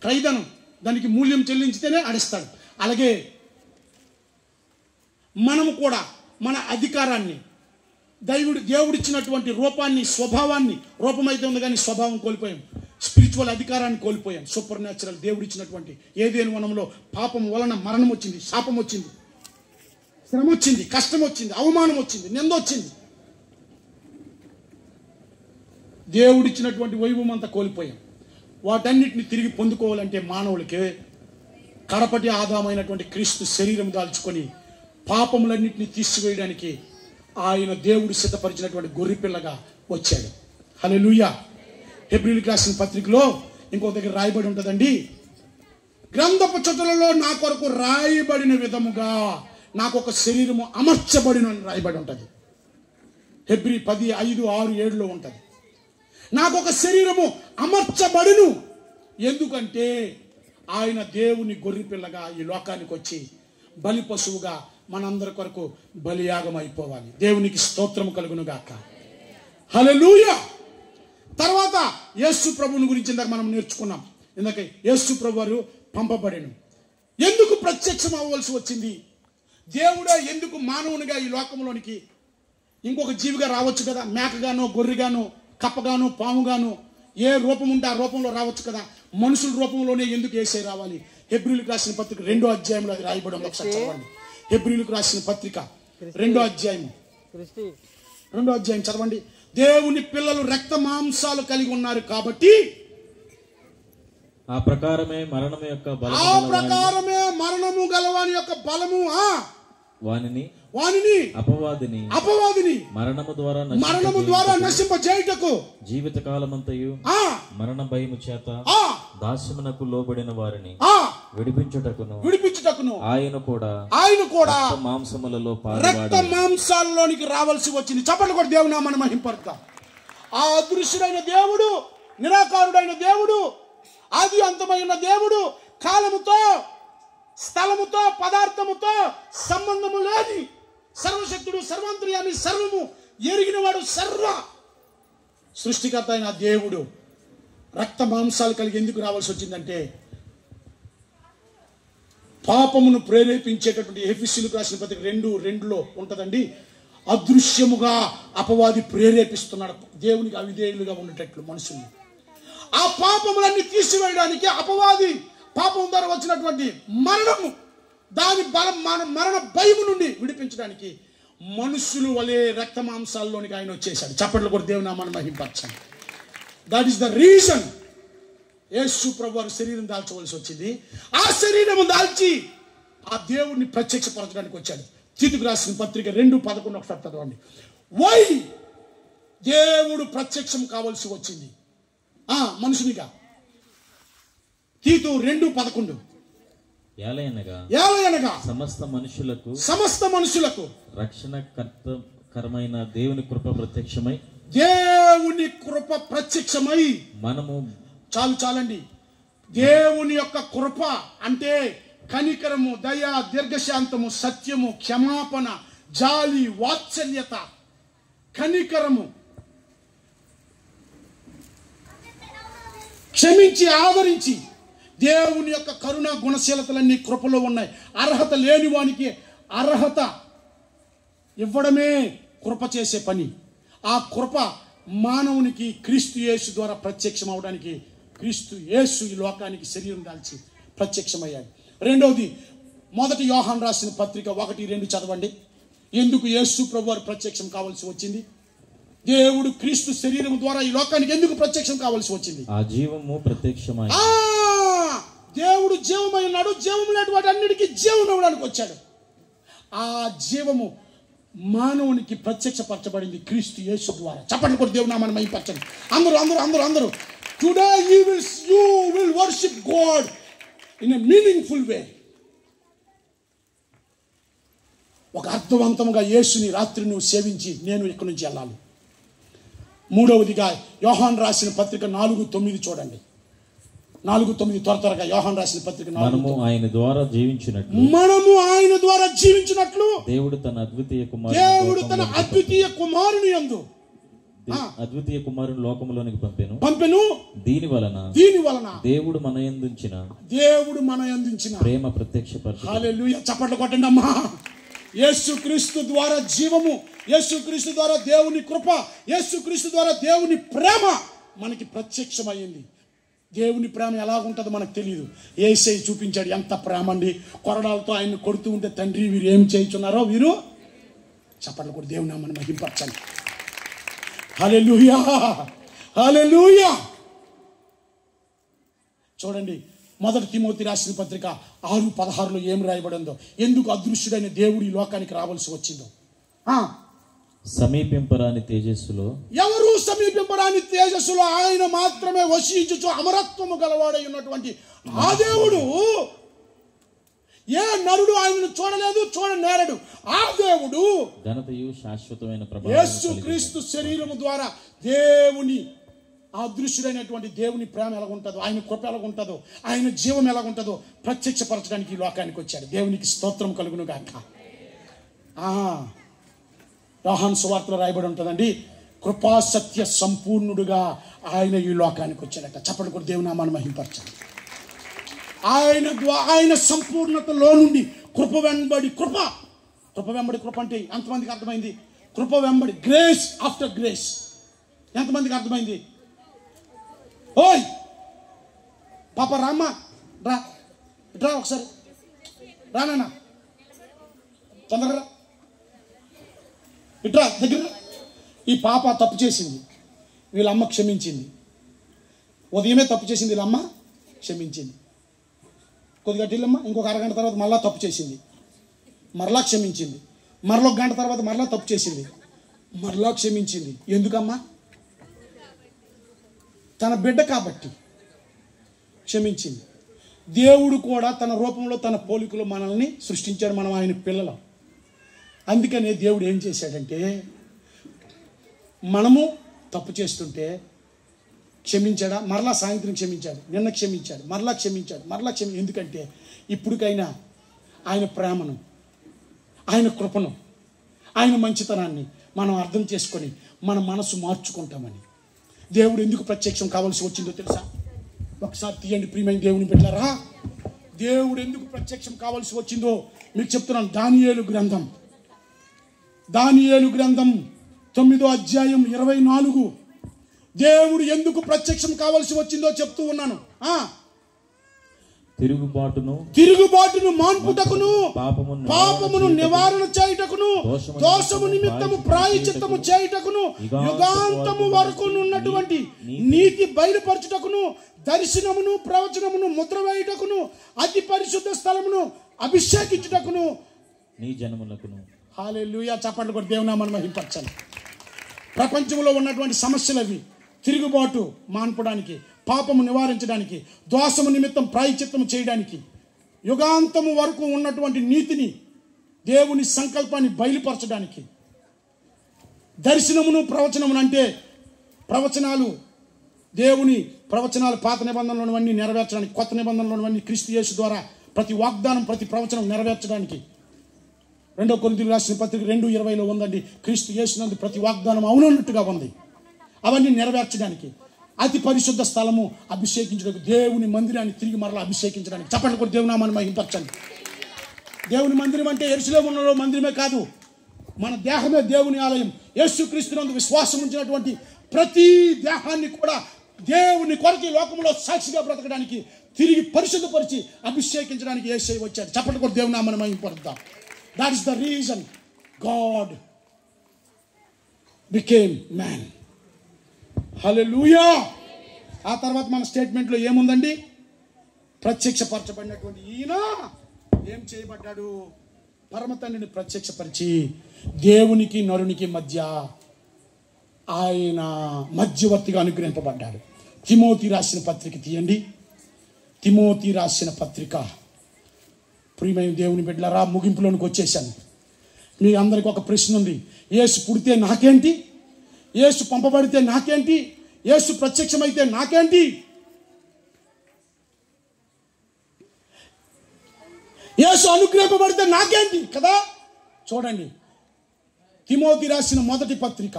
క్రయధనం, దానికి మూల్యం చెల్లించితేనే అడిస్తాడు. అలాగే మనము కూడా మన అధికారాన్ని, దేవుడిచ్చినటువంటి రూపాన్ని, స్వభావాన్ని, రూపమైతే ఉంది కానీ స్వభావం కోల్పోయాం, స్పిరిచువల్ అధికారాన్ని కోల్పోయాం. సూపర్ న్యాచురల్ దేవుడిచ్చినటువంటి ఏదేను వనంలో పాపం వలన మరణం వచ్చింది, శాపం వచ్చింది, శ్రమ వచ్చింది, కష్టం వచ్చింది, అవమానం వచ్చింది, నింద వచ్చింది. దేవుడిచ్చినటువంటి వైభవం అంతా కోల్పోయాం. వాటన్నిటిని తిరిగి పొందుకోవాలంటే మానవులకి కడపటి ఆదామైనటువంటి క్రీస్తు శరీరం దాల్చుకొని పాపములన్నింటినీ తీసివేయడానికి ఆయన దేవుడు సిద్ధపరిచినటువంటి గొర్రెపిల్లగా వచ్చాడు. హల్లెలూయా. హెబ్రీయులకు రాసిన పత్రికలో ఇంకో దగ్గర రాయబడి ఉంటుందండి, గ్రంథపు చుట్టలలో నా కొరకు రాయబడిన విధముగా నాకు ఒక శరీరము అమర్చబడిన రాయబడి ఉంటుంది. హెబ్రీ 10, 5, 6, 7లో ఉంటుంది. నాకు ఒక శరీరము అమర్చబడును. ఎందుకంటే ఆయన దేవుని గొర్రెపిల్లగా ఈ లోకానికి వచ్చి బలి పశువుగా మనందరి కొరకు బలియాగం అయిపోవాలి. దేవునికి స్తోత్రం కలుగును గాక. హల్లెలూయా. తర్వాత యేసు ప్రభువుని గురించి ఇందాక మనం నేర్చుకున్నాం. ఇందాక యేసు ప్రభు వారు పంపబడెను. ఎందుకు ప్రత్యక్షం అవ్వవలసి వచ్చింది? దేవుడే ఎందుకు మానవునిగా ఈ లోకంలోనికి ఇంకొక జీవిగా రావచ్చు కదా, మేకగానో గొర్రెగానో కప్పగానో పాముగానో ఏ రూపం ఉంటే ఆ రూపంలో రావచ్చు కదా. మనుషుల రూపంలోనే ఎందుకు యేసయ్య రావాలి? హెబ్రీయులకు రాసిన పత్రిక 2వ అధ్యాయంలో అది రాయబడి ఉంది. ఒకసారి చదవండి. హెబ్రీయులకు రాసిన పత్రిక 2వ అధ్యాయం చదవండి. దేవుని పిల్లలు రక్త మాంసాలు కలిగి ఉన్నారు కాబట్టి ఆ ప్రకారమే మరణము గలవాని యొక్క బలము వానిని అపవాదిని మరణము ద్వారా నశింపజేయుటకు జీవిత కాలమంతయు మరణ భయము చేత దాస్యమునకు లోబడిన వారిని విడిపించుటకును ఆయన కూడా రక్త మాంసాలలోనికి రావాల్సి వచ్చింది. చప్పట్లు కొట్టి దేవుని నామమును మహింపరుద్దాం. ఆ అదృశ్యుడైన దేవుడు, నిరాకారుడైన దేవుడు, ఆది అంతమైన దేవుడు, కాలముతో స్థలముతో పదార్థముతో సంబంధము లేని సర్వశక్తుడు, సర్వాంతర్యామి, సర్వము ఎరిగినవాడు, సర్వ సృష్టికర్త అయిన దేవుడు రక్త మాంసాలు కలిగి ఎందుకు రావాల్సి వచ్చిందంటే పాపమును ప్రేరేపించేటటువంటి ఎఫెసీయులకు రాసిన పత్రిక 2:2లో ఉంటుందండి. అదృశ్యముగా అపవాది ప్రేరేపిస్తున్నాడు దేవునికి అవిధేయులుగా ఉండేటట్లు మనుషుల్ని. ఆ పాపములన్నీ తీసివేయడానికి అపవాది పాపం ద్వారా వచ్చినటువంటి మరణము, దాని బలం, మరణ భయము నుండి విడిపించడానికి మనుషులు వలె రక్త మాంసాల్లోనికి ఆయన వచ్చేసాడు. చప్పట్లు కూడా దేవుని నామమును మహింపరచండి. దట్ ఈస్ ద రీజన్ యేసు ప్రభు వారు శరీరం దాల్చవలసి వచ్చింది. ఆ శరీరము దాల్చి ఆ దేవుడిని ప్రత్యక్షపరచడానికి వచ్చాడు. తీతుకు రాసిన పత్రిక 2:11 ఒకసారి చదవండి. వై దేవుడు ప్రత్యక్షం కావాల్సి వచ్చింది మనుషునిగా. తీతు 2:11 ఏలయనగా సమస్త మనుషులకు రక్షణకరమైన దేవుని కృప ప్రత్యక్షమై మనము చాలండి. దేవుని యొక్క కృప అంటే కనికరము, దయ, దీర్ఘశాంతము, సత్యము, క్షమాపణ, జాలి, వాత్సల్యత, కనికరము, క్షమించి ఆదరించి దేవుని యొక్క కరుణ గుణశీలతలన్నీ కృపలో ఉన్నాయి. అర్హత లేని వానికి అర్హత ఇవ్వడమే కృప చేసే పని. ఆ కృప మానవునికి క్రీస్తు యేసు ద్వారా ప్రత్యక్షం అవడానికి క్రీస్తు యేసు ఈ లోకానికి శరీరం దాల్చి ప్రత్యక్షమయ్యాడు. రెండవది, 1 యోహాను రాసిన పత్రిక 1:2 చదవండి. ఎందుకు యేసు ప్రభు వారు ప్రత్యక్షం కావాల్సి వచ్చింది? దేవుడు క్రీస్తు శరీరం ద్వారా ఈ లోకానికి ఎందుకు ప్రత్యక్షం కావాల్సి వచ్చింది? ఆ జీవము ప్రత్యక్షమై దేవుడు జీవమై ఉన్నాడు. జీవం లేని వాటి అన్నిటికీ జీవం ఇవ్వడానికి వచ్చాడు. ఆ జీవము మానవునికి ప్రత్యక్షపరచబడింది క్రీస్తు యేసు ద్వారా. చప్పట్లు కొట్టి దేవుని నామమును మహిమపరచండి. అందరూ today you will worship God in a meaningful way. ఒక అర్థవంతంగా యేసుని రాత్రి నువ్వు సేవించి నేను ఇక్కడి నుంచి వెళ్ళాలి. మూడవదిగా యోహాను రాసిన పత్రిక 4:9 చూడండి. 4:9 త్వరగా యోహాను రాసిన పత్రిక 4. మనము ఆయన ద్వారా జీవించినట్లు దేవుడు తన అద్వితీయ కుమారుని యందు అద్వితీయ కుమారుని లోకములోనికి పంపెను. దీని వలన దేవుడు మన యందుంచిన ప్రేమ ప్రత్యక్షపరచు. హల్లెలూయా. చప్పట్లు కొట్టండి అమ్మా. యేసుక్రీస్తు ద్వారా జీవము, యేసుక్రీస్తు ద్వారా దేవుని కృప, యేసుక్రీస్తు ద్వారా దేవుని ప్రేమ మనకి ప్రత్యక్షమైంది. దేవుని ప్రేమ ఎలాగుంటుందో మనకు తెలియదు. యేసయ్య చూపించాడు ఎంత ప్రేమ అండి. కొరడాలతో ఆయన్ని కొడుతూ ఉంటే తండ్రి వీరు ఏం చేయుచున్నారో వీరు. చప్పట్లు కూడా దేవుని నామమును మహింపరచండి. హల్లెలూయా, హల్లెలూయా. చూడండి 1 తిమోతి రాసిన పత్రిక 6:16లో ఏం రాయబడిందో, ఎందుకు అదృశ్యుడైన దేవుడు ఈ లోకానికి రావాల్సి వచ్చిందో. సమీపింపరాని తేజస్సులో, ఎవరు సమీపింపరాని తేజస్సులో ఆయన మాత్రమే వసించుచు అమరత్వము గలవాడై ఉన్నటువంటి ఆ దేవుడు, ఏ నరుడు ఆయనను చూడలేదు, చూడనేరడు. ఆ దేవుడు ఘనతయు శాశ్వతమైన ప్రభావం యేసుక్రీస్తు శరీరము ద్వారా దేవుని అదృశ్యుడైనటువంటి దేవుని ప్రేమ ఎలాగుంటుందో, ఆయన కృప ఎలాగుంటుందో, ఆయన జీవం ఎలాగుంటుందో ప్రత్యక్షపరచడానికి ఈ లోకానికి వచ్చాడు. దేవునికి స్తోత్రం కలుగును గాక. యోహాను సువార్తలో రాయబడి ఉంటుందండి, కృపా సత్య సంపూర్ణుడుగా ఆయన ఈ లోకానికి వచ్చాడట. చప్పటి కూడా దేవుని నామాన్ని మహింపరచాలి. ఆయన సంపూర్ణతలో నుండి కృప వెంబడి కృప అంటే ఎంతమందికి అర్థమైంది? కృప వెంబడి గ్రేస్ ఆఫ్టర్ గ్రేస్ ఎంతమందికి అర్థమైంది? ఓయ్ పాప రామ్మా, రా ఒకసారి రానా, తొందరగా ఇట్రా దగ్గర. ఈ పాప తప్పు చేసింది, వీళ్ళమ్మ క్షమించింది. ఉదయమే తప్పు చేసింది, వీళ్ళమ్మ క్షమించింది. కొద్దిగా టిల్లమ్మ ఇంకొక అరగంట తర్వాత మళ్ళా తప్పు చేసింది, మరలా క్షమించింది. మరలా ఒక గంట తర్వాత మరలా తప్పు చేసింది, మరలా క్షమించింది. ఎందుకమ్మా? తన బిడ్డ కాబట్టి క్షమించింది. దేవుడు కూడా తన రూపంలో తన పోలికలో మనల్ని సృష్టించాడు, మనం ఆయన పిల్లలం. అందుకనే దేవుడు ఏం చేశాడంటే, మనము తప్పు చేస్తుంటే క్షమించాడా? మరలా సాయంత్రం క్షమించాడు, నిన్న క్షమించాడు, మరలా క్షమించాడు. ఎందుకంటే ఇప్పటికైనా ఆయన ప్రేమను, ఆయన కృపను, ఆయన మంచితనాన్ని మనం అర్థం చేసుకొని మన మనసు మార్చుకుంటామని. దేవుడు ఎందుకు ప్రత్యక్షం కావాల్సి వచ్చిందో తెలుసా? ఒకసారి తీయండి ప్రియమైన దేవుని బిడ్డలారా. దేవుడు ఎందుకు ప్రత్యక్షం కావాల్సి వచ్చిందో మీకు చెప్తున్నాను. దానియేలు గ్రంథం 9వ అధ్యాయం 24. దేవుడు ఎందుకు ప్రత్యక్షం కావాల్సి వచ్చిందో చెప్తూ ఉన్నాను. తిరుగుబాటును మాన్పుటకును, పాపమును నివారణ చేయుటకును, దోషము నిమిత్తము ప్రాయశ్చిత్తము చేయుటకును, యుగాంతము వరకు ఉన్నటువంటి నీతి బయలుపరచుటకును, దర్శనమును ప్రవచనమును ముద్ర వేయుటకును, అతి పరిశుద్ధ స్థలమును అభిషేకించుటకును నీ జనములకును. హల్లెలూయా. చప్పట్లు కొట్టి దేవుని నామమును మహిమపరచాలి. ప్రపంచంలో ఉన్నటువంటి సమస్యలు అవి. తిరుగుబాటు మాన్పడానికి, పాపము నివారించడానికి, దోషము నిమిత్తం ప్రాయశ్చిత్తము చేయడానికి, యుగాంతము వరకు ఉన్నటువంటి నీతిని, దేవుని సంకల్పాన్ని బయలుపరచడానికి, దర్శనమును ప్రవచనమును అంటే ప్రవచనాలు, దేవుని ప్రవచనాలు పాత నిబంధనలోనివన్నీ నెరవేర్చడానికి, కొత్త నిబంధనలోనివన్నీ క్రీస్తు యేసు ద్వారా ప్రతి వాగ్దానం, ప్రతి ప్రవచనం నెరవేర్చడానికి. 2 కొరింథీయులకు రాసిన పత్రిక 2:20లో ఉందండి, క్రీస్తు యేసునందు ప్రతి వాగ్దానం అవునన్నట్టుగా ఉంది. అవన్నీ నెరవేర్చడానికి, అతి పరిశుద్ధ స్థలము అభిషేకించడానికి, దేవుని మందిరాన్ని తిరిగి మరలా అభిషేకించడానికి. చెప్పండి కూడా దేవుని నామాన్ని మహిమపరచండి. దేవుని మందిరం అంటే యెరూషలేములో మందిరమే కాదు, మన దేహమే దేవుని ఆలయం. యేసుక్రీస్తునందు విశ్వాసం ఉంచినటువంటి ప్రతి దేహాన్ని కూడా దేవుని కొరకు లోకంలో సాక్షిగా బ్రతకడానికి, తిరిగి పరిశుద్ధపరిచి అభిషేకించడానికి యేసయ్య వచ్చాడు. చెప్పండి కూడా దేవుని నామాన్ని మహిమపరుద్దాం. That is the reason God became man. హల్లెలూయా. ఆ తర్వాత మన స్టేట్మెంట్లో ఏముందండి? ప్రత్యక్షపరచబడినటువంటి ఈయన ఏం చేయబడ్డాడు? పరమ తండ్రిని ప్రత్యక్షపరిచి దేవునికి నరునికి మధ్య ఆయన మధ్యవర్తిగా అనుగ్రహింపబడ్డాడు. తిమోతి రాసిన పత్రిక తీయండి. తిమోతి రాసిన పత్రిక. ప్రియమైన దేవుని బిడ్డలారా, ముగింపులోనికి వచ్చేసాను. మీ అందరికి ఒక ప్రశ్న ఉంది. యేసు పుడితే నాకేంటి? యేసు పంపబడితే నాకేంటి? యేసు ప్రత్యక్షమైతే నాకేంటి? యేసు అనుగ్రహింపబడితే నాకేంటి కదా? చూడండి, తిమోతి రాసిన మొదటి పత్రిక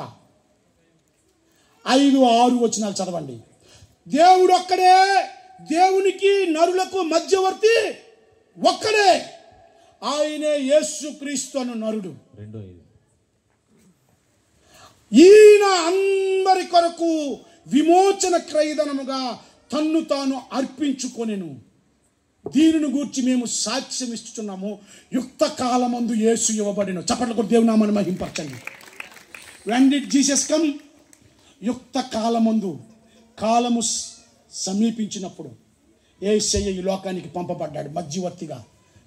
5-6 వచనాలు చదవండి. దేవుడు ఒక్కడే, దేవునికి నరులకు మధ్యవర్తి ఒక్కడే, ఆయనే యేసుక్రీస్తు అను నరుడు. ఈయన అందరి కొరకు విమోచన క్రయధనముగా తన్ను తాను అర్పించుకొనెను. దీనిని గూర్చి మేము సాక్ష్యం ఇస్తున్నాము. యుక్త కాలమందు యేసు ఇవ్వబడిన. చప్పట్ల కొట్టి దేవుని నామమును మహిమపరచండి. When did Jesus come? యుక్త కాలమందు, కాలము సమీపించినప్పుడు యేసయ్య ఈ లోకానికి పంపబడ్డాడు మధ్యవర్తిగా.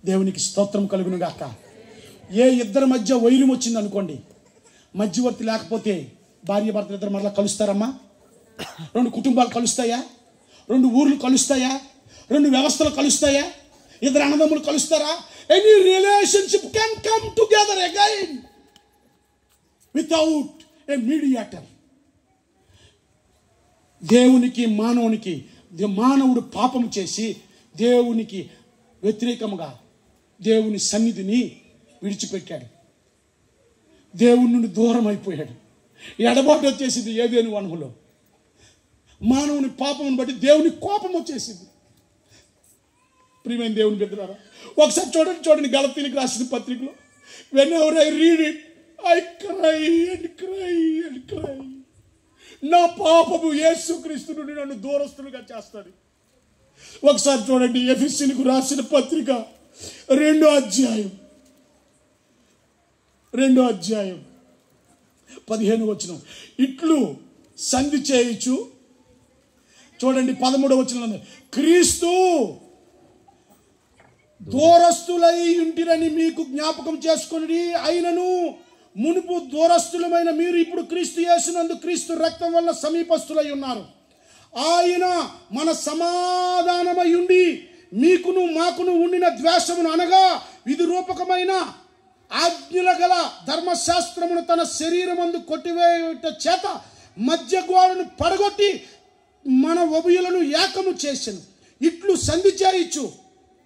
దేవునికి స్తోత్రం కలుగును గాక. ఏ ఇద్దరి మధ్య వైరం వచ్చింది అనుకోండి, మధ్యవర్తి లేకపోతే భార్య భర్తలు ఇద్దరు మరలా కలుస్తారమ్మా? 2 కుటుంబాలు కలుస్తాయా? 2 ఊర్లు కలుస్తాయా? 2 వ్యవస్థలు కలుస్తాయా? 2 అన్నదమ్ములు కలుస్తారా? Any relationship can come together again without a mediator. దేవునికి మానవునికి, మానవుడు పాపం చేసి దేవునికి వ్యతిరేకముగా దేవుని సన్నిధిని విడిచిపెట్టాడు. దేవుని నుండి దూరం అయిపోయాడు. ఎడబాటు వచ్చేసింది ఏదేను వనములో. మానవుని పాపమును బట్టి దేవుని కోపం వచ్చేసింది. ప్రియమైన దేవుని బిడ్డలారా, ఒకసారి చూడండి గలతీయులకు రాసిన పత్రికలో, whenever I read it I cry and cry and cry. నా పాపము యేసుక్రీస్తు నుండి నన్ను దూరస్తులుగా చేస్తాడు. ఒకసారి చూడండి ఎఫెసీయులకు రాసిన పత్రిక 2వ అధ్యాయం 15వ వచనం. ఇట్లు సంధి చేయుచు, చూడండి 13వ వచనం, క్రీస్తు దూరస్తులై ఉంటిరని మీకు జ్ఞాపకం చేసుకొని, అయినను మునుపు దూరస్తులమైన మీరు ఇప్పుడు క్రీస్తు యేసునందు క్రీస్తు రక్తం వల్ల సమీపస్తులై ఉన్నారు. ఆయన మన సమాధానమై ఉండి మీకును మాకును ఉండిన ద్వేషమును అనగా విధి రూపకమైన ఆజ్ఞల గల ధర్మశాస్త్రమును తన శరీరమందు కొట్టివేయుట చేత మధ్య గోడను పడగొట్టి మన ఉభయులను ఏకము చేసెను. ఇట్లు సంధి చేయించు,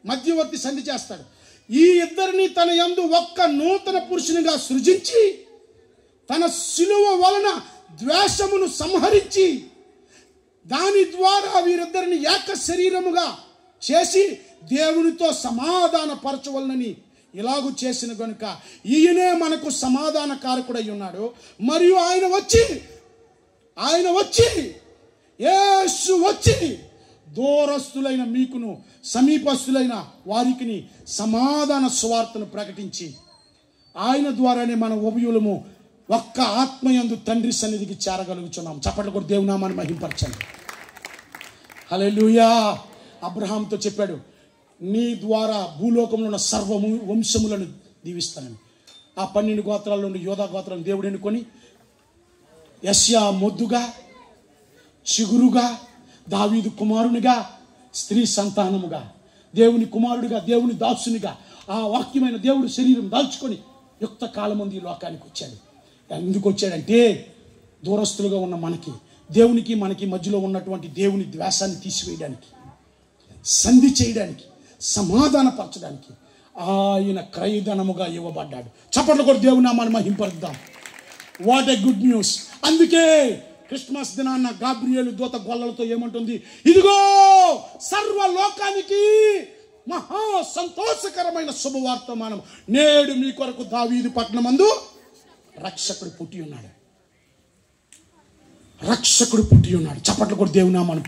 మధ్యవర్తి సంధి చేస్తాడు. ఈ ఇద్దరిని తన యందు ఒక్క నూతన పురుషునిగా సృజించి తన శిలువ వలన ద్వేషమును సంహరించి దాని ద్వారా వీరిద్దరిని ఏక శరీరముగా చేసి దేవునితో సమాధాన పరచవలనని ఇలాగూ చేసిన గనుక ఈయనే మనకు సమాధాన కారకుడై ఉన్నాడు. మరియు ఆయన వచ్చి యేసు వచ్చి దూరస్తులైన మీకును సమీపస్తులైన వారికి సమాధాన సువార్తను ప్రకటించి ఆయన ద్వారానే మన ఉభయులము ఒక్క ఆత్మయందు తండ్రి సన్నిధికి చేరగలుగుతున్నాం. చప్పట్లు కొట్టి దేవుని నామాన్ని మహింపరచండి. హల్లెలూయా. అబ్రహాంతో చెప్పాడు, నీ ద్వారా భూలోకంలో ఉన్న సర్వ వంశములను దీవిస్తానని. ఆ 12 గోత్రాల్లో నుండి యోధా గోత్రాలను దేవుడు ఎన్నుకొని యెషయా మొద్దుగా, చిగురుగా, దావీదు కుమారునిగా, స్త్రీ సంతానముగా, దేవుని కుమారుడిగా, దేవుని దాసునిగా, ఆ వాక్యమైన దేవుడు శరీరం దాల్చుకొని యుక్త కాలమంది ఈ లోకానికి వచ్చాడు. ఎందుకు వచ్చాడంటే దూరస్తులుగా ఉన్న మనకి, దేవునికి మనకి మధ్యలో ఉన్నటువంటి దేవుని ద్వేషాన్ని తీసివేయడానికి, సంధి చేయడానికి, సమాధానపరచడానికి ఆయన క్రయధనముగా ఇవ్వబడ్డాడు. చప్పట్లు కూడా దేవుని నామాన్ని మహింపరుద్దాం. What a good news. అందుకే క్రిస్మస్ దినాన్న గాబ్రియేలు దూత గొల్లలతో ఏమంటుంది, ఇదిగో సర్వలోకానికి మహా సంతోషకరమైన శుభవార్తమానం, నేడు మీ కొరకు దావీదు పట్టణమందు రక్షకుడు పుట్టి ఉన్నాడు. రక్షకుడు పుట్టి ఉన్నాడు. చప్పట్లు కూడా దేవుని నామాన్ని.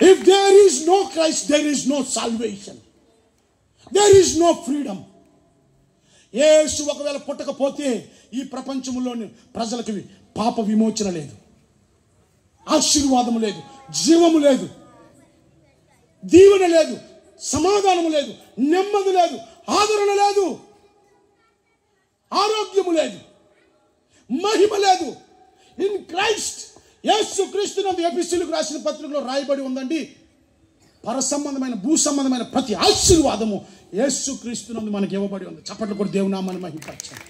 If there is no Christ, there is no salvation. There is no freedom. యేసు ఒకవేళ పుట్టకపోతే ఈ ప్రపంచంలోని ప్రజలకు పాప విమోచన లేదు, ఆశీర్వాదము లేదు, జీవము లేదు, దీవెన లేదు, సమాధానము లేదు, నెమ్మది లేదు, ఆదరణ లేదు, ఆరోగ్యము లేదు, మహిమ లేదు. ఇన్ క్రైస్ట్, యేసు క్రీస్తునందు ఎఫెసీయులకు రాసిన పత్రికలో రాయబడి ఉందండి, పరసంబంధమైన భూ సంబంధమైన ప్రతి ఆశీర్వాదము యేసు క్రీస్తునందు మనకి ఇవ్వబడి ఉంది. చప్పట్లు కూడా దేవుని నామాన్ని మహిమపరచండి.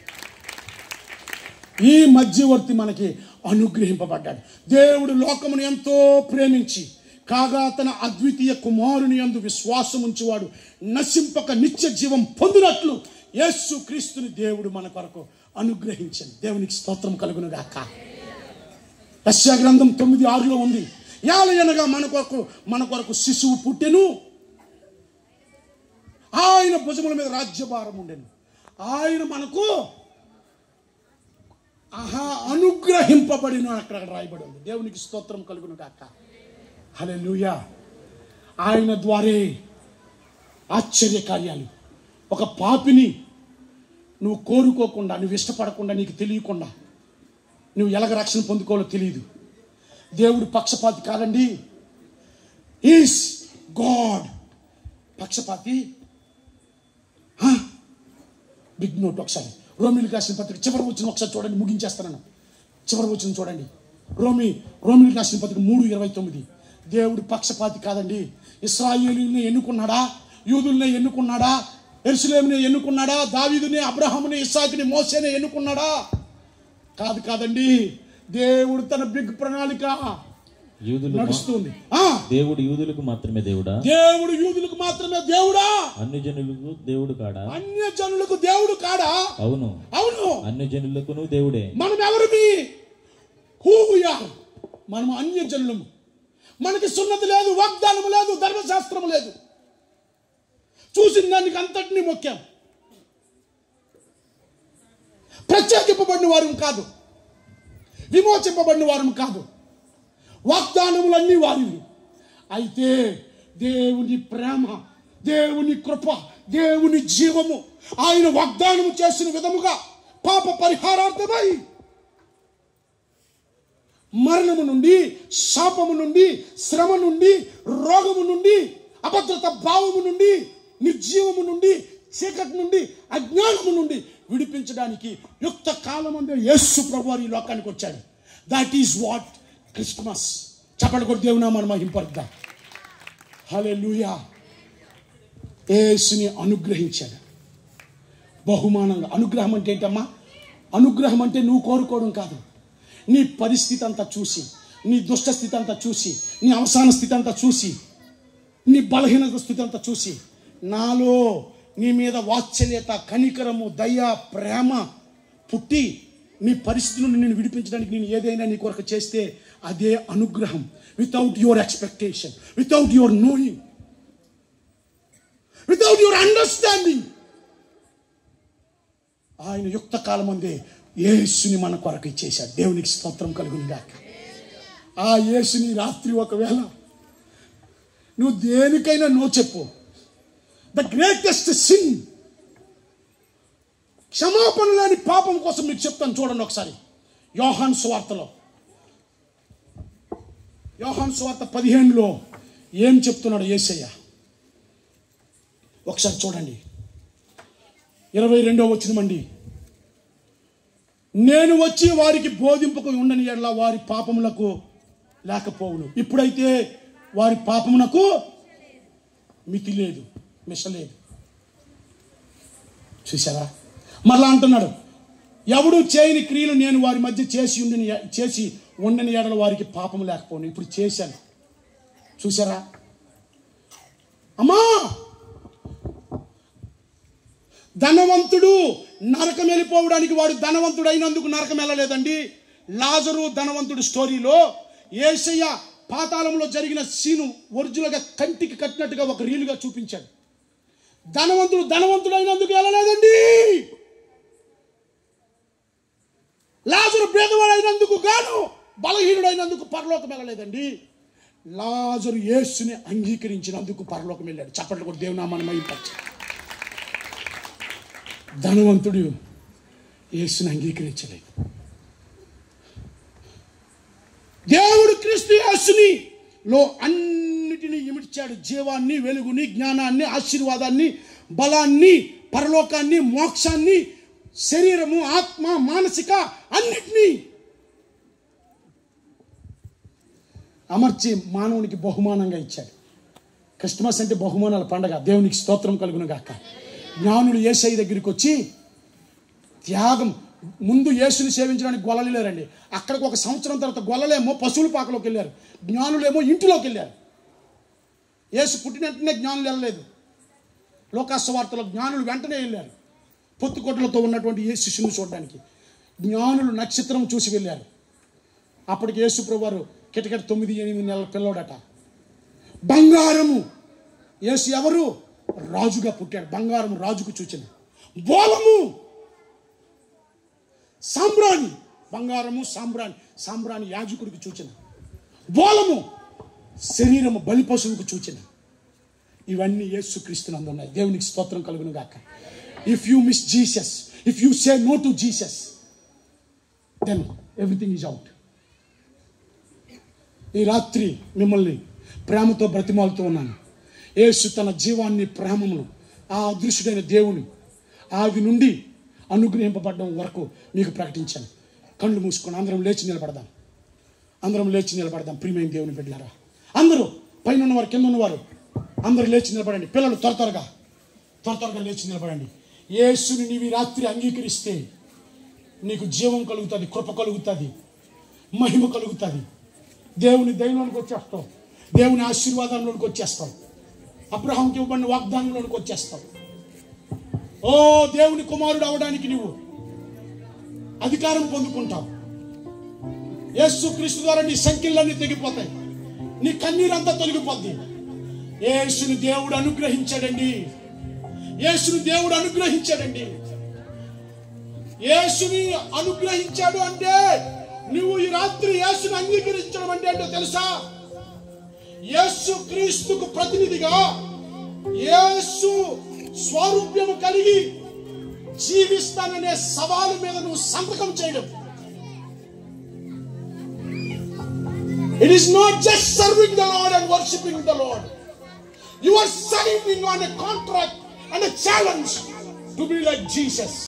ఈ మధ్యవర్తి మనకి అనుగ్రహింపబడ్డాడు. దేవుడు లోకమును ఎంతో ప్రేమించి కాగా తన అద్వితీయ కుమారుని యందు విశ్వాసం ఉంచువాడు నశింపక నిత్య జీవం పొందినట్లు యేసు క్రీస్తుని దేవుడు మన కొరకు అనుగ్రహించండి. దేవునికి స్తోత్రం కలుగును గాక. యెషయా గ్రంథం 9:6 ఉంది, యాలయనగా మన కొరకు శిశువు పుట్టెను, ఆయన భుజముల మీద రాజ్యభారం ఉండెను, ఆయన మనకు అనుగ్రహింపబడిన అక్కడ రాయబడి ఉంది. దేవునికి స్తోత్రం కలుగును గాక. హల్లెలూయా. ఆయన ద్వారే ఆశ్చర్య కార్యాలు. ఒక పాపిని నువ్వు కోరుకోకుండా, నువ్వు ఇష్టపడకుండా, నీకు తెలియకుండా నువ్వు ఎలాగ రక్షణ పొందుకోవాలో తెలియదు. దేవుడు పక్షపాతి కాదండి. Is God. పక్షపాతి. బిగ్ నోట్ ఒకసారి రోమిలకు రాసిన పత్రిక చివరి వచనం ఒకసారి చూడండి, ముగించేస్తాను. చివరి వచనం చూడండి. రోమిలకు రాసిన పత్రిక 3:29. దేవుడు పక్షపాతి కాదండి. ఇశ్రాయేలుని ఎన్నుకున్నాడా? యూదుల్ని ఎన్నుకున్నాడా? యెరూషలేముని ఎన్నుకున్నాడా? దావీదుని, అబ్రహాముని, ఇస్సాకుని, మోసేని ఎన్నుకున్నాడా? కాదండి. దేవుడు తన బిగ్ ప్రణాళిక నడుస్తుంది. దేవుడు యూదులకు మాత్రమే దేవుడా? దేవుడు యూదులకు మాత్రమే దేవుడా? అన్ని జనులకు దేవుడు కాడా? అన్య జనులకు దేవుడు కాడా? అవును. అన్ని జనులకు దేవుడే. మనం ఎవరిమి? Who we are? మనం అన్య జనులము. మనకి సున్నతి లేదు, వాగ్దానం లేదు, ధర్మశాస్త్రం లేదు. చూసిన దానికి అంతటినీ మొక్కాం. ప్రత్యేకింపబడిన వారు కాదు, విమోచింపబడిన వారు కాదు. వాగ్దానములన్నీ వారివి. అయితే దేవుని ప్రేమ, దేవుని కృప, దేవుని జీవము ఆయన వాగ్దానము చేసిన విధముగా పాప పరిహారార్థమై మరణము నుండి, శాపము నుండి, శ్రమ నుండి, రోగము నుండి, అభద్రత భావము నుండి, నిర్జీవము నుండి, చీకటి నుండి, అజ్ఞానము నుండి విడిపించడానికి యుక్త కాలమందు యేసు ప్రభువారు ఈ లోకానికి వచ్చాడు. That is what Christmas. చెప్పండి కూడా దేవుని నామమున మహింపరుద్దాం. హల్లెలూయా. యేసుని అనుగ్రహించాడు బహుమానంగా. అనుగ్రహం అంటే ఏంటమ్మా? అనుగ్రహం అంటే నువ్వు కోరుకోవడం కాదు. నీ పరిస్థితి అంతా చూసి, నీ దుష్ట స్థితి అంతా చూసి, నీ అవసాన స్థితి అంతా చూసి, నీ బలహీనత స్థితి అంతా చూసి, నాలో నీ మీద వాత్సల్యత, కనికరము, దయ, ప్రేమ పుట్టి నీ పరిస్థితి నుండి నేను విడిపించడానికి నేను ఏదైనా నీ కొరకు చేస్తే అదే అనుగ్రహం. Without your expectation, without your knowing, without your understanding, ఆయన యుక్త కాలం అందే యేసుని మన కొరకు ఇచ్చేశాడు. దేవునికి స్తోత్రం కలుగును గాక. ఆ యేసుని రాత్రి ఒకవేళ నువ్వు దేనికైనా నో చెప్పు. ద గ్రేటెస్ట్ సిన్, క్షమాపణ లేని పాపం కోసం మీకు చెప్తాను. చూడండి ఒకసారి యోహాను సువార్తలో, యోహాను సువార్త 15లో ఏం చెప్తున్నాడు యేసయ్య ఒకసారి చూడండి. 22వ వచనమండి. నేను వచ్చి వారికి బోధింపకు ఉండని ఎడల వారి పాపములకు లేకపోవును. ఇప్పుడైతే వారి పాపమునకు మితి లేదు, మిషలేదు. చూసారా? మళ్ళా అంటున్నాడు, ఎవడు చేయని క్రియలు నేను వారి మధ్య చేసి ఉండని ఎడల వారికి పాపము లేకపోను. ఇప్పుడు చేశాను. చూసారా? అమ్మా, ధనవంతుడు నరకం వెళ్ళిపోవడానికి వాడు ధనవంతుడు అయినందుకు నరకం వెళ్ళలేదండి. లాజరు ధనవంతుడు స్టోరీలో యేసయ్య పాతాళంలో జరిగిన సీను ఒరిజినల్గా కంటికి కట్టినట్టుగా ఒక రీలుగా చూపించాడు. ధనవంతుడు అయినందుకు వెళ్ళలేదండి. లాజరు పేదవాడు అయినందుకు గాను, బలహీనుడు అయినందుకు పరలోకం వెళ్ళలేదండి. లాజరు యేసుని అంగీకరించినందుకు పరలోకం వెళ్ళాడు. చప్పట్లు కూడా దేవుని నామమున మహిమపరచు. ధనవంతుడు యేసుని అంగీకరించలేదు. దేవుడు క్రీస్తు యేసుని లో అన్నిటినీ ఇమిడ్చాడు. జీవాన్ని, వెలుగుని, జ్ఞానాన్ని, ఆశీర్వాదాన్ని, బలాన్ని, పరలోకాన్ని, మోక్షాన్ని, శరీరము, ఆత్మ, మానసిక అన్నిటినీ అమర్చి మానవునికి బహుమానంగా ఇచ్చాడు. క్రిస్మస్ అంటే బహుమానాల పండగ. దేవునికి స్తోత్రం కలుగును గాక. జ్ఞానులు యేసయ్య దగ్గరికి వచ్చి త్యాగం, ముందు యేసుని సేవించడానికి గొల్లలు వెళ్ళారండి. అక్కడికి 1 సంవత్సరం తర్వాత గొల్లలేమో పశువుల పాకలోకి వెళ్ళారు, జ్ఞానులేమో ఇంటిలోకి వెళ్ళారు. యేసు పుట్టిన వెంటనే జ్ఞానులు వెళ్ళలేదు. లోకాసువార్తలో జ్ఞానులు వెంటనే వెళ్ళారు పొత్తుకొట్టలతో ఉన్నటువంటి ఏ శిశువుని చూడడానికి. జ్ఞానులు నక్షత్రం చూసి వెళ్ళారు. అప్పటికి యేసు ప్రభువారు కిటకిట 9-8 నెలల పిల్లోడట. బంగారము, యేసు ఎవరు? రాజుగా పుట్టాడు. బంగారం రాజుకు సూచన. బోలము సాంబ్రాణి, బంగారము సాంబ్రాణి యాజకుడికి సూచన. బోలము శరీరము బలి పశువుకు సూచన. ఇవన్నీ యేసుక్రీస్తునందు ఉన్నాయి. దేవునికి స్తోత్రం కలుగును గాక. If you miss Jesus, if you say no to Jesus, then everything is out. ఈ రాత్రి మిమ్మల్ని ప్రేమతో బ్రతిమాలుతూ ఉన్నాను. యేసు తన జీవాన్ని, ప్రేమమును ఆ అదృశ్యుడైన దేవుని ఆది నుండి అనుగ్రహింపబడడం వరకు మీకు ప్రకటించాను. కళ్ళు మూసుకొని అందరం లేచి నిలబడదాం. అందరం లేచి నిలబడదాం. ప్రియమైన దేవుని బిడ్డలారా, అందరూ పైన ఉన్నవారు, కింద ఉన్నవారు అందరూ లేచి నిలబడండి. పిల్లలు త్వర త్వరగా లేచి నిలబడండి. యేసుని నీవు ఈ రాత్రి అంగీకరిస్తే నీకు జీవం కలుగుతుంది, కృప కలుగుతుంది, మహిమ కలుగుతుంది. దేవుని దయలోనికి వచ్చేస్తావు, దేవుని ఆశీర్వాదంలోనికి వచ్చేస్తావు, అబ్రహాంకి ఇవ్వబడిన వాగ్దానంలోనికి వచ్చేస్తావు. ఓ దేవుని కుమారుడు అవడానికి నువ్వు అధికారం పొందుకుంటావు. యేసుక్రీస్తు ద్వారా నీ సంఖ్యలన్నీ తెగిపోతాయి, నీ కన్నీరంతా తొలగిపోద్ది. యేసుని దేవుడు అనుగ్రహించాడండి. యేసుని దేవుడు అనుగ్రహించాడండి. యేసుని అనుగ్రహించాడు అంటే నువ్వు ఈ రాత్రి యేసుని అంగీకరించడం అంటే ఏంటో తెలుసా? యేసు క్రీస్తుకు ప్రతినిధిగా యేసు స్వరూప్యము కలిగి జీవిస్తాననే సవాలు మీద నువ్వు సంతకం చేయడం. It is not just serving the Lord and worshiping the Lord. You are signing on a contract and a challenge to be like Jesus.